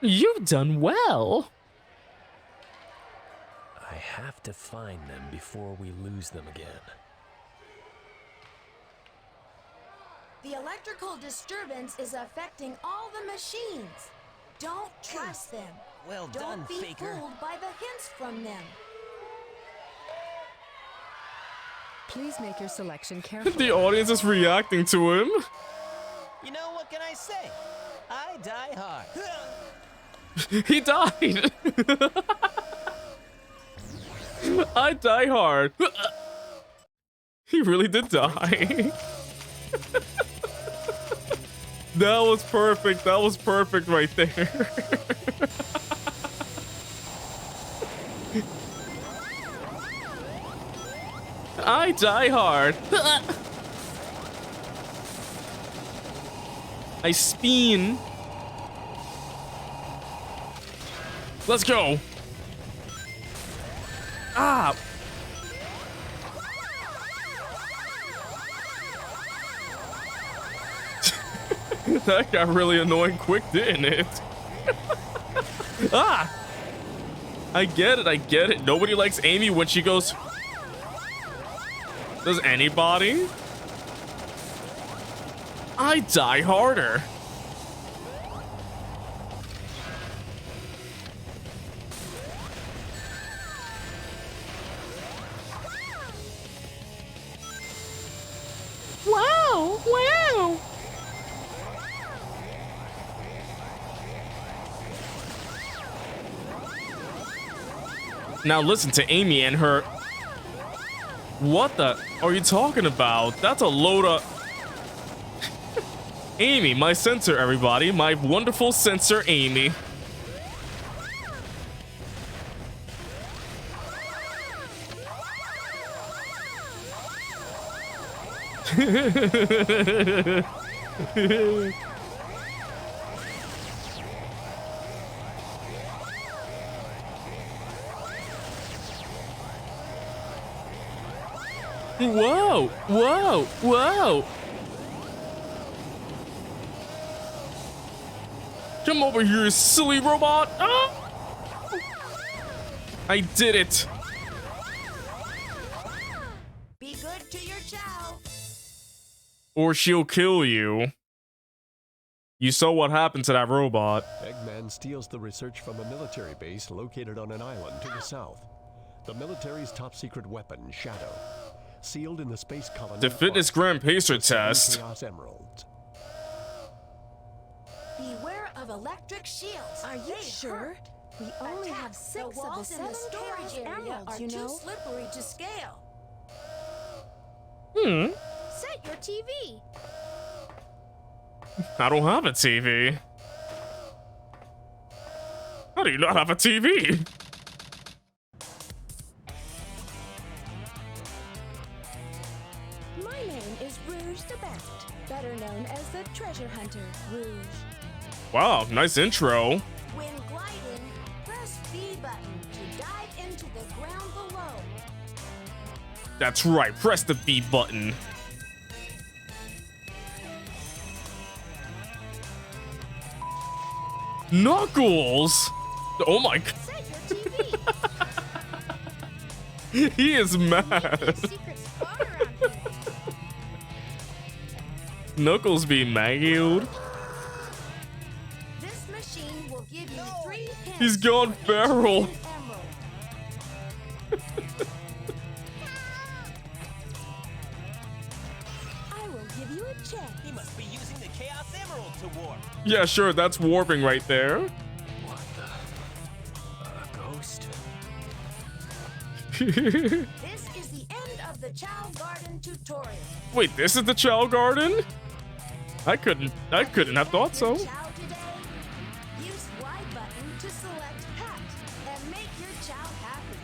You've done well. I have to find them before we lose them again. The electrical disturbance is affecting all the machines. Don't trust them. Well Don't done, be faker. fooled by the hints from them. Please make your selection carefully. The audience is reacting to him. You know, what can I say? I die hard. He died. I die hard. He really did die. That was perfect. That was perfect right there. I die hard. I spin. Let's go. Ah. That got really annoying quick, didn't it? Ah. I get it. I get it. Nobody likes Amy when she goes. Does anybody? I die harder. Wow, wow. Now listen to Amy and her. What the are you talking about? That's a load of... Amy, my sensor, everybody. My wonderful sensor, Amy. Whoa, whoa, whoa. Come over here, you silly robot. Ah! I did it. Be good to your chow. Or she'll kill you. You saw what happened to that robot. Eggman steals the research from a military base located on an island to the south. The military's top secret weapon, Shadow. Sealed in the space colony. The Fitness Grand Pacer test. Chaos Emeralds. Beware of electric shields. Are you sure? We only have 6 of the walls 7 in the storage area emeralds, are you too know? slippery to scale. Set your TV. I don't have a TV. How do you not have a TV? My name is Rouge the Bat, better known as the treasure hunter, Rouge. Wow, nice intro. When gliding, press B button to dive into the ground below. That's right, press the B button. Knuckles! Oh my god. Set your TV. He is mad. Secret spot around here. Knuckles be mad. This machine will give you 3 hints. He's gone for each feral. hidden emerald. I will give you a check. He must be using the Chaos Emerald to warp. Yeah, sure, that's warping right there. What the? A ghost? This is the end of the Chow Garden tutorial. Wait, this is the Chow Garden? I couldn't have thought so. Chow today. Use Y button to select hat and make your chow happy.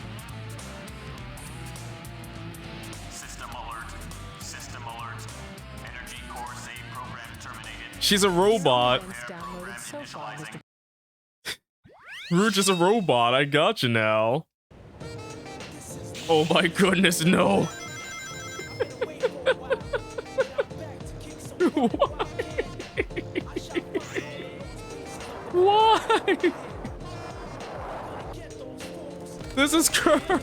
System alert. System alert. Energy core save program terminated. She's a robot. Downloaded so far, Mr. Rouge is a robot. I got you now. Oh my goodness, no. Why? Why? This is cursed. Who's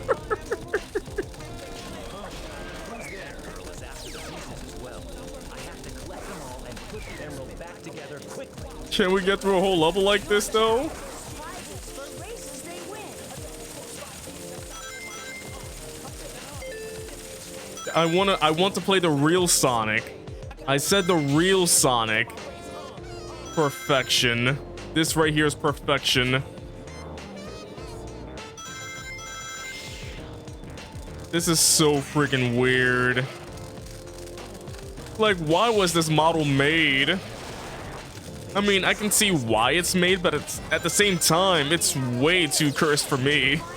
there? Earl is after the pieces as well. I have to collect them all and put the emerald back together quickly. Can we get through a whole level like this though? For races they win. I want to play the real Sonic. I said the real Sonic. Perfection. This right here is perfection. This is so freaking weird. Like, why was this model made? I mean, I can see why it's made, but it's at the same time, it's way too cursed for me. You've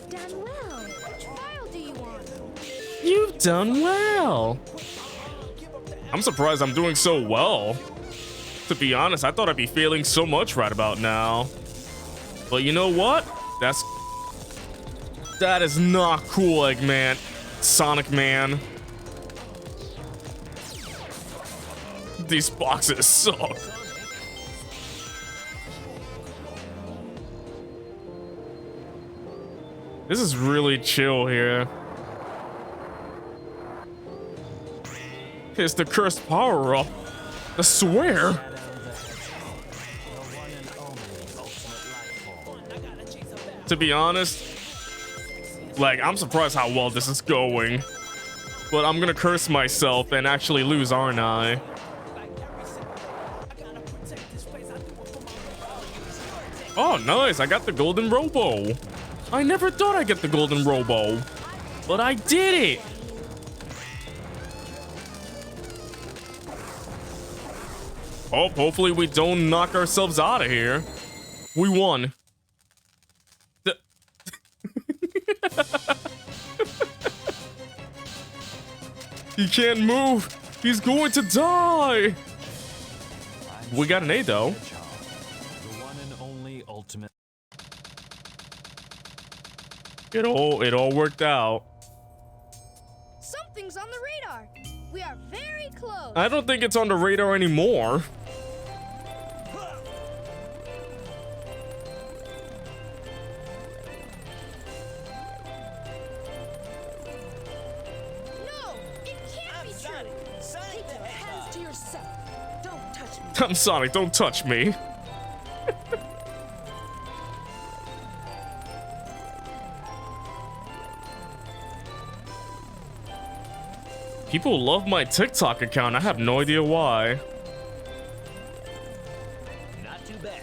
done well. Which file do you want? You've done well. I'm surprised I'm doing so well. To be honest, I thought I'd be failing so much right about now. But you know what? That is not cool, Eggman. Sonic Man. These boxes suck. This is really chill here. It's the cursed power-up. I swear. To be honest, like, I'm surprised how well this is going. But I'm gonna curse myself and actually lose, aren't I? Oh, nice. I got the golden robo. I never thought I'd get the golden robo, but I did it. Oh, hopefully we don't knock ourselves out of here. We won. He can't move. He's going to die. We got an A though. The one and only ultimate. It all worked out. Something's on the radar. We are very close. I don't think it's on the radar anymore. No, it can't be true. Keep your hands to yourself. Don't touch me. I'm Sonic, don't touch me. People love my TikTok account. I have no idea why. Not too bad.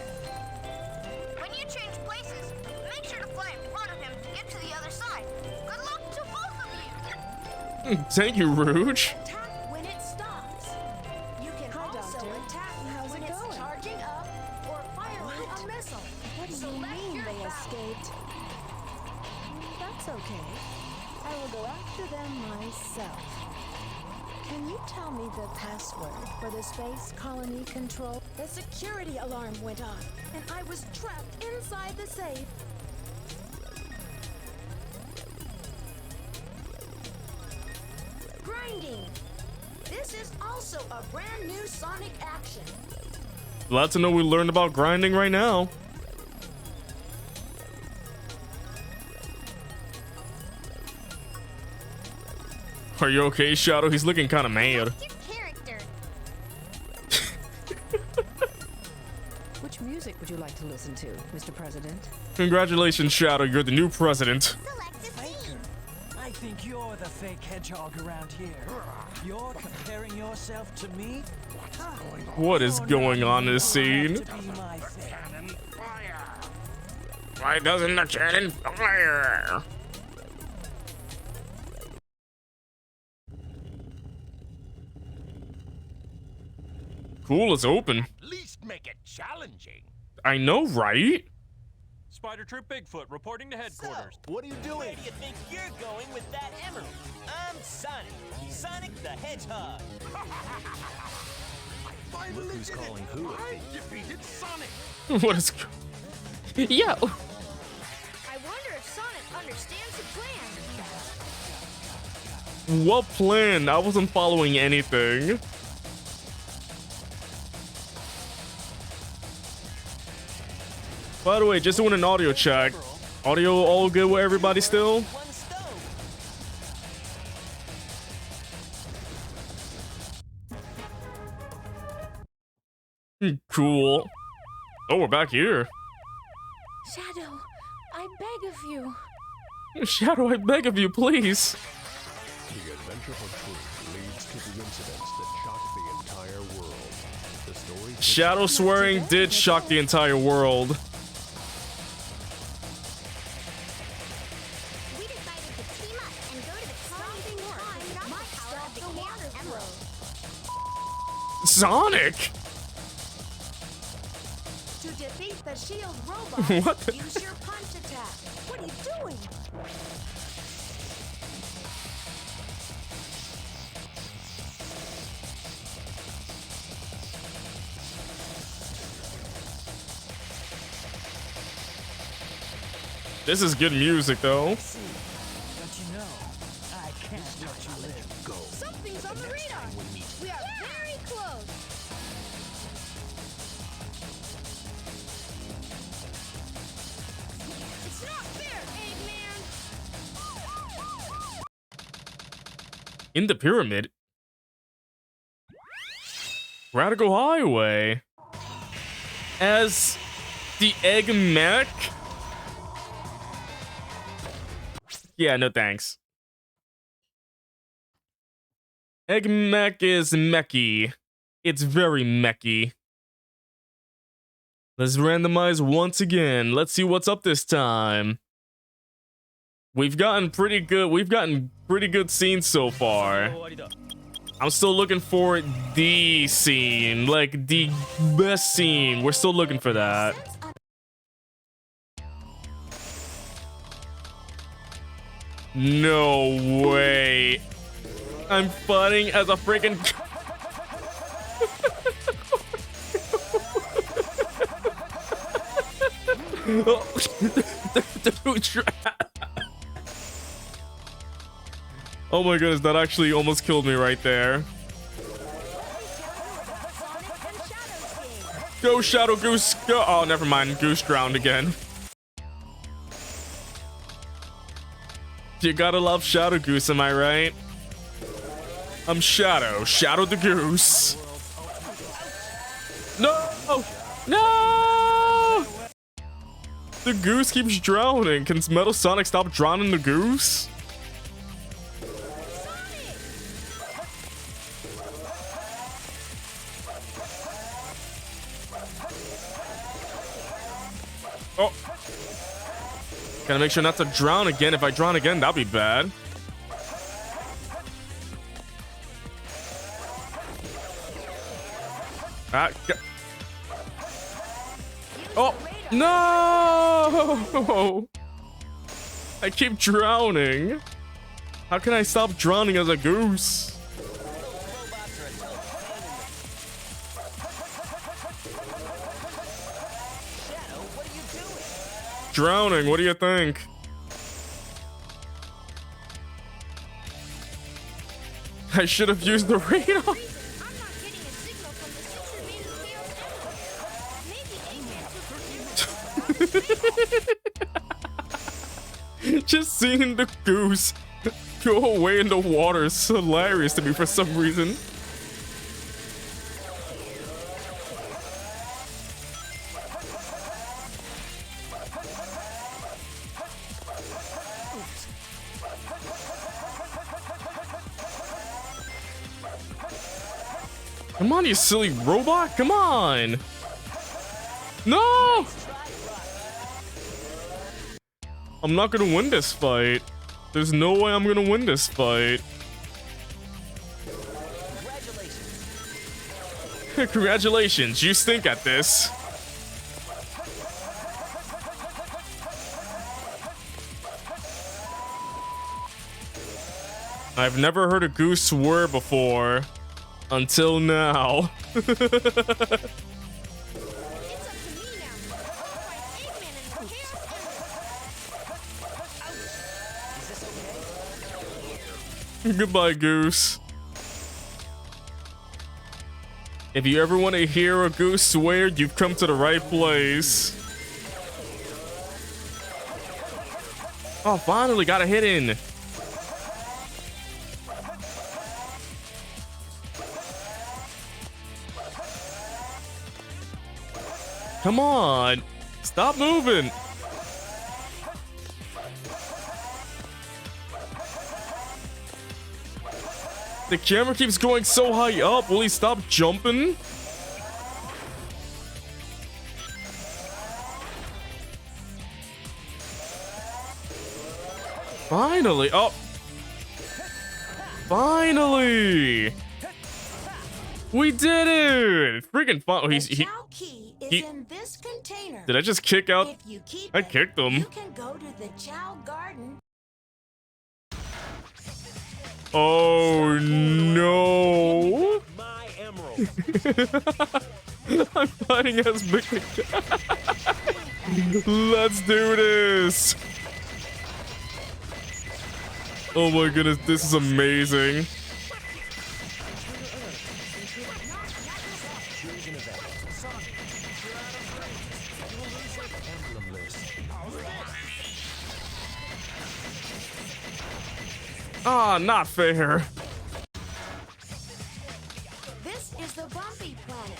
When you change places, make sure to fly in front of him to get to the other side. Good luck to both of you. Thank you, Rouge. Attack when it stops. You can Hi, also Doctor. attack How's when it it's going? charging up or firing a missile. What do you Select mean your they battle. escaped? That's okay. I will go after them myself. Can you tell me the password for the space colony control? The security alarm went off, and I was trapped inside the safe. Grinding. This is also a brand new Sonic action. Glad to know we learned about grinding right now. Are you okay, Shadow? He's looking kind of mad. Your character. Which music would you like to listen to, Mr. President? Congratulations, Shadow. You're the new president. I think you're the fake hedgehog around here. You're comparing yourself to me? What is going on in this scene? To be my thing. Why doesn't the cannon fire? Cool, it's open. At least make it challenging. I know, right? Spider Troop Bigfoot reporting to headquarters. What are you doing? Where do you think you're going with that emerald? I'm Sonic. Sonic the Hedgehog. Finally Look who's did it. calling who. I defeated Sonic. What is... Yo! I wonder if Sonic understands the plan. What plan? I wasn't following anything. By the way, just doing an audio check. Audio all good with everybody still? One stove. Cool. Oh, we're back here. Shadow, I beg of you. Shadow, I beg of you, please. The adventure for truth leads to the incidents that shocked the entire world. The story Shadow swearing did shock the entire world. We decided to team up and go to the colony and find the power of the Chaos Emerald. Sonic! To defeat the shield robot, What the- use your punch attack. What are you doing? This is good music, though. But you know, I can't let you live. Go. Something's on the radar. We are very close. It's not fair, Eggman. In the pyramid. Radical Highway. As the egg mech? Yeah, no thanks. Egg mech is mechy. It's very mechy. Let's randomize once again. Let's see what's up this time. We've gotten pretty good scenes so far. I'm still looking for the scene, like the best scene. We're still looking for that. No way. I'm fighting as a freaking... Oh my goodness, that actually almost killed me right there. Go Shadow Goose, go! Oh, never mind, Goose drowned again. You gotta love Shadow Goose, am I right? I'm Shadow the Goose. No! No! The goose keeps drowning. Can Metal Sonic stop drowning the goose? Oh. Gotta make sure not to drown again. If I drown again, that'll be bad. Oh, no! I keep drowning. How can I stop drowning as a goose? Drowning, what do you think? I should have used the radar. Just seeing the goose go away in the water is hilarious to me for some reason. Come on, you silly robot. Come on. No! I'm not gonna win this fight. There's no way I'm gonna win this fight. Congratulations, you stink at this. I've never heard a goose swear before. Until now. Goodbye, Goose. If you ever want to hear a goose swear, you've come to the right place. Oh, finally got a hit in. Come on. Stop moving. The camera keeps going so high up. Will he stop jumping? Finally. Oh. Finally. We did it. Freaking fun. The chow key is in this container. Did I just kick out? If you keep I kicked him. You can go to the chow garden. Oh no. My emerald. I'm fighting as Big. Let's do this. Oh my goodness, this is amazing. Ah, not fair. This is the bumpy planet.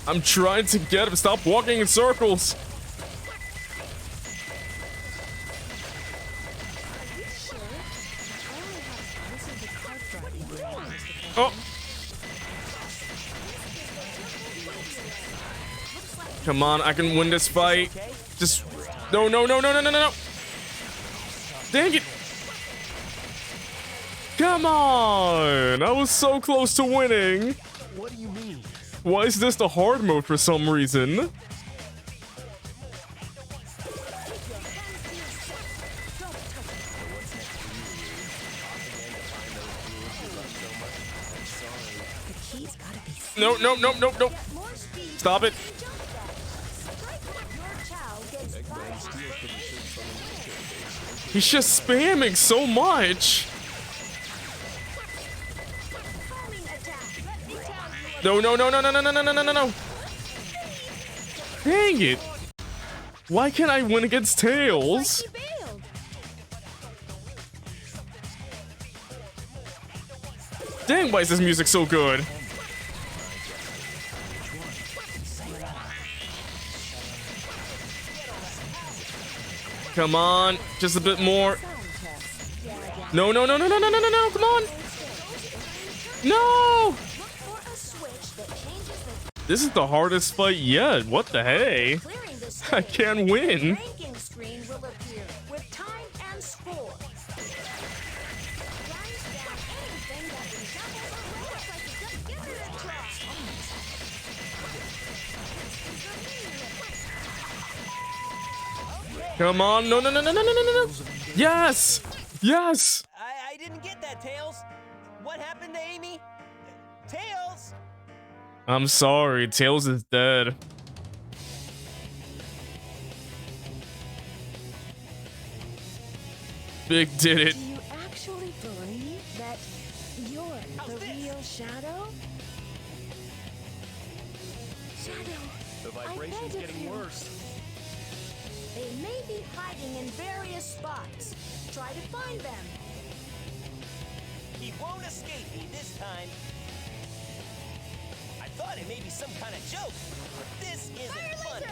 I'm trying to get him. Stop walking in circles. Oh. Come on, I can win this fight. Just no. Dang it. Come on. I was so close to winning. What do you mean? Why is this the hard mode for some reason? No. Stop it. He's just spamming so much. No. Dang it. Why can't I win against Tails? Dang, why is this music so good? Come on, just a bit more. No, come on. No! This is the hardest fight yet. What the hey? I can't win. Ranking screen will appear with time and score. Come on, no. Yes! Yes! I didn't get that, Tails. What happened to Amy? Tails! I'm sorry, Tails is dead. Big did it. Do you actually believe that you're the real Shadow? Shadow, The vibration's getting worse. They may be hiding in various spots. Try to find them. He won't escape me this time. I thought it may be some kind of joke, but this isn't funny.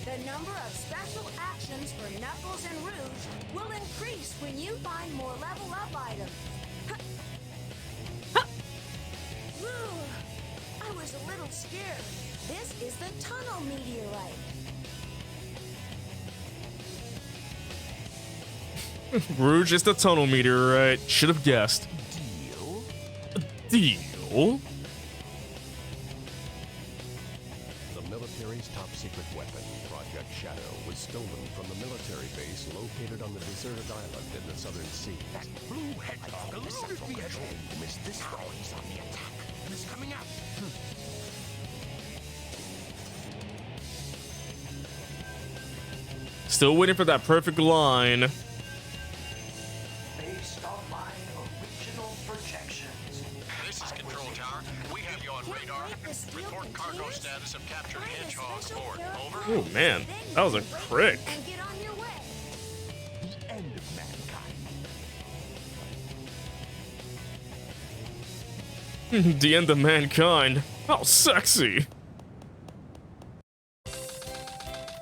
The number of special actions for Knuckles and Rouge will increase when you find more level up items. I was a little scared. This is the tunnel meteorite. Rouge is the tunnel meteorite. Should have guessed. Deal? The military's top secret weapon, Project Shadow, was stolen from the military base located on the deserted island in the southern sea. That blue hedgehog eluded me at home. Missed this now he's on the attack and is coming out. Still waiting for that perfect line. Tower. We have you on radar. Report cargo status of captured hedgehog port. Over. Oh man, that was a crick. And get on your way. The end of mankind. The end of mankind. How sexy.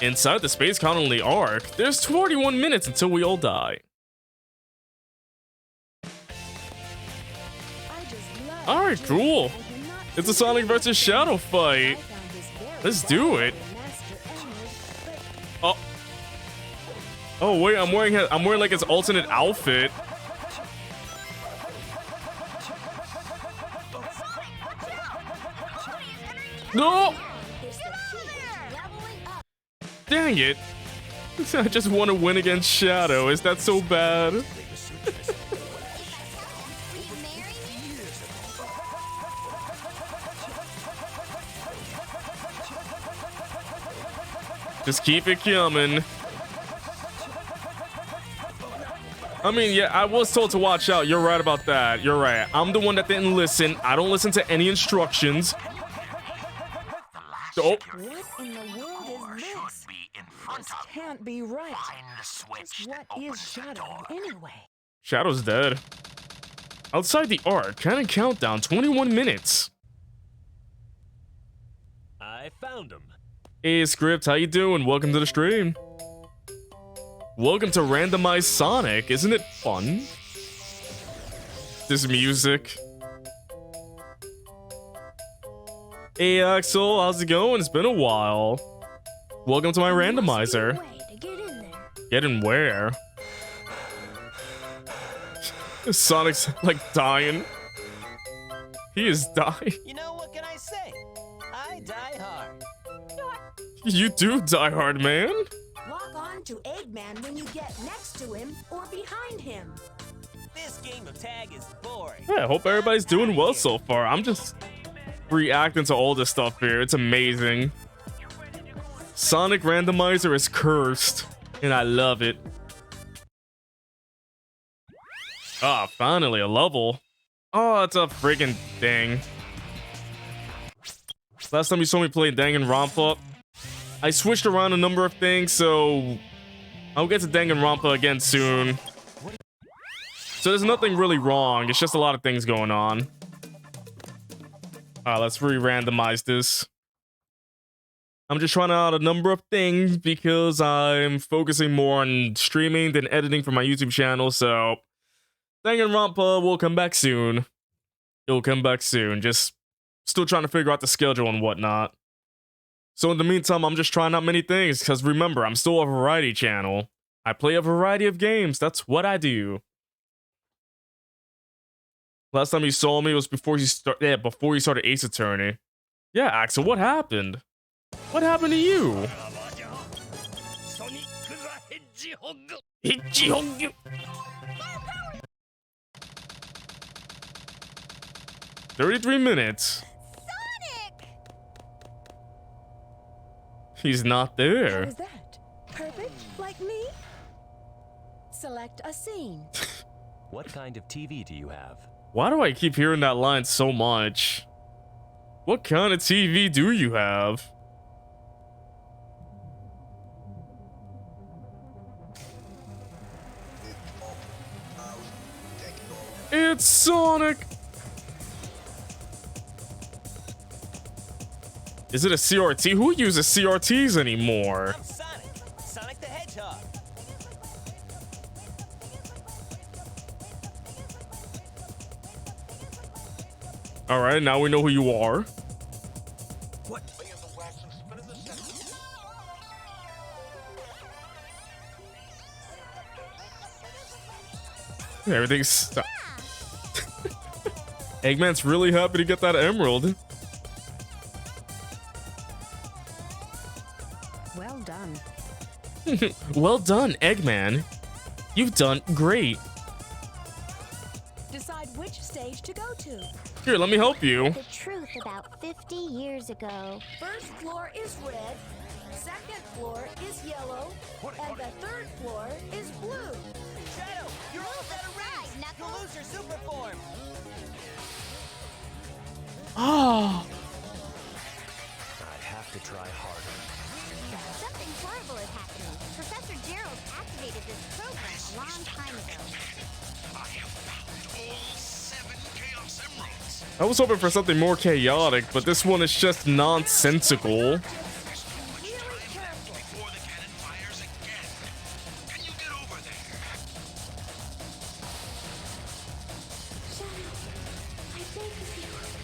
Inside the space colony arc, there's 41 minutes until we all die. Alright, cool. It's a Sonic versus Shadow fight. Let's do it. Oh. Oh wait, I'm wearing like his alternate outfit. No! Dang it. I just want to win against Shadow. Is that so bad? Just keep it coming. I mean, yeah, I was told to watch out. You're right about that. You're right. I'm the one that didn't listen. I don't listen to any instructions. Oh. What in the world is this? This can't be right. What is Shadow anyway? Shadow's dead. Outside the arc, cannon countdown, 21 minutes. I found him. Hey, Script, how you doing? Welcome to the stream. Welcome to Randomized Sonic. Isn't it fun? This music. Hey, Axel, how's it going? It's been a while. Welcome to my randomizer. Get in where? Sonic's like dying. He is dying. You know, what can I say? I die hard. You do die hard, man. Log on to Eggman when you get next to him or behind him. This game of tag is boring. Yeah, I hope everybody's doing well so far. I'm just reacting to all this stuff here. It's amazing. Sonic Randomizer is cursed, and I love it. Ah, finally a level. Oh, it's a freaking thing. Last time you saw me play Danganronpa, I switched around a number of things, so I'll get to Danganronpa again soon. So there's nothing really wrong. It's just a lot of things going on. Let's re-randomize this. I'm just trying out a number of things because I'm focusing more on streaming than editing for my YouTube channel, so Danganronpa will come back soon. It'll come back soon. Just still trying to figure out the schedule and whatnot. So in the meantime, I'm just trying out many things because remember, I'm still a variety channel. I play a variety of games. That's what I do. Last time you saw me was before you started Ace Attorney. Yeah, Axel, what happened? What happened to you? Hedgehog. 33 minutes. Sonic! He's not there. How is that? Perfect, like me? Select a scene. What kind of TV do you have? Why do I keep hearing that line so much? What kind of TV do you have? It's Sonic! Is it a CRT? Who uses CRTs anymore? I'm Sonic. Sonic the Hedgehog. Alright, now we know who you are. What? Everything's... Eggman's really happy to get that emerald. Well done. Well done, Eggman. You've done great. Decide which stage to go to. Here, let me help you. The truth about 50 years ago. First floor is red, second floor is yellow, and the third floor is blue. Shadow, you're all out of range. You'll lose your super form. this program a long time ago. I have found all 7 Chaos Emeralds. I was hoping for something more chaotic, but this one is just nonsensical. Before the cannon fires again. Can you get over there?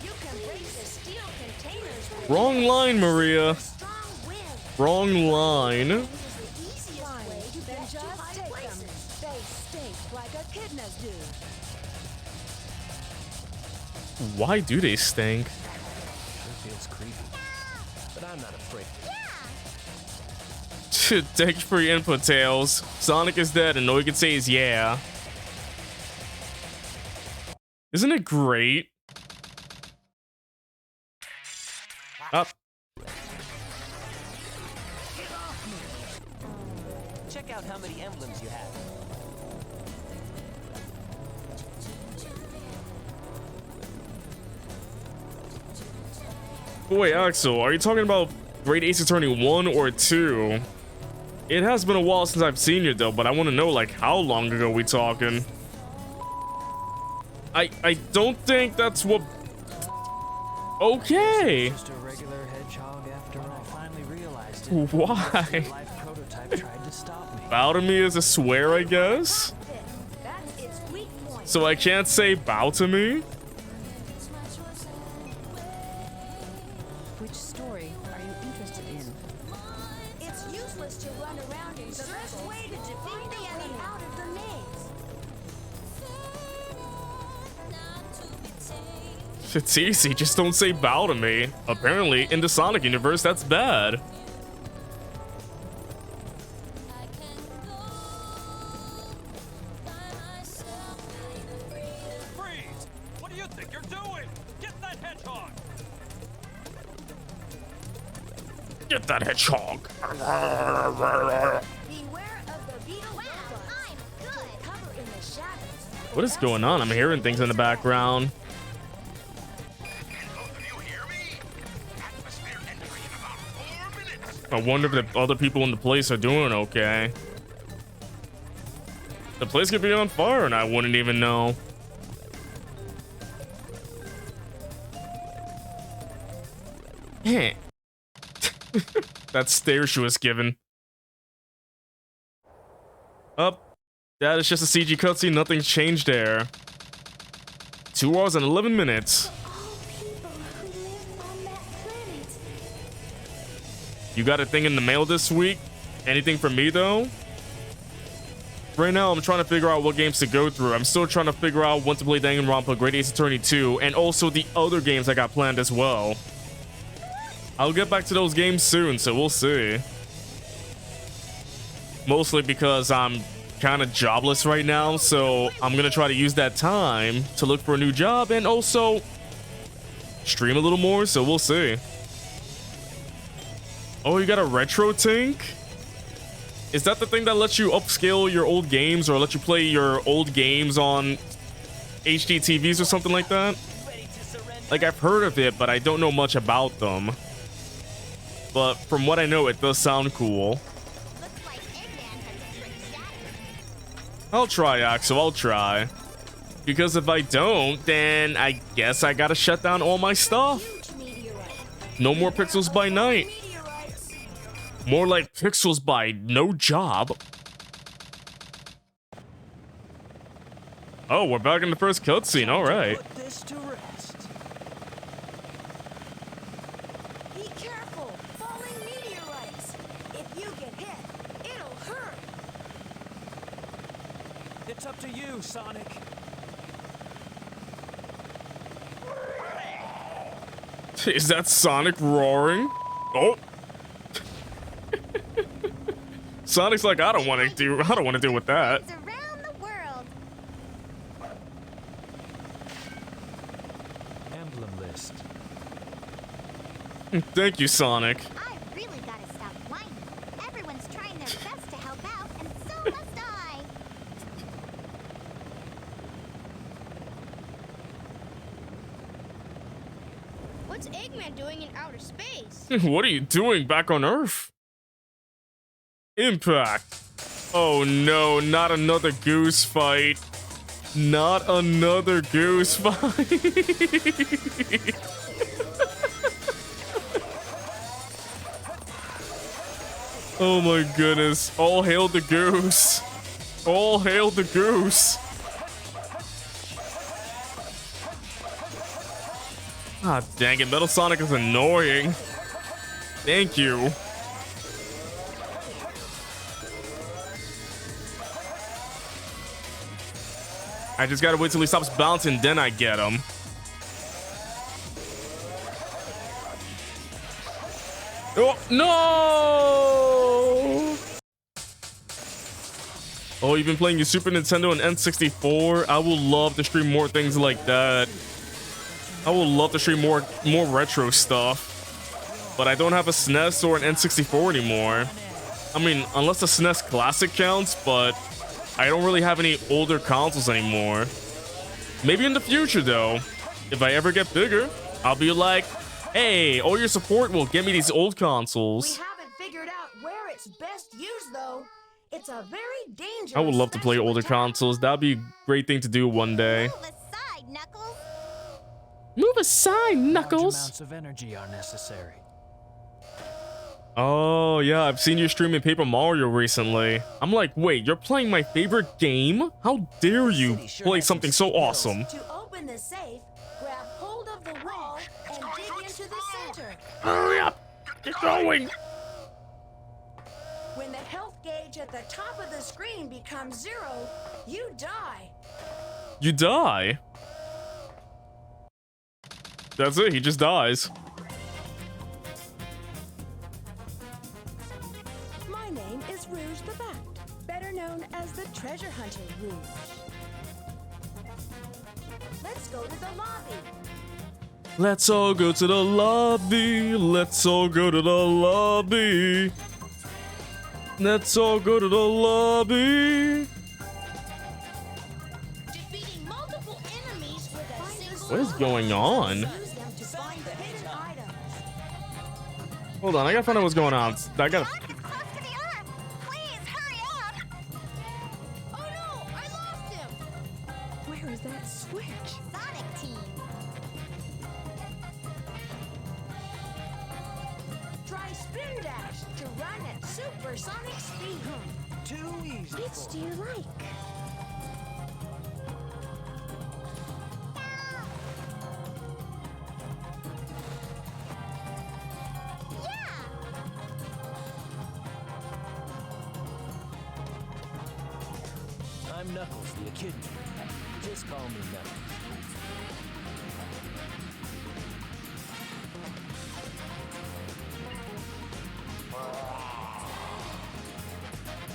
You can break the steel containers with Wrong line, Maria. strong wind. Wrong line. This is the easiest way to Then get to just high take them. places. They stink like echidnas do. Why do they stink? Sure feels creepy. But I'm not afraid. Thank you for your input, Tails. Sonic is dead, and all you can say is yeah. Isn't it great? Up. Check out how many emblems you have. Wait, Axel, are you talking about Great Ace Attorney 1 or 2? It has been a while since I've seen you, though, but I want to know, like, how long ago we talking? I don't think that's what... Okay. Just a regular hedgehog after all. I finally realized it. Why? The life prototype tried to stop me. Bow to me is a swear, I guess? That's its weak point. So I can't say bow to me? Which story are you interested in? It's useless to run around in circles. The best way to defeat the enemy out of the maze. It's easy, just don't say bow to me. Apparently, in the Sonic universe, that's bad. Freeze! What do you think you're doing? Get that hedgehog! Get that hedgehog. Beware of the beetle robots. I'm good. Cover in the shadows. What is going on? I'm hearing things in the background. Can both of you hear me? Atmosphere entry in about 4 minutes. I wonder if the other people in the place are doing okay. The place could be on fire and I wouldn't even know. Heh. That stare she was given. Up. That is just a CG cutscene. Nothing's changed there. 2 hours and 11 minutes. All people who live on that planet. You got a thing in the mail this week? Anything from me, though? Right now, I'm trying to figure out what games to go through. I'm still trying to figure out when to play Danganronpa, Great Ace Attorney 2, and also the other games I got planned as well. I'll get back to those games soon, so we'll see. Mostly because I'm kind of jobless right now, so I'm gonna try to use that time to look for a new job and also stream a little more, so we'll see. Oh, you got a retro tank? Is that the thing that lets you upscale your old games or let you play your old games on HD TVs or something like that? Like, I've heard of it, but I don't know much about them. But from what I know, it does sound cool. Looks like Eggman has a trick shadow. I'll try, Axel, I'll try. Because if I don't, then I guess I gotta shut down all my stuff. No more Pixels by Night. More like Pixels by no job. Oh, we're back in the first cutscene, alright. Put this to rest. Be careful. Falling meteorites. If you get hit, it'll hurt. It's up to you, Sonic. Is that Sonic roaring? Oh. Sonic's like, I don't want to deal with that. It's around the world. Emblem list. Thank you, Sonic. I really gotta stop whining. Everyone's trying their best to help out, and so must I. What's Eggman doing in outer space? What are you doing back on Earth? Impact. Oh no, not another goose fight. Not another goose fight. Oh my goodness. All hail the goose. All hail the goose. Ah, dang it. Metal Sonic is annoying. Thank you. I just gotta wait till he stops bouncing, then I get him. Oh, no! Oh, you've been playing your Super Nintendo and N64? I would love to stream more things like that. I would love to stream more retro stuff. But I don't have a SNES or an N64 anymore. I mean, unless the SNES Classic counts, but I don't really have any older consoles anymore. Maybe in the future, though. If I ever get bigger, I'll be like, hey, all your support will get me these old consoles. We haven't figured out where it's best used, though. It's a very dangerous. I would love to play older consoles. That'd be a great thing to do one day. Move aside, Knuckles. Move aside, Knuckles. Large amounts of energy are necessary. Oh, yeah, I've seen you streaming Paper Mario recently. I'm like, wait, you're playing my favorite game? How dare you play something so awesome? To open the safe, grab hold of the wall and dig into the center. Hurry up! Get going! When the health gauge at the top of the screen becomes 0, you die. You die? That's it, he just dies. My name is Rouge the Bat, better known as the Treasure Hunter Rouge. Let's go to the lobby. Let's all go to the lobby. Let's all go to the lobby. Let's all go to the lobby. Defeating multiple enemies with a single. What is going on? Use them to find the hidden items. Hold on, I gotta find out what's going on. I gotta. Sonic is close to the Earth. Please hurry up. Oh no, I lost him. Where is that switch? Sonic Team. Try Spin Dash to run at supersonic speed. Too easy. Which do you like? I'm Knuckles, the echidna. Just call me Knuckles.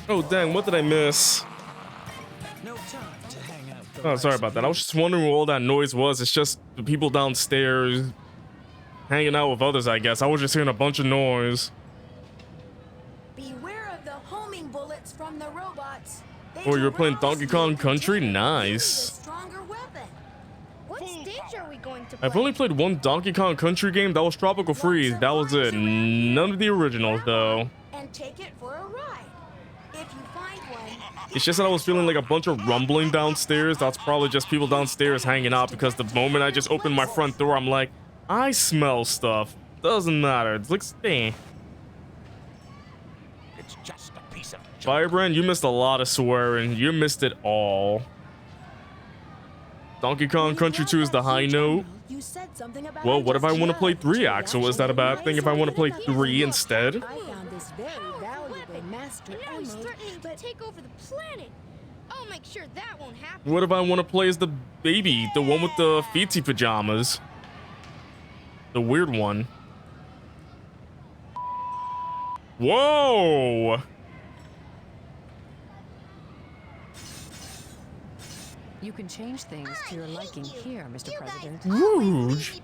Oh, dang, what did I miss? No time to hang out. Oh, sorry about that. I was just wondering what all that noise was. It's just the people downstairs hanging out with others, I guess. I was just hearing a bunch of noise. Beware of the homing bullets from the robots. They Oh, you're playing arouse Donkey Kong you Country? until you Nice. use a stronger weapon. What stage are we going to play? I've only played one Donkey Kong Country game. That was Tropical Freeze. That was it. None of the originals, though. And take it for a ride. If you find one, It's just that I was feeling like a bunch of rumbling downstairs. That's probably just people downstairs hanging out because the moment I just opened my front door, I'm like, I smell stuff. Doesn't matter. It's like, eh. It's just a piece of Firebrand, you missed a lot of swearing. You missed it all. Donkey Kong Country 2 is the high note. you said something about Well, what if I want to just play love 3-axle? Is that a bad thing if I want to play 3 instead? I found this very valuable master And now he's emerald, threatening to but take over the planet. I'll make sure that won't happen. What if I want to play as the baby? The one with the feety pajamas? The weird one. Whoa! You can change things to your liking here, Mr. President. Rouge.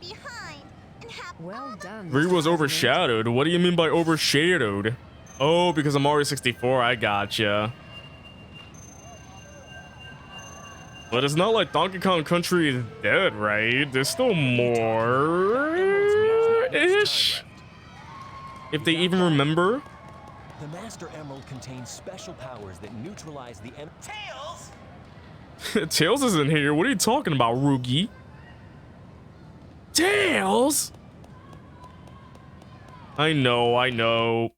Well done. Ree was overshadowed. What do you mean by overshadowed? Oh, because of Mario 64. I gotcha. But it's not like Donkey Kong Country is dead, right? There's still more-ish. If they even remember. The Master Emerald contains special powers that neutralize the Tails! Tails isn't here. What are you talking about, Rugi? Tails! I know.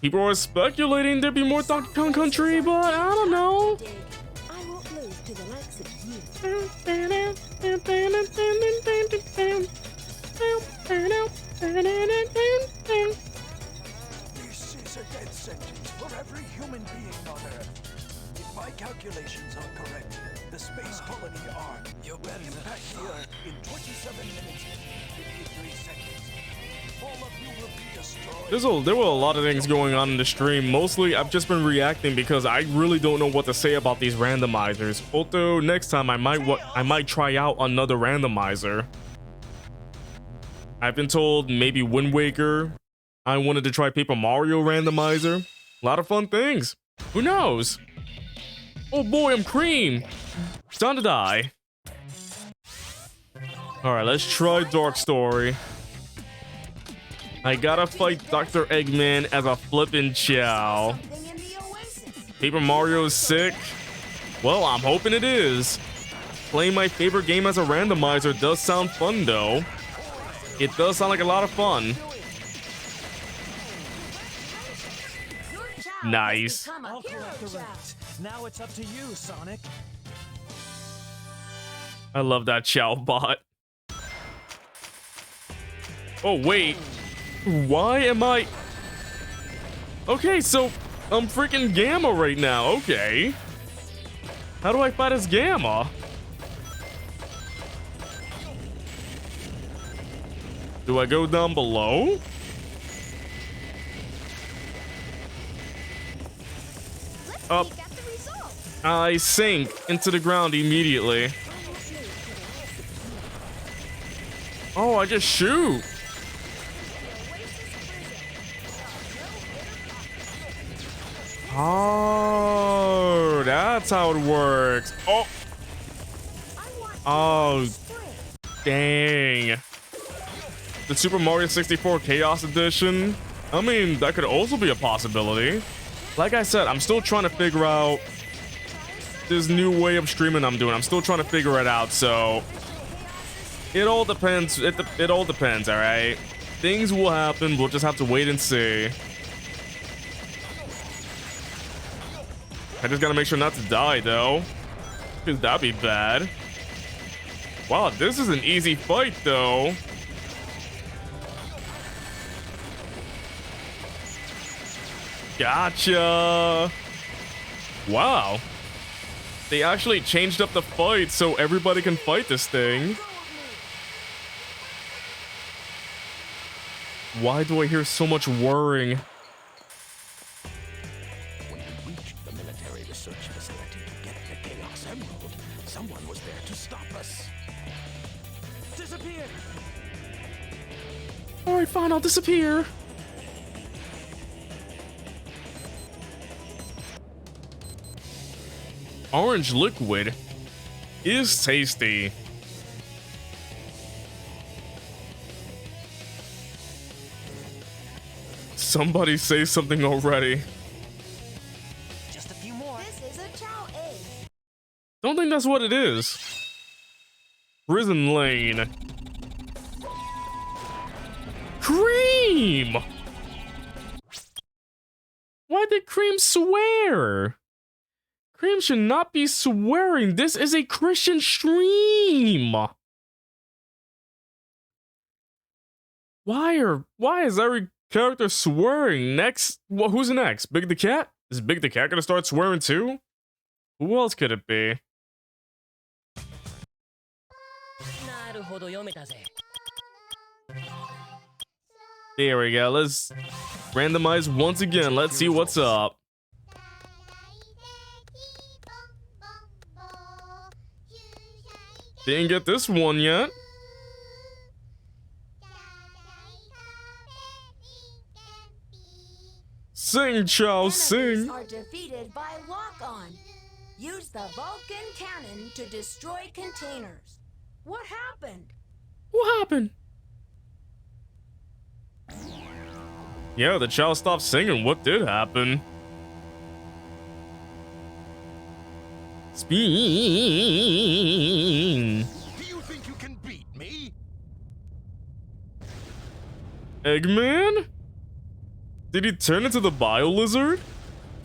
People are speculating there'd be more Donkey Kong Country, but I don't know. I won't lose to the likes of you. This is a death sentence for every human being on Earth. If my calculations are correct, the space colony arm will impact the Earth in 27 minutes and 53 seconds. All of you will be destroyed. There were a lot of things going on in the stream. Mostly, I've just been reacting because I really don't know what to say about these randomizers. Although next time I might try out another randomizer. I've been told maybe Wind Waker. I wanted to try Paper Mario randomizer. A lot of fun things. Who knows? Oh boy, I'm Cream. It's time to die. All right, let's try Dark Story. I gotta fight Dr. Eggman as a flippin' chow. Paper Mario's sick. Well, I'm hoping it is. Playing my favorite game as a randomizer does sound fun, though. It does sound like a lot of fun. Nice. I'll collect the rest. Now it's up to you, Sonic. I love that chow bot. Oh, wait. Why am I... Okay, so I'm freaking Gamma right now. Okay. How do I fight as Gamma? Do I go down below? Up. I sink into the ground immediately. Oh, I just shoot. Oh, that's how it works. Oh. Oh, dang. The Super Mario 64 Chaos Edition. I mean, that could also be a possibility. Like I said, I'm still trying to figure out this new way of streaming I'm doing. I'm still trying to figure it out, so it all depends. It all depends, all right? Things will happen. We'll just have to wait and see. I just gotta make sure not to die, though, because that'd be bad. Wow, this is an easy fight, though. Gotcha. Wow. They actually changed up the fight so everybody can fight this thing. Why do I hear so much whirring? When we reached the military research facility to get the Chaos Emerald, someone was there to stop us. Disappear! Alright, fine, I'll disappear. Orange liquid is tasty. Somebody say something already. Just a few more. This is a chow egg. Don't think that's what it is. Prison Lane. Cream! Why did Cream swear? Cream should not be swearing. This is a Christian stream. Why is every character swearing? Next, well, who's next? Big the Cat? Is Big the Cat gonna start swearing too? Who else could it be? There we go. Let's randomize once again. Let's see what's up. Didn't get this one yet. Sing, Chow, sing. Are defeated by lock-on. Use the Vulcan cannon to destroy containers. What happened? What happened? Yeah, the child stopped singing. What did happen? Spin. Do you think you can beat me? Eggman? Did he turn into the bio lizard?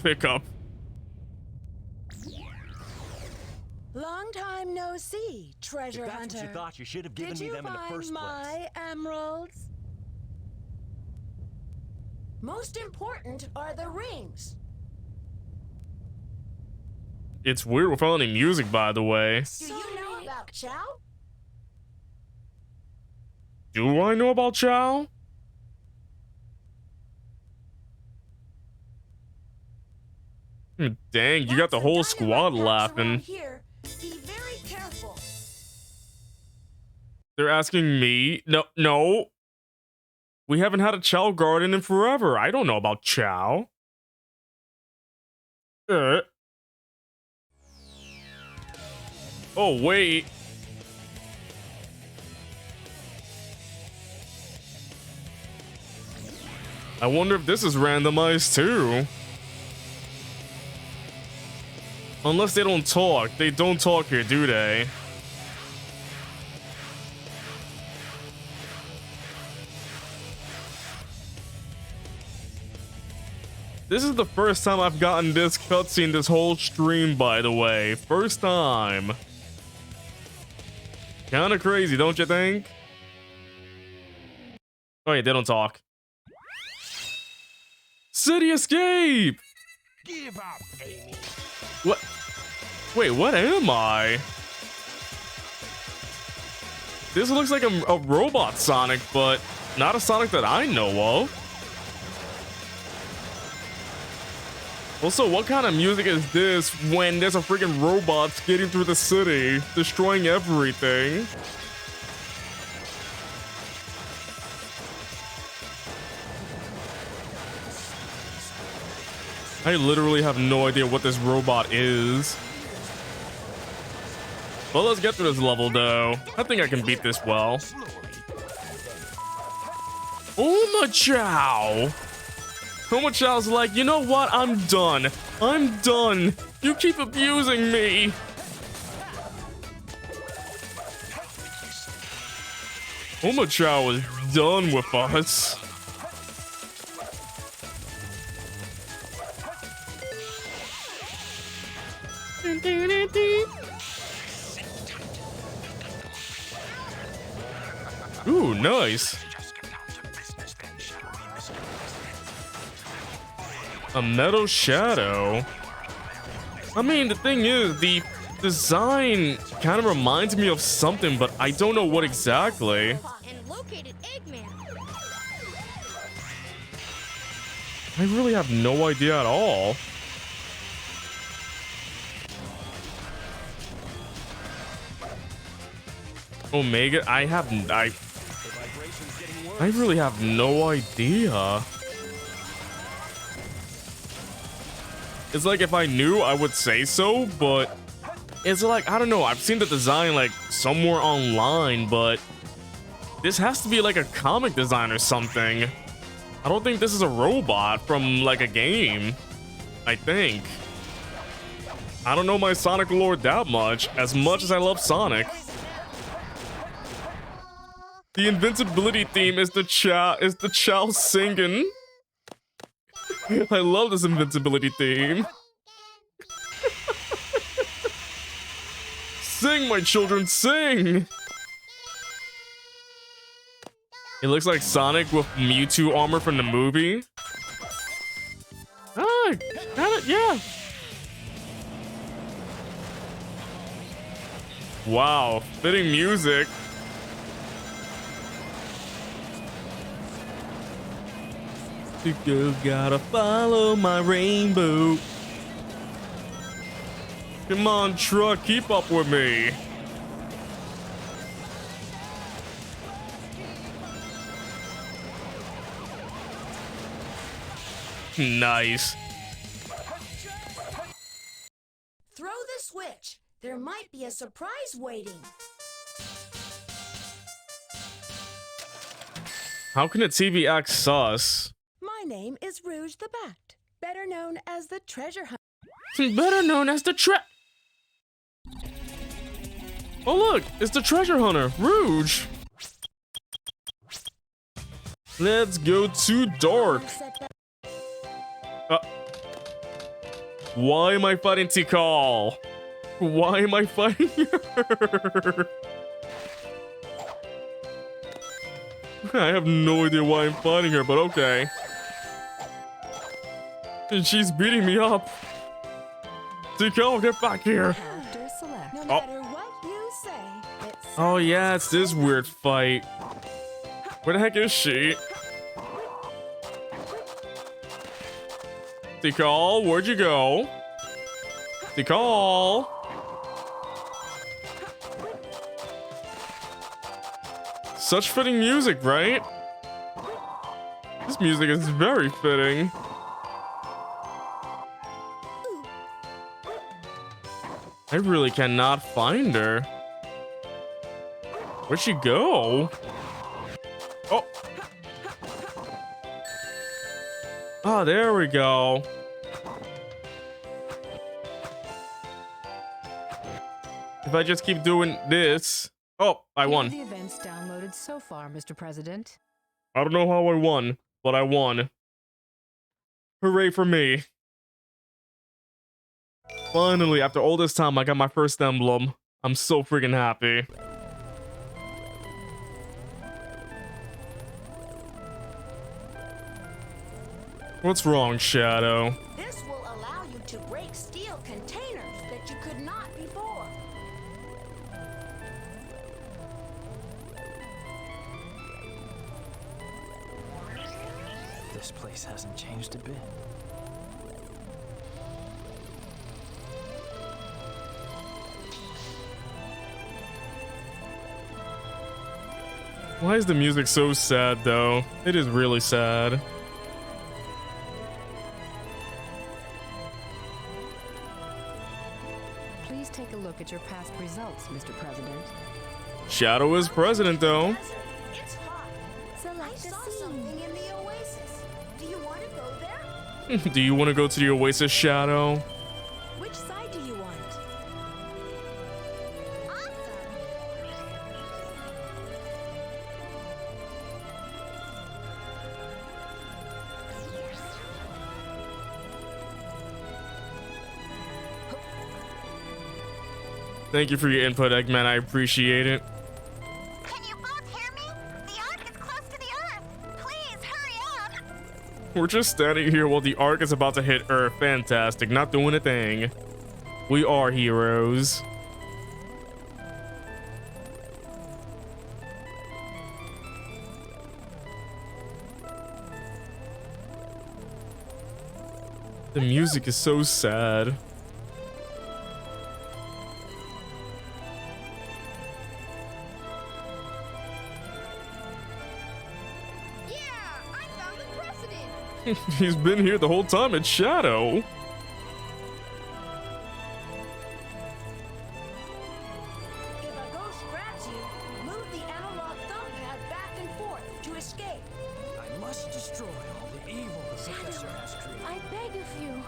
Pick up. Long time no see, treasure If that's hunter. what you thought, you should have given Did me you them in the find first place. my emeralds? Most important are the rings. It's weird without any music, by the way. Do you know about Chow? Do I know about Chow? Dang, you got the whole squad laughing. Here, be very careful. They're asking me? No. We haven't had a Chow garden in forever. I don't know about Chow. Oh, wait. I wonder if this is randomized too. Unless they don't talk. They don't talk here, do they? This is the first time I've gotten this cutscene this whole stream, by the way. First time. Kinda crazy, don't you think? Oh yeah, they don't talk. City escape! Give up, Amy. What? Wait, what am I? This looks like a robot Sonic, but not a Sonic that I know of. Also, what kind of music is this when there's a freaking robot skating through the city, destroying everything? I literally have no idea what this robot is. Well, let's get through this level, though. I think I can beat this well. Chow! Chow's like, you know what? I'm done. I'm done. You keep abusing me. Chow is done with us. Ooh, nice. A metal shadow. I mean, the thing is, the design kind of reminds me of something, but I don't know what exactly. And located Eggman. I really have no idea at all. Omega, I really have no idea. It's like if I knew, I would say so, but it's like, I don't know. I've seen the design like somewhere online, but this has to be like a comic design or something. I don't think this is a robot from like a game. I think. I don't know my Sonic lore that much as I love Sonic. The invincibility theme is the Chow singing. I love this invincibility theme. Sing, my children, sing! It looks like Sonic with Mewtwo armor from the movie. Ah, got it, yeah. Wow, fitting music. The girl gotta follow my rainbow. Come on, truck, keep up with me. Nice. Throw the switch. There might be a surprise waiting. How can a TV act sus? My name is Rouge the Bat, better known as the treasure hunter. Better known as the Oh look, it's the treasure hunter, Rouge. Let's go to dark. Why am I fighting Tikal? Why am I fighting her? I have no idea why I'm fighting her, but okay. And she's beating me up. Tikal, get back here. No matter what you say, Oh yeah, it's this weird fight. Where the heck is she? Tikal, where'd you go? Tikal. Such fitting music, right? This music is very fitting. I really cannot find her. Where'd she go? Oh. Oh, there we go. If I just keep doing this. Oh, I won. The events downloaded so far, Mr. President. I don't know how I won, but I won. Hooray for me. Finally, after all this time, I got my first emblem. I'm so freaking happy. What's wrong, Shadow? This will allow you to break steel containers that you could not before. This place hasn't changed a bit. Why is the music so sad, though? It is really sad. Please take a look at your past results, Mr. President. Shadow is president, though. It's hot. I saw something in the oasis. Do you want to go there? Do you want to go to the Oasis, Shadow? Which side do you want? Thank you for your input, Eggman. I appreciate it. Can you both hear me? The Ark is close to the Earth. Please hurry up. We're just standing here while the Ark is about to hit Earth. Fantastic. Not doing a thing. We are heroes. The music is so sad. He's been here the whole time. It's Shadow. If a ghost grabs you, move the analog thumb pad back and forth to escape. I must destroy all the evil the Professor has created. I beg of you.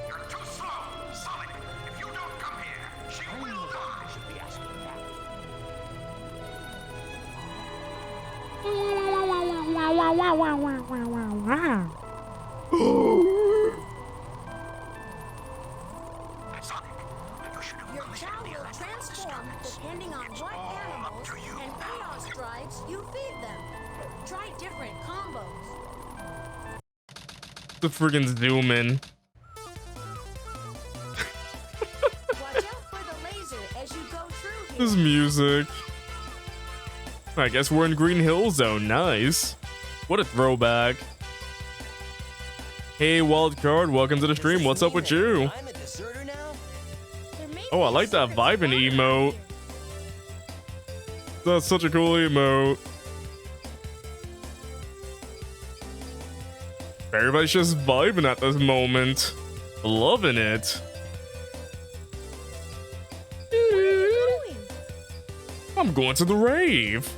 You're too slow, Sonic. If you don't come here, she will die. Should be asking that. Sonic, you should have Your released child the will electrical transform disturbance. depending on It's what all up animals to you. and chaos drives you feed them. Try different combos. The friggin' zoom in. Watch out for the laser as you go through here. This music. I guess we're in Green Hill Zone. Nice. What a throwback. Hey, Wildcard. Welcome to the stream. What's up with you? I'm a deserter now? Oh, I like that vibing emote. That's such a cool emote. Everybody's just vibing at this moment. Loving it. I'm going to the rave.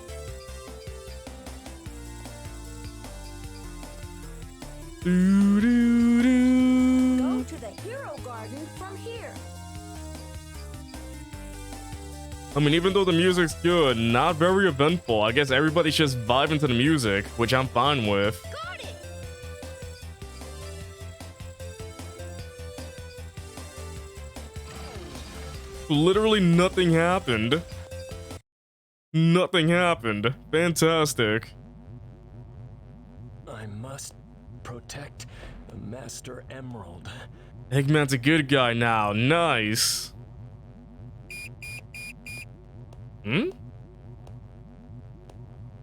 Go to the hero garden from here. I mean, even though the music's good, not very eventful. I guess everybody's just vibing to the music, which I'm fine with. Got it! Literally nothing happened. Nothing happened. Fantastic. I must protect the Master Emerald. Eggman's a good guy now. Nice. Hmm?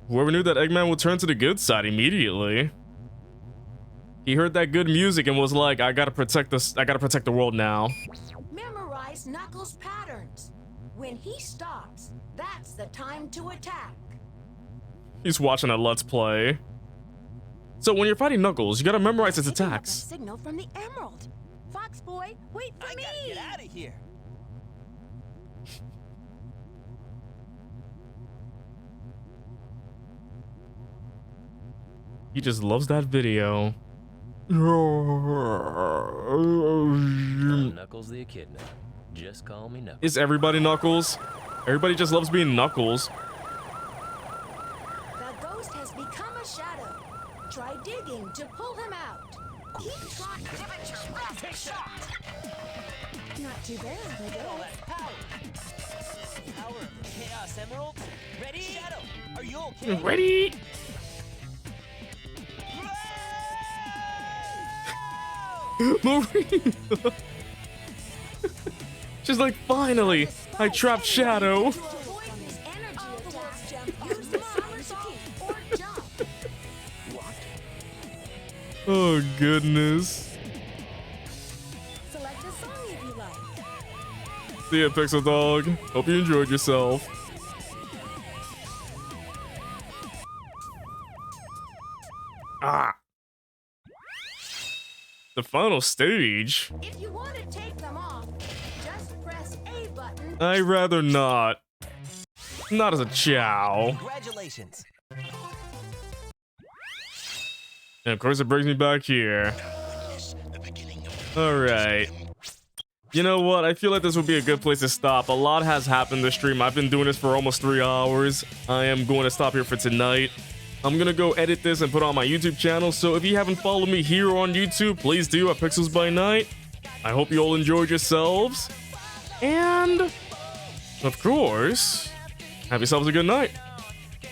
Whoever knew that Eggman would turn to the good side immediately. He heard that good music and was like, I gotta protect this. I gotta protect the world now. Memorize Knuckles' patterns. When he stops, that's the time to attack. He's watching a Let's Play. So when you're fighting Knuckles, you gotta memorize his Picking up a attacks. signal from the Emerald. Fox Boy, wait for me. Get out of here. He just loves that video. I'm Knuckles the Echidna. Just call me Knuckles. Is everybody Knuckles? Everybody just loves being Knuckles. The ghost has become a shadow. Try digging to pull him out. Keep trying. Give it your last shot! Not too bad, I All guess. that power. Power of the Chaos Emerald. Ready? Shadow, are you okay? Ready? Marie! She's like, finally, I trapped Shadow. To avoid his energy attacks, use the somersault or jump. Oh, goodness. Select a song if you like. See ya, Pixel Dog. Hope you enjoyed yourself. Ah. The final stage? If you want to take them off, just press A button. I'd rather not. Not as a Chow. Congratulations. And of course it brings me back here. Alright. You know what? I feel like this would be a good place to stop. A lot has happened this stream. I've been doing this for almost 3 hours. I am going to stop here for tonight. I'm gonna go edit this and put it on my YouTube channel, so if you haven't followed me here on YouTube, please do at Pixels by Night. I hope you all enjoyed yourselves. And, of course, have yourselves a good night.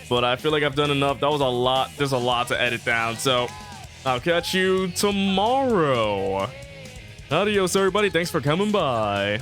But I feel like I've done enough. That was a lot. There's a lot to edit down, so I'll catch you tomorrow. Adios, everybody. Thanks for coming by.